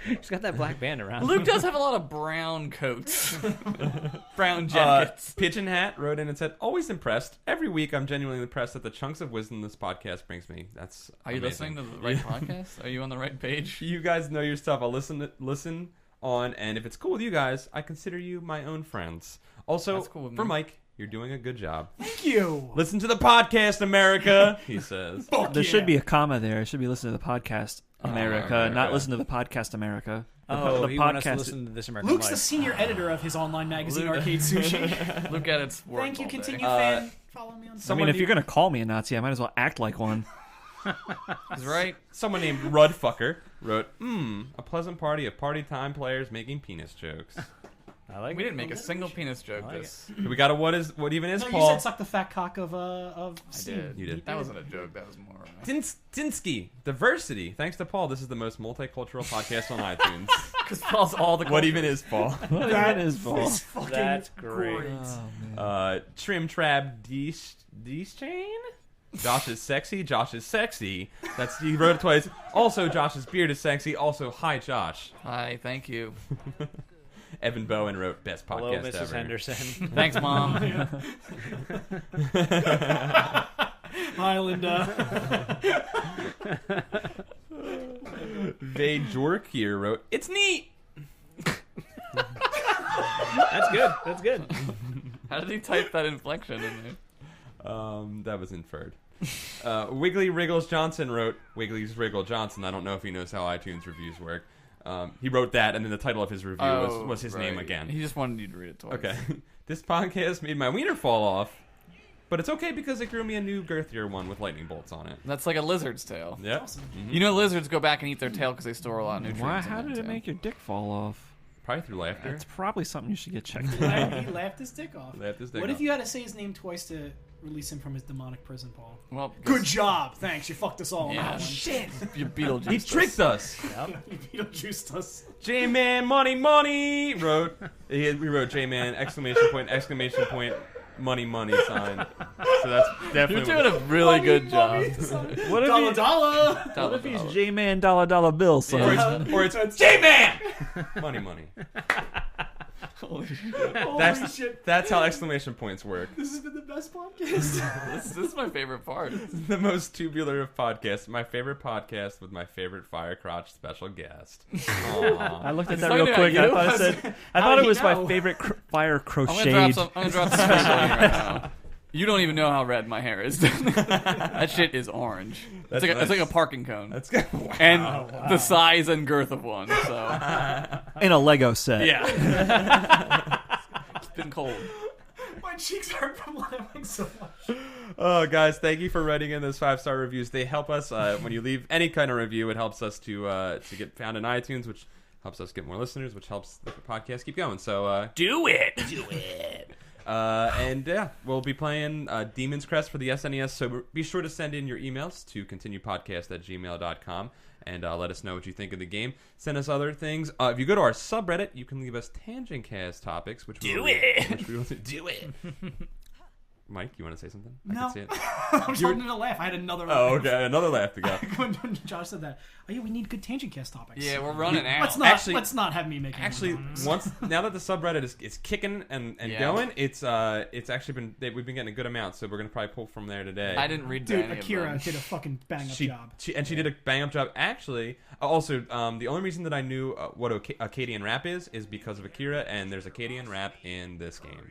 He's got that black band around. Luke does have a lot of brown coats. Brown jackets. Pigeon Hat wrote in and said, "Always impressed. Every week, I'm genuinely impressed at the chunks of wisdom this podcast brings me. That's Are you amazing. listening to the right podcast? Are you on the right page? You guys know your stuff. I'll listen on, and if it's cool with you guys, I consider you my own friends. Also, That's cool with for me. Mike, you're doing a good job. Thank you. Listen to the podcast, America," he says. There should be a comma there. It should be listen to the podcast America, America. not listen to the podcast America. Oh, the he wants us to podcast. listen to This American Luke's the Life. senior editor of his online magazine, Luke- Arcade Sushi. Look at its work. Thank you, all day. continue fan. Follow me on I mean, if you're gonna call me a Nazi, I might as well act like one. He's right. Someone named Rudfucker wrote, a pleasant party of party time players making penis jokes. I like We it. didn't make a single penis joke. like This We got a what even is, No, you Paul? said suck the fat cock of I Steve. did. You did. That wasn't a joke. That was more. Tinsky. Diversity. Thanks to Paul, this is the most multicultural podcast on iTunes. Because Paul's all the. What even is Paul? That is Paul. is fucking That's great. Trim Trab Chain. Josh is sexy. Josh is sexy. That's he wrote it twice. Also, Josh's beard is sexy. Also, hi Josh. Hi, thank you. Evan Bowen wrote best podcast Hello, Mrs. ever. Henderson. Thanks, Mom. Hi, Linda. Vay Jork here wrote, it's neat. That's good. That's good. How did he type that inflection in there? That was inferred. Wiggly Wriggles Johnson wrote, Wiggly's Wriggle Johnson. I don't know if he knows how iTunes reviews work. He wrote that, and then the title of his review was his name again. He just wanted you to read it twice. Okay. This podcast made my wiener fall off, but it's okay because it grew me a new girthier one with lightning bolts on it. That's like a lizard's tail. Yep. You know, lizards go back and eat their tail because they store a lot of nutrients. Why? in How their did it tail. make your dick fall off? Probably through laughter. It's probably something you should get checked. He laughed his dick off. Laughed his dick What off. if you had to say his name twice to release him from his demonic prison, Paul? Well, Good job. Thanks. You fucked us all on Yeah. that one. Shit! You Beetlejuice. He tricked us! You Beetlejuiced us. J-Man, money, wrote. We wrote J-Man, exclamation point, money sign. So that's definitely. You're doing a really good job. What if Dollar he- dollar. What if he's J-Man $dollar bill, son? or it's J-Man! money. Holy shit. Holy shit. That's how exclamation points work. This has been the best podcast. This is my favorite part. The most tubular of podcasts. My favorite podcast with my favorite fire crotch special guest. Aww. I looked at that talking real about quick. And I you? thought it said. I How thought did it he was my know? favorite fire I'm crochet. gonna drop some special right now. You don't even know how red my hair is. That shit is orange. That's It's like a nice. parking cone. That's good. And the size and girth of one. So in a Lego set. yeah. It's been cold. My cheeks hurt from laughing so much. Oh, guys, thank you for writing in those 5-star reviews. They help us when you leave any kind of review. It helps us to get found in iTunes, which helps us get more listeners, which helps the podcast keep going. So do it. And yeah, we'll be playing Demon's Crest for the SNES. So be sure to send in your emails to continuepodcast@gmail.com and let us know what you think of the game. Send us other things. If you go to our subreddit, you can leave us TangentCast topics, which we will do it. Mike, you want to say something? I No. can see it. I was holding a laugh. I had another laugh. Oh, okay. Another laugh to go. When Josh said that, oh yeah, we need good tangent cast topics. Yeah, we're running out. Let's not have me make Actually, now that the subreddit is kicking and Yeah. going, it's actually been we've been getting a good amount, so we're gonna probably pull from there today. I didn't read Dude, any Akira of them. did a fucking bang up She job. did a bang up job. Actually, also the only reason that I knew what Akkadian rap is because of Akira, and there's Akkadian rap in this game,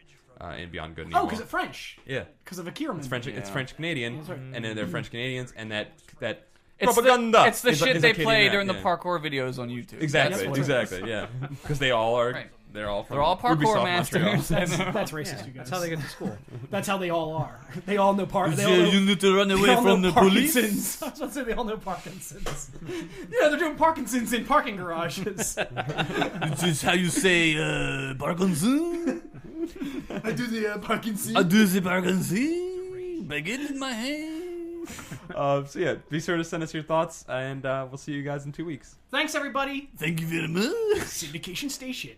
in Beyond Good and Oh, Evil. because it's French. Yeah, Because of Akira. it's French. Yeah. It's French Canadian, That's right. and then they're French Canadians, and that It's propaganda. It's the is- shit is they Akkadian play rap, during the yeah. parkour videos on YouTube. Exactly, That's what it exactly, yeah. Because they all are. Right. They're all from They're all parkour Ubisoft masters. Montreal. That's racist, you guys. That's how they get to school. That's how they all are. They all know They all know, need to run they all know Parkinson's. I was about to say they all know Parkinson's. Yeah, they're doing Parkinson's in parking garages. This is how you say Parkinson. I do the Parkinson's. I do the Parkinson. Baguette in my hand. So yeah, be sure to send us your thoughts, and we'll see you guys in 2 weeks. Thanks, everybody. Thank you very much. Syndication Station.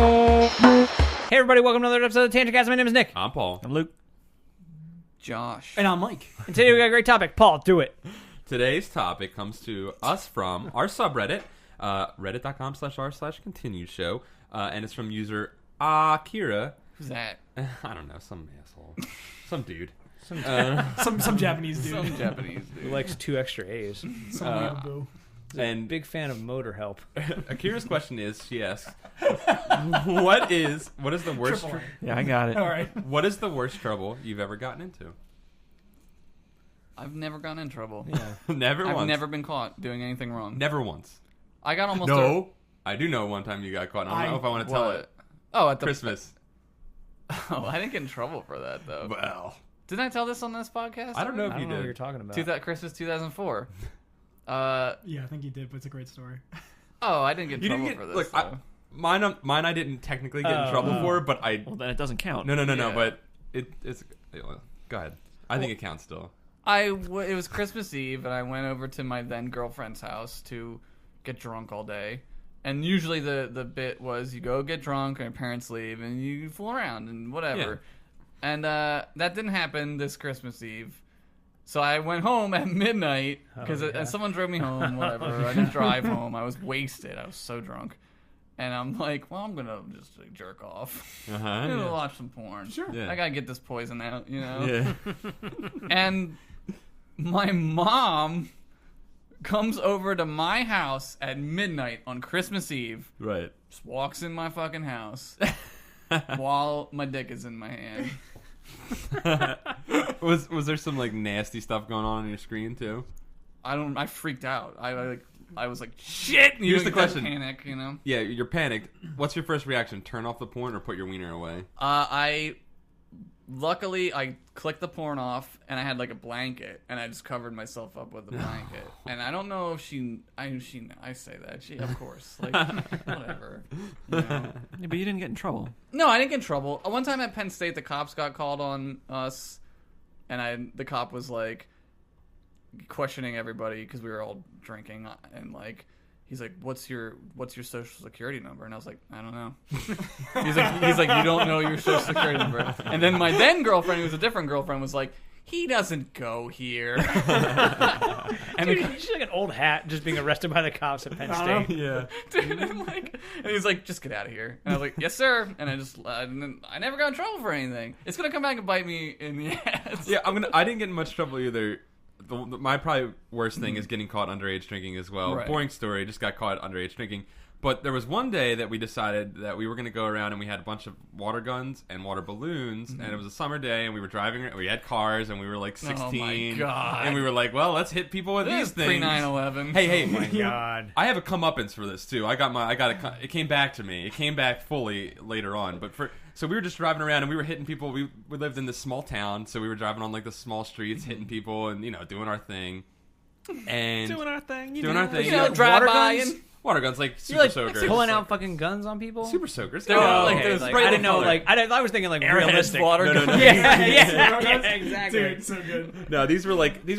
Hey, everybody, welcome to another episode of TangentCast. My name is Nick. I'm Paul. I'm Luke. Josh. And I'm Mike. And today we got a great topic. Paul, do it. Today's topic comes to us from our subreddit, reddit.com/r/continue show, and it's from user Akira. Who's that? I don't know, some asshole, some dude. Some Japanese dude. Some Japanese Who dude. likes 2 extra A's. Some weirdo. And Big fan of motor help. Akira's question is, she asks, what is the worst Triple A. Yeah, I got it. All right. what is the worst trouble you've ever gotten into? I've never gotten in trouble. Never I've once. never been caught doing anything wrong. Never once. I got almost No. I do know one time you got caught. I don't know if I want to tell it. Oh, at the Christmas. Oh, I didn't get in trouble for that though. Well, Didn't I tell this on this podcast? I don't know if I you don't know what did. you're talking about. Christmas 2004. Yeah, I think you did, but it's a great story. Oh, I didn't get in You trouble didn't for get this. look. Mine I didn't technically get in trouble for, but I. Well, then it doesn't count. No. Yeah. But it's. Go ahead. I think it counts still. It was Christmas Eve, and I went over to my then girlfriend's house to get drunk all day. And usually the bit was you go get drunk, and your parents leave, and you fool around and whatever. Yeah. And that didn't happen this Christmas Eve. So I went home at midnight because someone drove me home. Whatever. I didn't drive home. I was wasted. I was so drunk. And I'm like, well, I'm gonna just jerk off. I'm gonna watch some porn. Sure. Yeah. I gotta get this poison out, you know. Yeah. And my mom comes over to my house at midnight on Christmas Eve. Right. Just walks in my fucking house while my dick is in my hand. Was there some like nasty stuff going on your screen too? I freaked out. I was like, shit. Here's the get that question. Panic, you know. Yeah, you're panicked. What's your first reaction? Turn off the porn or put your wiener away? Luckily, I clicked the porn off, and I had like a blanket, and I just covered myself up with the blanket. And I don't know if I say that. She, of course, like whatever. You know? Yeah, but you didn't get in trouble. No, I didn't get in trouble. One time at Penn State, the cops got called on us, and the cop was like questioning everybody because we were all drinking, and like. He's like, what's your social security number? And I was like, I don't know. he's like, you don't know your social security number. And then my then girlfriend, who was a different girlfriend, was like, he doesn't go here. And Dude, she's like an old hat just being arrested by the cops at Penn State. Yeah. dude, and he's like, just get out of here. And I was like, yes, sir. And I never got in trouble for anything. It's gonna come back and bite me in the ass. Yeah, I didn't get in much trouble either. My probably worst thing is getting caught underage drinking as well. Right. Boring story, just got caught underage drinking. But there was one day that we decided that we were going to go around and we had a bunch of water guns and water balloons. And it was a summer day and we were driving, we had cars and we were like 16. Oh my God. And we were like, well, let's hit people with these things. Pre-9/11. Hey, Oh my God. I have a comeuppance for this too. It came back to me. It came back fully later on. So we were just driving around and we were hitting people. We lived in this small town, so we were driving on like the small streets, hitting people and doing our thing. And Doing our thing. drive by and water guns like super soakers. Pulling out fucking guns on people? Super soakers. They're like Okay, those like, bright I didn't know. color. Like I was thinking like realistic. water No. guns. Yeah, exactly. Dude, so good. No, these were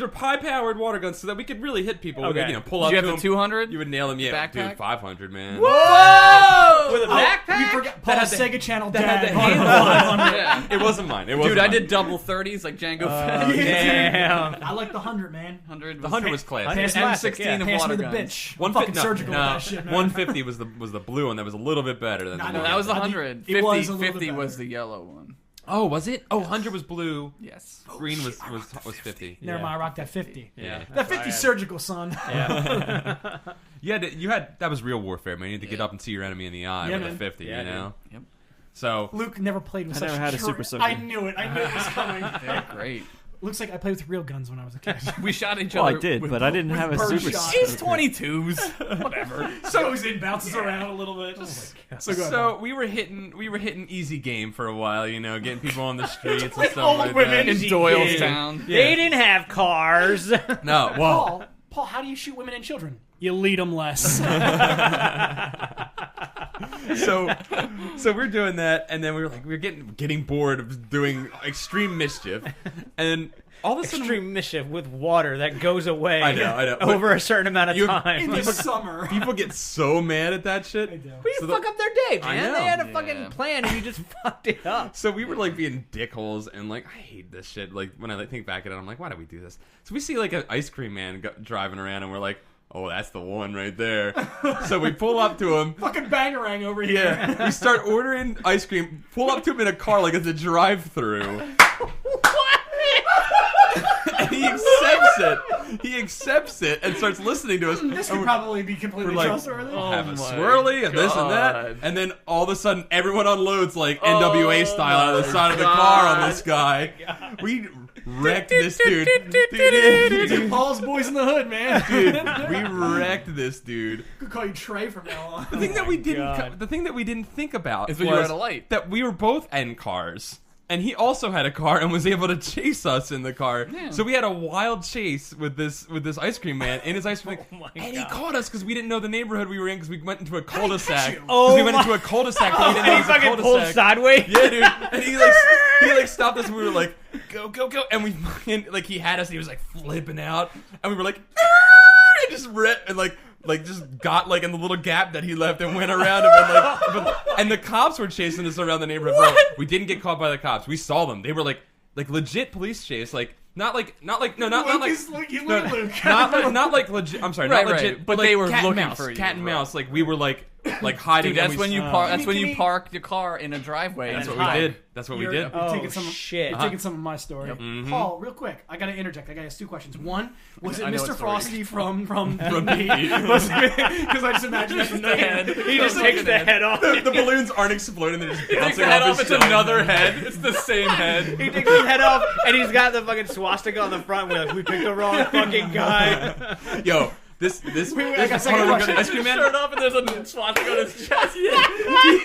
high-powered water guns, so that we could really hit people. Okay. We'd, pull Did up you to have them. the 200? You would nail them. Yeah, Backpack? dude, 500, man. Whoa! With a backpack? We forgot Paul's Sega Channel that had dad. the bought handle. a 500. Yeah. It wasn't mine. It wasn't Dude, I mine. did double 30s like Django Fett. Damn. I like the 100, man. 100 The was 100 was classic. That's M16 classic, yeah. of Pass water me the guns. bitch. I'm fucking surgical with that shit, man. 150 was the blue one that was a little bit better than the No, No, one. that was the I think 100. it was 50, a little bit 50 was better. the yellow one. Oh, was it? Oh, 100 was blue. Yes. Green was 50. Never mind, I rocked that 50. Yeah. That 50 surgical, son. Yeah. You had that was real warfare, man. You had to get up and see your enemy in the eye Yeah, with a man. 50, Yeah, you know? Yep. So Luke never played with I such never had a true- super soaker. I knew it. I knew it was coming. They're great. Looks like I played with real guns when I was a kid. We shot each Well, other. I did, with but I didn't have a bird super shot. He's soaker. 22s. Whatever. Goes in, bounces around a little bit. So go ahead, So Paul. we were hitting easy game for a while, getting people on the streets and Like stuff old like women. that. In Doylestown. They didn't have cars. No, well, Paul, how do you shoot women and children? You lead them less. so we're doing that, and then we were getting bored of doing extreme mischief, and all of a sudden, Extreme mischief with water that goes away. I know. Over a certain amount of In time. the summer. people get so mad at that shit. They do. But you So fuck up their day, I man. know. They had a Yeah. fucking plan and you just fucked it up. So we were being dickholes, and I hate this shit. When I think back at it, I'm like, why do we do this? So we see an ice cream man driving around, and we're like, oh, that's the one right there. So we pull up to him. Fucking bangarang over here. Yeah, we start ordering ice cream. Pull up to him in a car like it's a drive-through. And he accepts it and starts listening to us. This could probably be completely We're like, trustworthy. have a my swirly and this and that, God. and then all of a sudden everyone unloads NWA style out of the side of the car on this guy. wrecked this dude. It's Paul's Boys in the Hood, man. Dude, we wrecked this dude. Could call you Trey from now on. The thing that we didn't think about Is when you were at a light. that we were both in cars. And he also had a car and was able to chase us in the car. Yeah. So we had a wild chase with this ice cream man in his ice cream. And he caught us because we didn't know the neighborhood we were in because we went into a cul-de-sac. you? We went into a cul-de-sac. But we didn't know it was a fucking pulled cul-de-sac. sideways. Yeah, dude. And he stopped us and we were like, go, go, go. And we fucking, he had us and he was flipping out. And we were like, and just ripped and just got in the little gap that he left and went around him and the cops were chasing us around the neighborhood. Bro, we didn't get caught by the cops. We saw them. They were like legit police chase. Not like legit. I'm sorry, Right, not legit. right. But they were cat and looking mouse, for you, cat and bro. mouse. We were hiding. Dude, that's when you park. That's when Can you we- park your car in a driveway. That's and what we hide. did. That's what we did. You're Oh, taking some, shit. You're taking some of my story. Mhm. Paul, real quick, I gotta interject. I gotta ask two questions. One, was it I know Mr. what story. Frosty from From Because Pete. I just imagine that's the head. He just takes the head off. The balloons aren't exploding. They're just Takes bouncing the head off off. his It's shoulder. another head. It's the same head. He takes his head off, and he's got the fucking swastika on the front. We're like, we picked the wrong fucking guy. Yo, this I got a second hold on, question. ice cream man Shirt off and there's a swastika on his chest.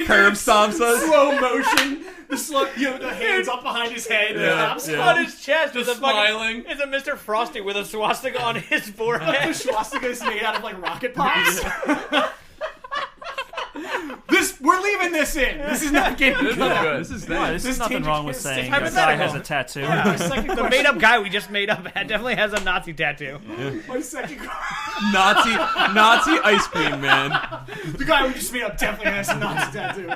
curb stomps us. Slow motion. The hands up behind his head. Yeah, The yeah. On his chest, Just with a fucking- smiling. It's a Mr. Frosty with a swastika on his The forehead. swastika is made out of rocket pops. We're leaving this in. This is not getting This is not good. This is Why, nice. there's nothing wrong with saying It's this guy hypothetical. has a tattoo. My second The question. made-up guy we just made up definitely has a Nazi tattoo. My second Nazi ice cream man. The guy we just made up definitely has a Nazi tattoo.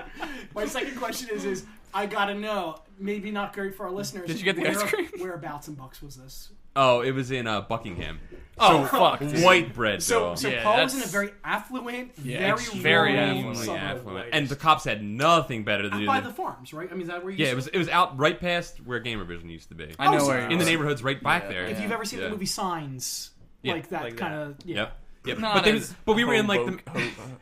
My second question is I gotta know, maybe not great for our listeners. Did you get the ice cream? Whereabouts in Bucks was this? Oh, it was in Buckingham. Oh, So, fuck. white bread So though. Yeah, Paul was in a that's- very affluent, Yeah, very very rural affluent, suburb. Affluent. And the cops had nothing better to do By than the farms, right? I mean, is that where you yeah, it was out right past where Gamer Vision used to be. I know Oh, where so- you In the are. neighborhoods right back Yeah. there. If you've ever seen Yeah. the movie Signs, Yeah, like that like kind of, Yep. Yep. Not But we were in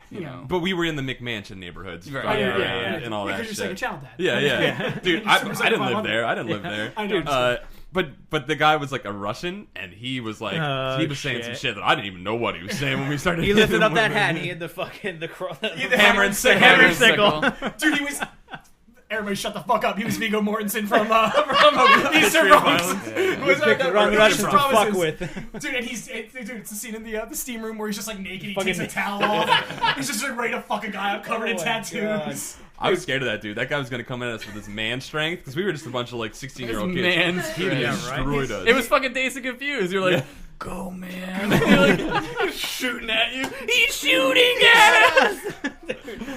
Yeah. but we were in the McMansion neighborhoods. Right. back Yeah, there and all that Because you're shit. second channel dad. Yeah, yeah. Dude, I didn't live there. I didn't live there. I know. But the guy was a Russian, and he was Oh, he was saying some shit. shit that I didn't even know what he was saying when we started. He lifted up that moving. hat and he had the fucking the hammer and sickle. hammer and sickle. Dude, he was. Everybody shut the fuck up. He was Viggo Mortensen from Eastern History of Bronx. Violence. Who was Picked the wrong Russians to fuck promises. with. Dude, and it's the scene in the steam room where he's just naked, he Fucking- takes a towel off. He's just ready to fuck a guy up covered in Oh my tattoos. I was scared of that dude. That guy was gonna come at us with his man strength because we were just a bunch of 16-year-old kids. Man, He destroyed us. it was fucking Dazed and Confused. You're like, go, man. You're shooting at you. He's shooting at us.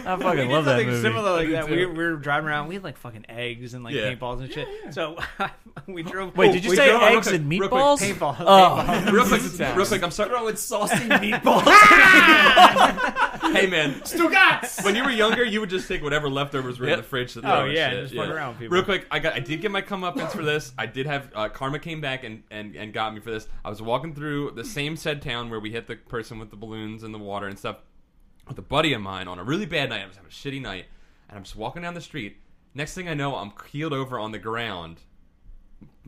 I We fucking did love that something movie. similar like I that. do We too. were driving around. We had fucking eggs and Yeah. paintballs and shit. So we drove. Wait, did you we say drove- eggs and real quick, meatballs? Paintballs. Oh. real quick, I'm sorry. With saucy meatballs. Hey man, Stugats! when you were younger, you would just take whatever leftovers were in Yep. the fridge to Oh, throw and yeah, shit. and just fuck around with people. Real quick, I did get my comeuppance for this. I did have karma came back and got me for this. I was walking through the same said town where we hit the person with the balloons and the water and stuff with a buddy of mine on a really bad night. I was having a shitty night, and I'm just walking down the street. Next thing I know, I'm keeled over on the ground.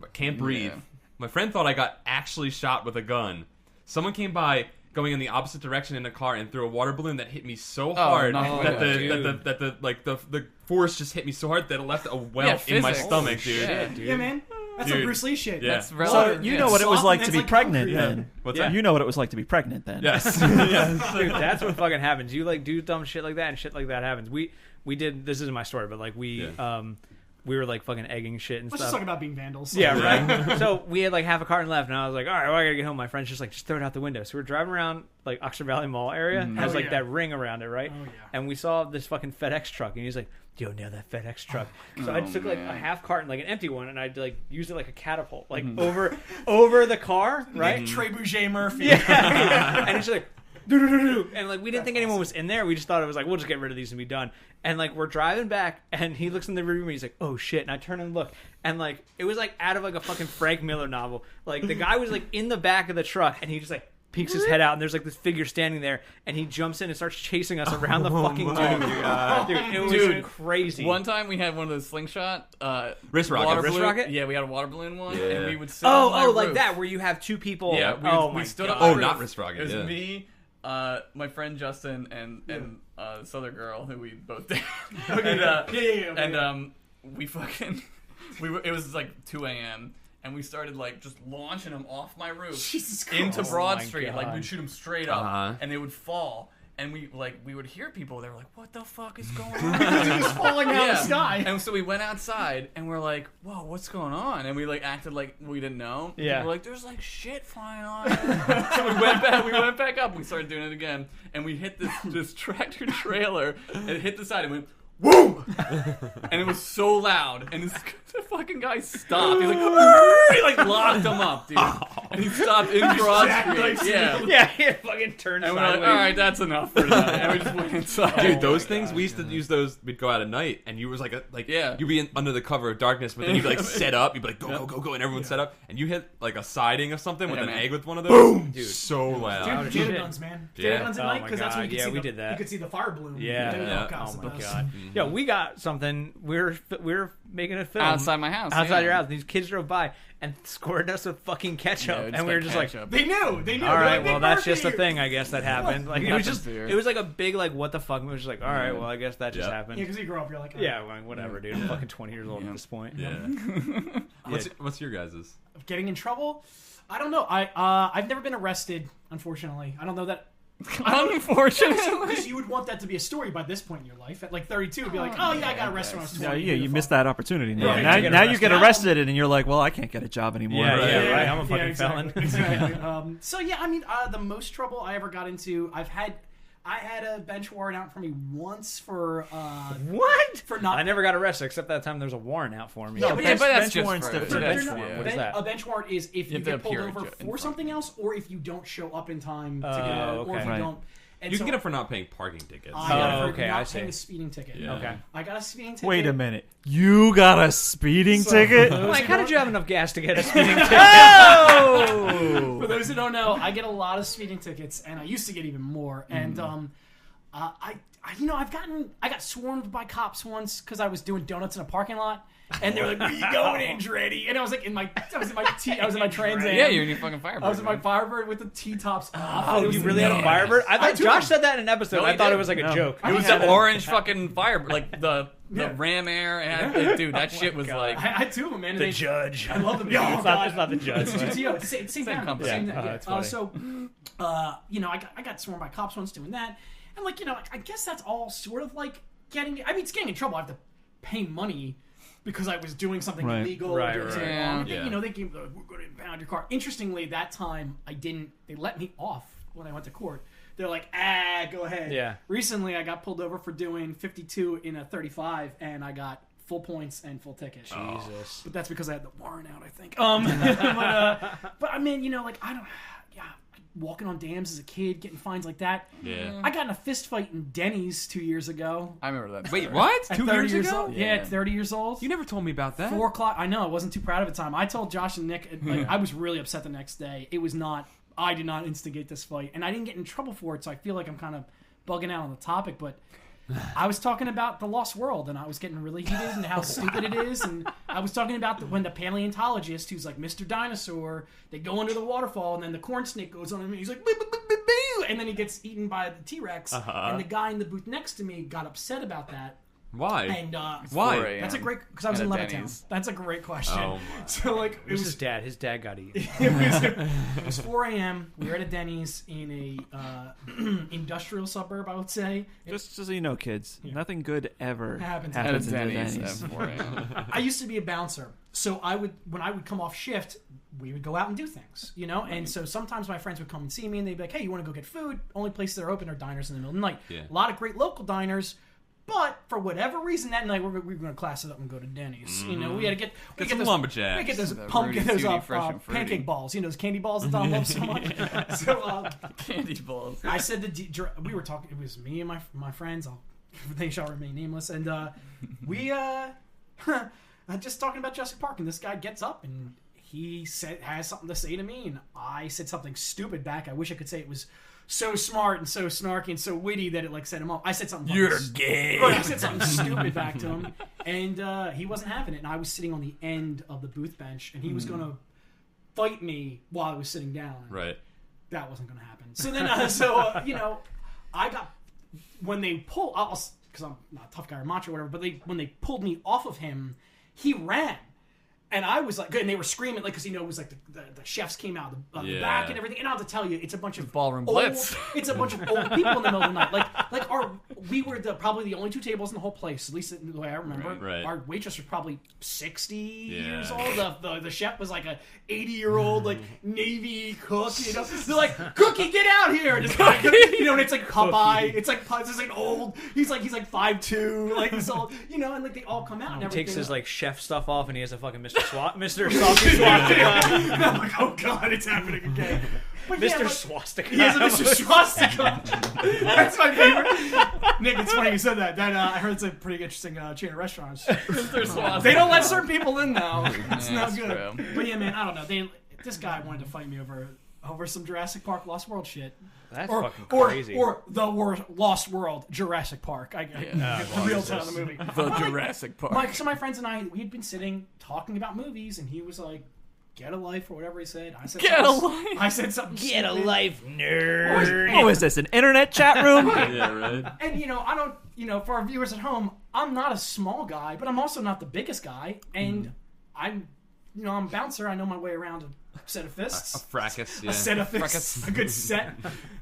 I can't breathe. Yeah. My friend thought I got actually shot with a gun. Someone came by going in the opposite direction in a car and threw a water balloon that hit me so hard no, that dude. the force just hit me so hard that it left a welt in my physics. stomach, dude. Yeah, Yeah, man. That's some Dude. Bruce Lee shit. Yeah. That's So relevant. you yeah. know what it was Soft like and to it's be like pregnant concrete. then. What's Yeah. that? You know what it was like to be pregnant then. Yes. Dude, that's what fucking happens. You do dumb shit like that, and shit like that happens. We did. This isn't my story, but we were fucking egging shit and Let's stuff. just talk about being vandals. Yeah, right. So we had half a carton left, and I was like, "All right, well, I gotta get home." My friend's just just throw it out the window. So we're driving around Oxford Valley Mall area, has Oh, yeah. that ring around it, right? Oh, yeah. And we saw this fucking FedEx truck, and he's like, "Yo, nail that FedEx truck." So I took a half carton, an empty one, and I used it like a catapult, over the car, right? Trebuchet Murphy. Yeah. And it's like, do. And we didn't think anyone was in there. We just thought it was we'll just get rid of these and be done. And we're driving back, and he looks in the rearview mirror. He's like, "Oh shit!" And I turn and look, and it was out of a fucking Frank Miller novel. The guy was in the back of the truck, and he just peeks his head out, and there's like this figure standing there, and he jumps in and starts chasing us around the fucking dude. It was crazy. One time we had one of those slingshot Wrist rocket. water Wrist balloon. rocket? Yeah, we had a water balloon one, Yeah. and we would sit on my like roof. that, where you have two people. Yeah, we stood on my Oh, roof. not wrist rocket, It was yeah. me, my friend Justin, and this other girl who we both did. And we fucking it was like 2 a.m. and we started like just launching them off my roof Jesus Christ. into Oh Broad my Street. God. Like we'd shoot them straight up, Uh-huh. and they would fall. And we would hear people. They were like, "What the fuck is going on?" He's falling out of the sky. And so we went outside, and we're like, "Whoa, what's going on?" And we like acted like we didn't know. Yeah. We're like, "There's like shit flying on." So we went back. We went back up. We started doing it again, and we hit this tractor trailer, and it hit the side and went. Woo! And it was so loud, and the fucking guy stopped. He's like, he like locked him up, dude. And he stopped in Broad Street. Yeah. He fucking turned And we're like, sideways. all right, that's enough for tonight. And we just went inside. Dude, those things we used to use those. We'd go out at night, and you was like, Yeah. you'd be under the cover of darkness, but then you'd be like set up. You'd be like, go, and everyone's set up, and you hit like a siding of something with Yeah, an man. egg with one of those. Boom, Dude. so loud. Dude, shit. data guns, man. Yeah. Data guns at Oh night my because that's when you God. could Yeah, see we the, did that. You could see the fire balloon. Yeah. Yeah. God, Oh it's my the best. god. Yo, we got something. We're making a film Outside my house. outside yeah. your house. These kids drove by and scored us with fucking ketchup, Yeah, and we were just like, ketchup. They knew. They knew. all They're right, like, well, "Big that's Murphy!" just a thing, I guess that happened. Like it was just, Nothing it was like a big like what the fuck. And we were just like, all right, well, I guess that just Yeah. happened. Yeah, because you grow up, you're like, oh. Yeah, well, whatever, dude. I'm fucking 20 years old Yeah. at this point. Yeah. What's your guys's? Getting in trouble. I don't know. I've never been arrested, unfortunately. I don't know that. Unfortunately. Because you would want that to be a story by this point in your life. At like 32, it'd be like, oh yeah, I got arrested when I was 20. Yeah, you missed that opportunity. Now, Right. now, To get now you get arrested. arrested, and you're like, well, I can't get a job anymore. Yeah, Right. yeah, right. I'm a fucking exactly, felon. Exactly. So yeah, I mean, the most trouble I ever got into, I had a bench warrant out for me once for What? for not. I never got arrested except that time there was a warrant out for me. No, Yeah, but but that's bench just warrant's for different. that's- No, no, no. yeah. What is that? A bench warrant is if you have to get pulled appear over in for front. something else, or if you don't show up in time to Oh, get it, or okay. if you Right. don't. And You so can get it for not paying parking tickets. I got it for okay, I not see. paying a speeding ticket. Yeah. Okay. I got a speeding ticket. Wait a minute. You got a speeding So- ticket? Like, how did you have enough gas to get a speeding ticket? For those who don't know, I get a lot of speeding tickets, and I used to get even more. And I got swarmed by cops once because I was doing donuts in a parking lot, and they were like, "Where you going, Andretti?" And I was in my Trans Am. Yeah, you're in your fucking Firebird. I was in my man. Firebird with the T-tops off. Oh, It was you really had a nuts. Firebird? I thought do. Josh said that in an episode. No, I he thought did. it was like a No. joke. It was had the it. orange fucking Firebird, like the Yeah. Ram Air, and dude, that shit was like. I had two of them, man. and The they- judge. I love them. It's not the judge. It's but- GTO. It's the same family. company. Same Yeah. thing. That's funny. So, I got sworn by cops once doing that, and I guess that's all sort of like getting. I mean, it's getting in trouble. I have to pay money because I was doing something Right. illegal. Right, or doing right. something Yeah. wrong. Yeah. They gave, we're going to impound your car. Interestingly, that time I didn't. They let me off when I went to court. They're like, go ahead. Yeah. Recently, I got pulled over for doing 52 in a 35, and I got full points and full ticket. Jesus. But that's because I had the warrant out, I think. But I mean, I don't. Yeah, walking on dams as a kid, getting fines like that. Yeah. I got in a fist fight in Denny's 2 years ago. I remember that. Wait, story. what? At 2 30 years ago? old. Yeah, at 30 years old. You never told me about that. 4 o'clock. I know. I wasn't too proud of the time. I told Josh and Nick. I was really upset the next day. It was not. I did not instigate this fight, and I didn't get in trouble for it. So I feel like I'm kind of bugging out on the topic, but. I was talking about the Lost World, and I was getting really heated and how stupid it is, and I was talking about when the paleontologist, who's like Mr. Dinosaur, they go under the waterfall, and then the corn snake goes on him, and he's like, "Boo, boo, boo, boo, boo," and then he gets eaten by the T-Rex, and the guy in the booth next to me got upset about that, Why? and Why? 4 a.m. that's a great, because I was At in a Levittown. Denny's. That's a great question. Oh my. So It was his dad. His dad got eaten. it was 4 a.m. We were at a Denny's in a industrial suburb, I would say. Just so you know, kids, nothing good ever Happens At a happens in the Denny's Denny's. at 4 a.m. I used to be a bouncer, so when I would come off shift, we would go out and do things, And so sometimes my friends would come and see me, and they'd be like, "Hey, you want to go get food?" Only places that are open are diners in the middle of the night. Yeah. A lot of great local diners, but for whatever reason that night we were going to class it up and go to Denny's. We had to get some those, lumberjacks. We get those The pumpkin, Rudy those Tooty Fresh and Fruity. pancake balls, those candy balls that Don loves so much. So Candy balls. I said we were talking. It was me and my friends. They shall remain nameless. And we just talking about Jurassic Park, and this guy gets up and he has something to say to me, and I said something stupid back. I wish I could say it was so smart and so snarky and so witty that it like set him off. I said something. You're gay. Right, I said something stupid back to him, and he wasn't having it. And I was sitting on the end of the booth bench, and he was gonna fight me while I was sitting down. Right. That wasn't gonna happen. So then, I got when they pull, because I'm not a tough guy or macho or whatever, but when they pulled me off of him, he ran. And I was like, good, and they were screaming, like, because it was like the chefs came out of the back and everything. And I have to tell you, it's a bunch of ballroom blitz. It's a bunch of old people in the middle of the night. We were probably the only two tables in the whole place, at least the way I remember. Right. Our waitress was probably 60 years old. The chef was like a 80-year-old like Navy cook. They're like, Cookie, get out here! And it's like, and it's like Popeye. It's like old. He's like 5'2", like this old, and like they all come out and everything. Takes his like chef stuff off, and he has a fucking Mr. Softly Swastika. And I'm like, oh god, it's happening again. But Mr. Swastika. He has a Mr. Swastika. That's my favorite. Nick, it's funny you said that. I heard it's a pretty interesting chain of restaurants. Mr. Swastika. They don't let certain people in now. It's Yeah, not that's good. true. But yeah, man, I don't know. This guy wanted to fight me over some Jurassic Park Lost World shit. That's fucking crazy. Or the Lost World Jurassic Park. The real title of the movie. The Jurassic Park. So my friends and I, we had been sitting talking about movies, and he was like, "Get a life," or whatever he said. I said, Get a life. I said something. Get a stupid. life, nerd. Oh, is this an internet chat room? Yeah, right. And I don't. For our viewers at home, I'm not a small guy, but I'm also not the biggest guy, and I'm a bouncer. I know my way around a set of fists. A fracas, yeah. A set of fists. A good set.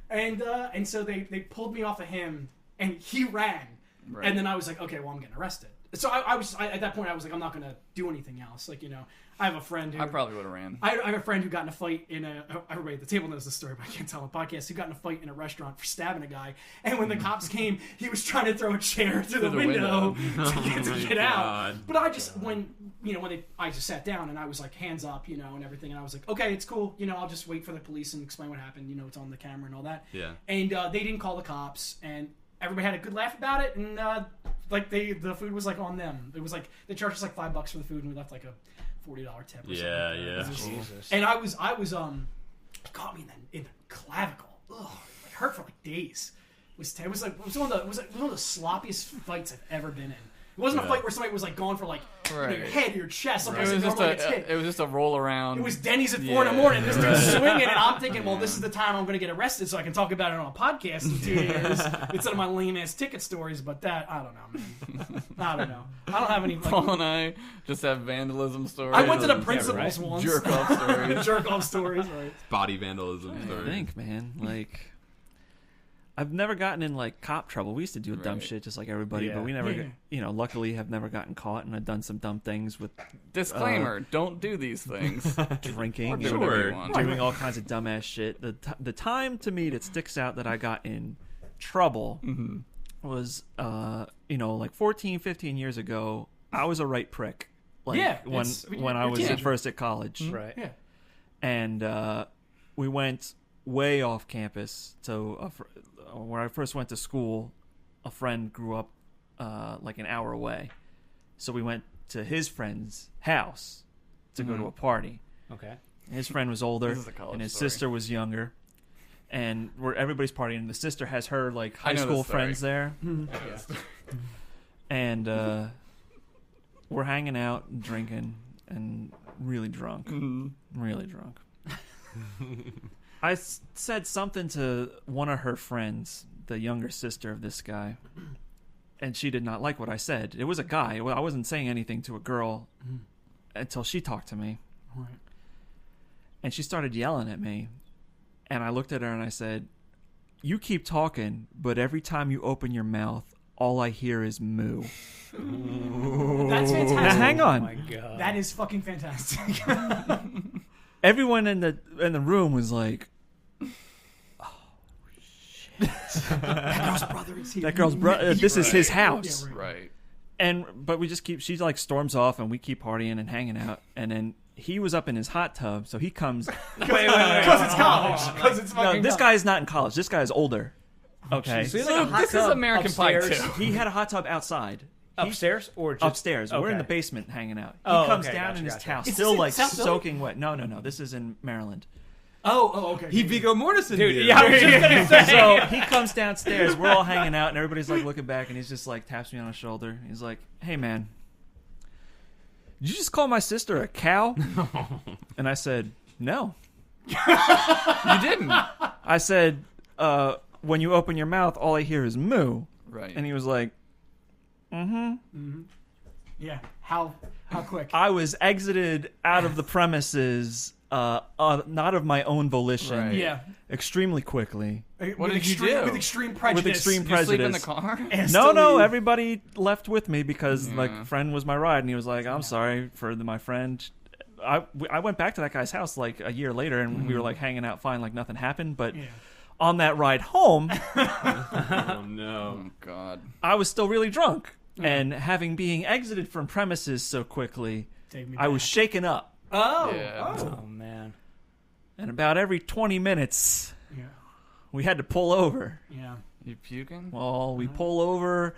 And so they pulled me off of him, and he ran. Right. And then I was like, okay, well, I'm getting arrested. So I was at that point, I was like, I'm not going to do anything else. Like, I have a friend who... I probably would have ran. I have a friend who got in a fight in everybody at the table knows the story, but I can't tell on a podcast. Who got in a fight in a restaurant for stabbing a guy, and when the cops came, he was trying to throw a chair through the window to get out. God. But I just I just sat down and I was like hands up, and everything, and I was like, okay, it's cool, I'll just wait for the police and explain what happened. It's on the camera and all that. Yeah. And they didn't call the cops, and everybody had a good laugh about it, and the food was like on them. It was like they charged us like $5 for the food, and we left like a $40 tip. Or Yeah, something. yeah. Jesus. And I was it caught me in the clavicle. Ugh, it hurt for like days. It was one of the sloppiest fights I've ever been in. It wasn't a fight where somebody was like going for like your head, your chest. Like It was just a roll around. It was Denny's at 4 a.m. This dude's swinging, and I'm thinking, well, this is the time I'm going to get arrested, so I can talk about it on a podcast in 2 years instead of my lame ass ticket stories. But that, I don't know, man. I don't know. I don't have any. Paul and I just have vandalism stories. I went to the principal's right. once. Jerk off stories. Jerk off stories, right? Body vandalism I story. think, man. Like, I've never gotten in like cop trouble. We used to do dumb Right. shit just like everybody, Yeah. but we never, Yeah. luckily have never gotten caught, and I've done some dumb things with Disclaimer: don't do these things. drinking Or and do whatever you want. doing all kinds of dumbass shit. The time to me that sticks out that I got in trouble was, like 14, 15 years ago. I was a right prick. Like, Yeah, when I was at first at college. Right. Yeah. And we went way off campus. So where I first went to school, a friend grew up like an hour away. So we went to his friend's house to go to a party. Okay. His friend was older, This is a college and his story. sister was younger. And where everybody's partying, and the sister has her like I high know school this story. friends there. And we're hanging out and drinking and really drunk. Really drunk. I said something to one of her friends, the younger sister of this guy, and she did not like what I said. It was a guy. I wasn't saying anything to a girl until she talked to me. Right. And she started yelling at me. And I looked at her and I said, "You keep talking, but every time you open your mouth, all I hear is moo." That's fantastic. Now, hang Oh on. my god. That is fucking fantastic. Everyone in the room was like, That girl's brother is here. "That girl's brother. This is his house." Yeah, right. Right. But we just keep. She like storms off, and we keep partying and hanging out. And then he was up in his hot tub, so he comes. Because it's college. Because it's No, fucking this college. guy is not in college. This guy is older. Okay. So he had, like, a hot This is tub American Pie upstairs. too. He had a hot tub outside. Upstairs or just Upstairs. We're in Okay. the basement hanging out. He Oh, comes okay, down gotcha, in his gotcha. towel, Is this still in like South Philly? soaking wet. No. This is in Maryland. Okay. He Viggo Mortensen. Dude, dude. yeah, I was just gonna say. So he comes downstairs. We're all hanging out, and everybody's like looking back, and he's just like taps me on the shoulder. He's like, "Hey, man, did you just call my sister a cow?" And I said, "No." You didn't. I said, "When you open your mouth, all I hear is moo." Right. And he was like, "Mm-hmm." Yeah. How quick? I was exited out of the premises, not of my own volition, Right. Yeah. extremely quickly. What did you do? With extreme prejudice. With extreme Did you sleep in the prejudice. car? Has No, to leave. everybody left with me because Yeah. like friend was my ride, and he was like, "I'm sorry for my friend." I went back to that guy's house like a year later, and we were like hanging out fine, like nothing happened. But Yeah. on that ride home, Oh no. Oh God. I was still really drunk, and having being exited from premises so quickly, Take me I was back. shaken up. Oh. Yeah. Oh man. And about every 20 minutes, Yeah. we had to pull over. Yeah. You puking? Well, we pull over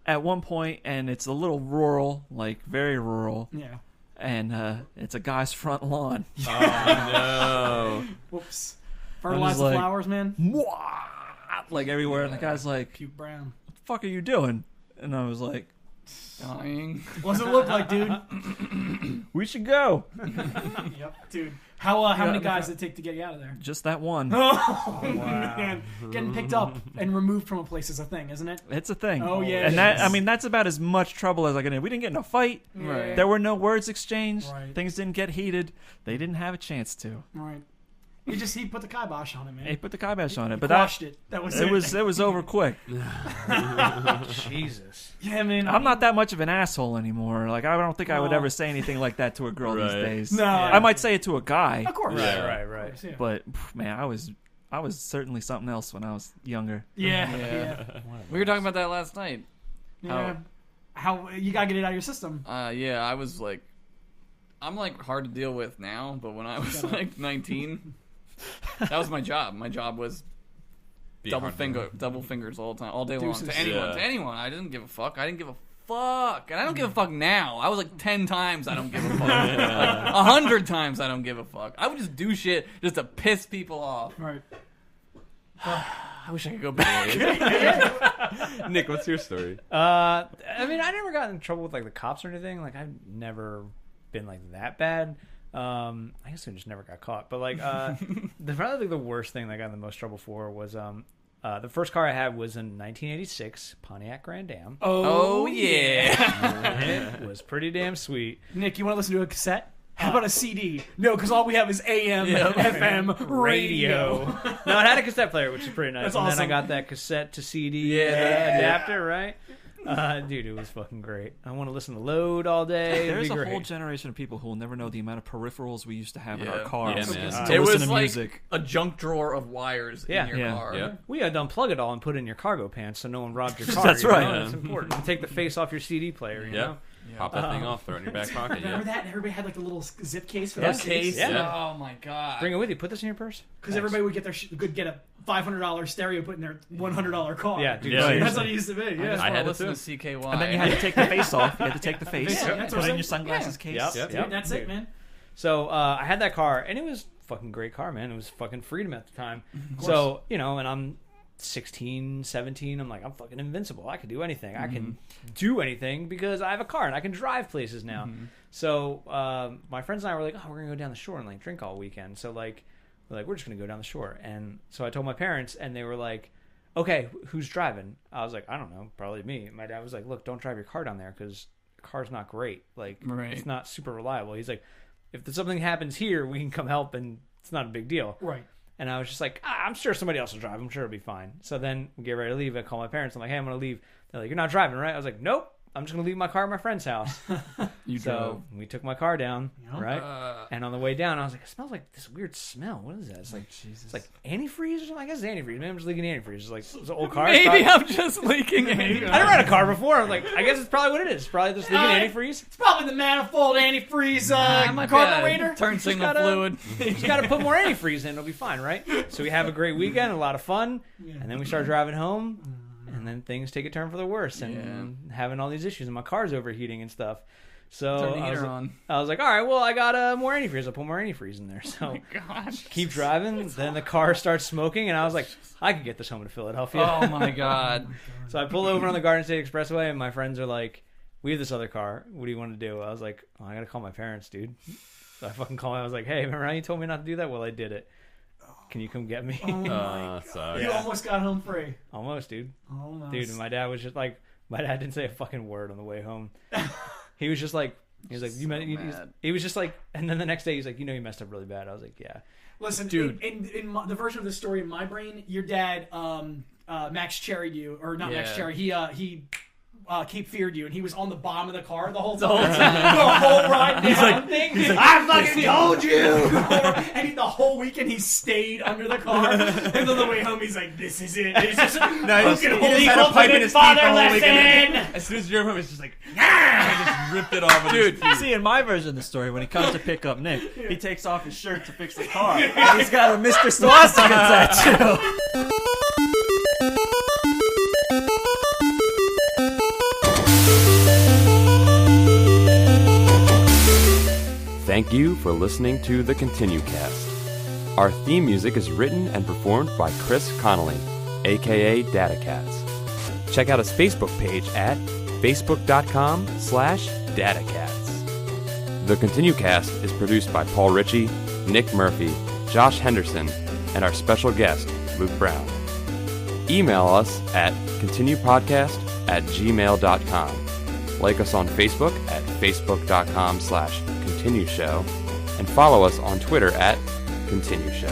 at one point, and it's a little rural, like very rural, Yeah. and it's a guy's front lawn. Oh Whoops. Fertilize the like- flowers, man. Mwah! Like everywhere, and the guy's like, Puke brown. "What the fuck are you doing?" And I was like, Dying. What's it look like, dude? "We should go." Yep, dude. How many guys did it take to get you out of there? Just that one. Oh man, getting picked up and removed from a place is a thing, isn't it? It's a thing. Oh, yeah, And it that, is. I mean, that's about as much trouble as I got in. We didn't get in a fight. Right. There were no words exchanged. Right. Things didn't get heated. They didn't have a chance to. Right. He put the kibosh on it, man. They put the kibosh on it, He but that quashed it. That was it. it was over quick. Jesus. Yeah, man. I'm not that much of an asshole anymore. Like I don't think I would No. ever say anything like that to a girl these Right. days. No. I might say it to a guy, Of course. Yeah. Right. Yeah. but man, I was certainly something else when I was younger. Yeah. Yeah. Yeah. We were talking about that last night. Yeah. How you gotta get it out of your system? Yeah, I was like, I'm like hard to deal with now, but when I was like 19, that was my job. My job was double fingers all the time, all day long Deuces. to anyone. Yeah. To anyone, I didn't give a fuck. I didn't give a fuck, and I don't give a fuck now. I was like 10 times I don't give a fuck, like 100 times I don't give a fuck. I would just do shit just to piss people off. Right. I wish I could go back. Nick, what's your story? I mean, I never got in trouble with like the cops or anything. Like, I've never been like that bad. I guess I just never got caught. But like, probably like, the worst thing that I got in the most trouble for was the first car I had was in 1986 Pontiac Grand Am. Oh yeah. And it was pretty damn sweet. Nick, you want to listen to a cassette? How about a CD? No, because all we have is AM, FM, radio. No, it had a cassette player, which is pretty nice. That's and then awesome. I got that cassette to CD Yeah. adapter, right? Dude, it was fucking great. I want to listen to Load all day. There's It'd be a great. whole generation of people who will never know the amount of peripherals we used to have in our Yeah. cars Yeah, man. to It listen was to like music. a junk drawer of wires Yeah. in your Yeah. car. Yeah. We had to unplug it all and put it in your cargo pants so no one robbed your car. That's you know? right. That's important. And take the face off your CD player. You Yeah. know? Pop that thing off, throw it in your back pocket. Remember Yeah. that? Everybody had like a little zip case for Yeah. those case. Yeah. Oh my god. Bring it with you. Put this in your purse. Because everybody would get could get a $500 stereo put in their $100 car. Yeah, dude. Yeah. seriously. That's what it used to be. I Yeah. just I want had to it listen too. to CKY. And then you had to take the face off. You had to take the face, Yeah, that's put what it I'm in your saying. sunglasses case. Yep. Yep. Yep. That's Dude. it, man. So I had that car, and it was fucking great car, man. It was fucking freedom at the time. So, you know, and I'm 16, 17. I'm like, I'm fucking invincible. I can do anything. I can do anything because I have a car and I can drive places now. So my friends and I were like, oh, we're going to go down the shore and like drink all weekend. So like, we're just going to go down the shore. And so I told my parents, and they were like, okay, who's driving? I was like, I don't know, probably me. My dad was like, look, don't drive your car down there because the car's not great. Like, Right. it's not super reliable. He's like, if something happens here, we can come help, and it's not a big deal. Right. And I was just like, I'm sure somebody else will drive. I'm sure it'll be fine. So then we get ready to leave. I call my parents. I'm like, hey, I'm going to leave. They're like, you're not driving, right? I was like, nope. I'm just going to leave my car at my friend's house. You So we took my car down, Yep. right? And on the way down, I was like, it smells like this weird smell. What is that? It's like it's like antifreeze or something. I guess it's antifreeze. Maybe I'm just leaking antifreeze. It's like it's an old car. It's Maybe probably- I'm just leaking it. I never had a car before. I was like, I guess it's probably what it is. It's probably just leaking antifreeze. It's probably the manifold antifreeze My carburetor. bad. Turn signal gotta- fluid. You just got to put more antifreeze in. It'll be fine, right? So we have a great weekend, a lot of fun, and then we start driving home. And and then things take a turn for the worse, and having all these issues, and my car's overheating and stuff. So Turn the heater on. I was like, all right, well, I got more antifreeze. I'll put more antifreeze in there. So Oh my gosh. keep driving. Then the car starts smoking, and I was like, I could get this home to Philadelphia. Oh my god. So I pull over on the Garden State Expressway, and my friends are like, we have this other car. What do you want to do? I was like, oh, I got to call my parents, dude. So I fucking called him. I was like, hey, remember how you told me not to do that? Well, I did it. Can you come get me? Oh my God. So You almost got home free. Almost, dude. Almost. Dude, and my dad was just like, my dad didn't say a fucking word on the way home. He was just like, he was like, mad. he was just like, and then the next day he's like, you messed up really bad. I was like, yeah. Listen, Dude. in the version of the story in my brain, your dad, Max Cherry'd you, or not Max Yeah. Cherry, he Cape Feared you, and he was on the bottom of the car the whole time. The whole ride down thing. I fucking told you! And the whole weekend he stayed under the car. And then on the way home, he's like, this is it. He's just fucking holy ultimate father lesson! as soon as you drove home, it's just like, I just ripped it off. Dude, see, in my version of the story, when he comes to pick up Nick, he takes off his shirt to fix the car. And he's got a Mr. Swastika tattoo. Thank you for listening to the ContinueCast. Our theme music is written and performed by Chris Connolly, aka DataCats. Check out his Facebook page at facebook.com/datacats. The ContinueCast is produced by Paul Ritchie, Nick Murphy, Josh Henderson, and our special guest, Luke Brown. Email us at continuepodcast@gmail.com. Like us on Facebook at facebook.com/Continue Show, and follow us on Twitter at Continue Show.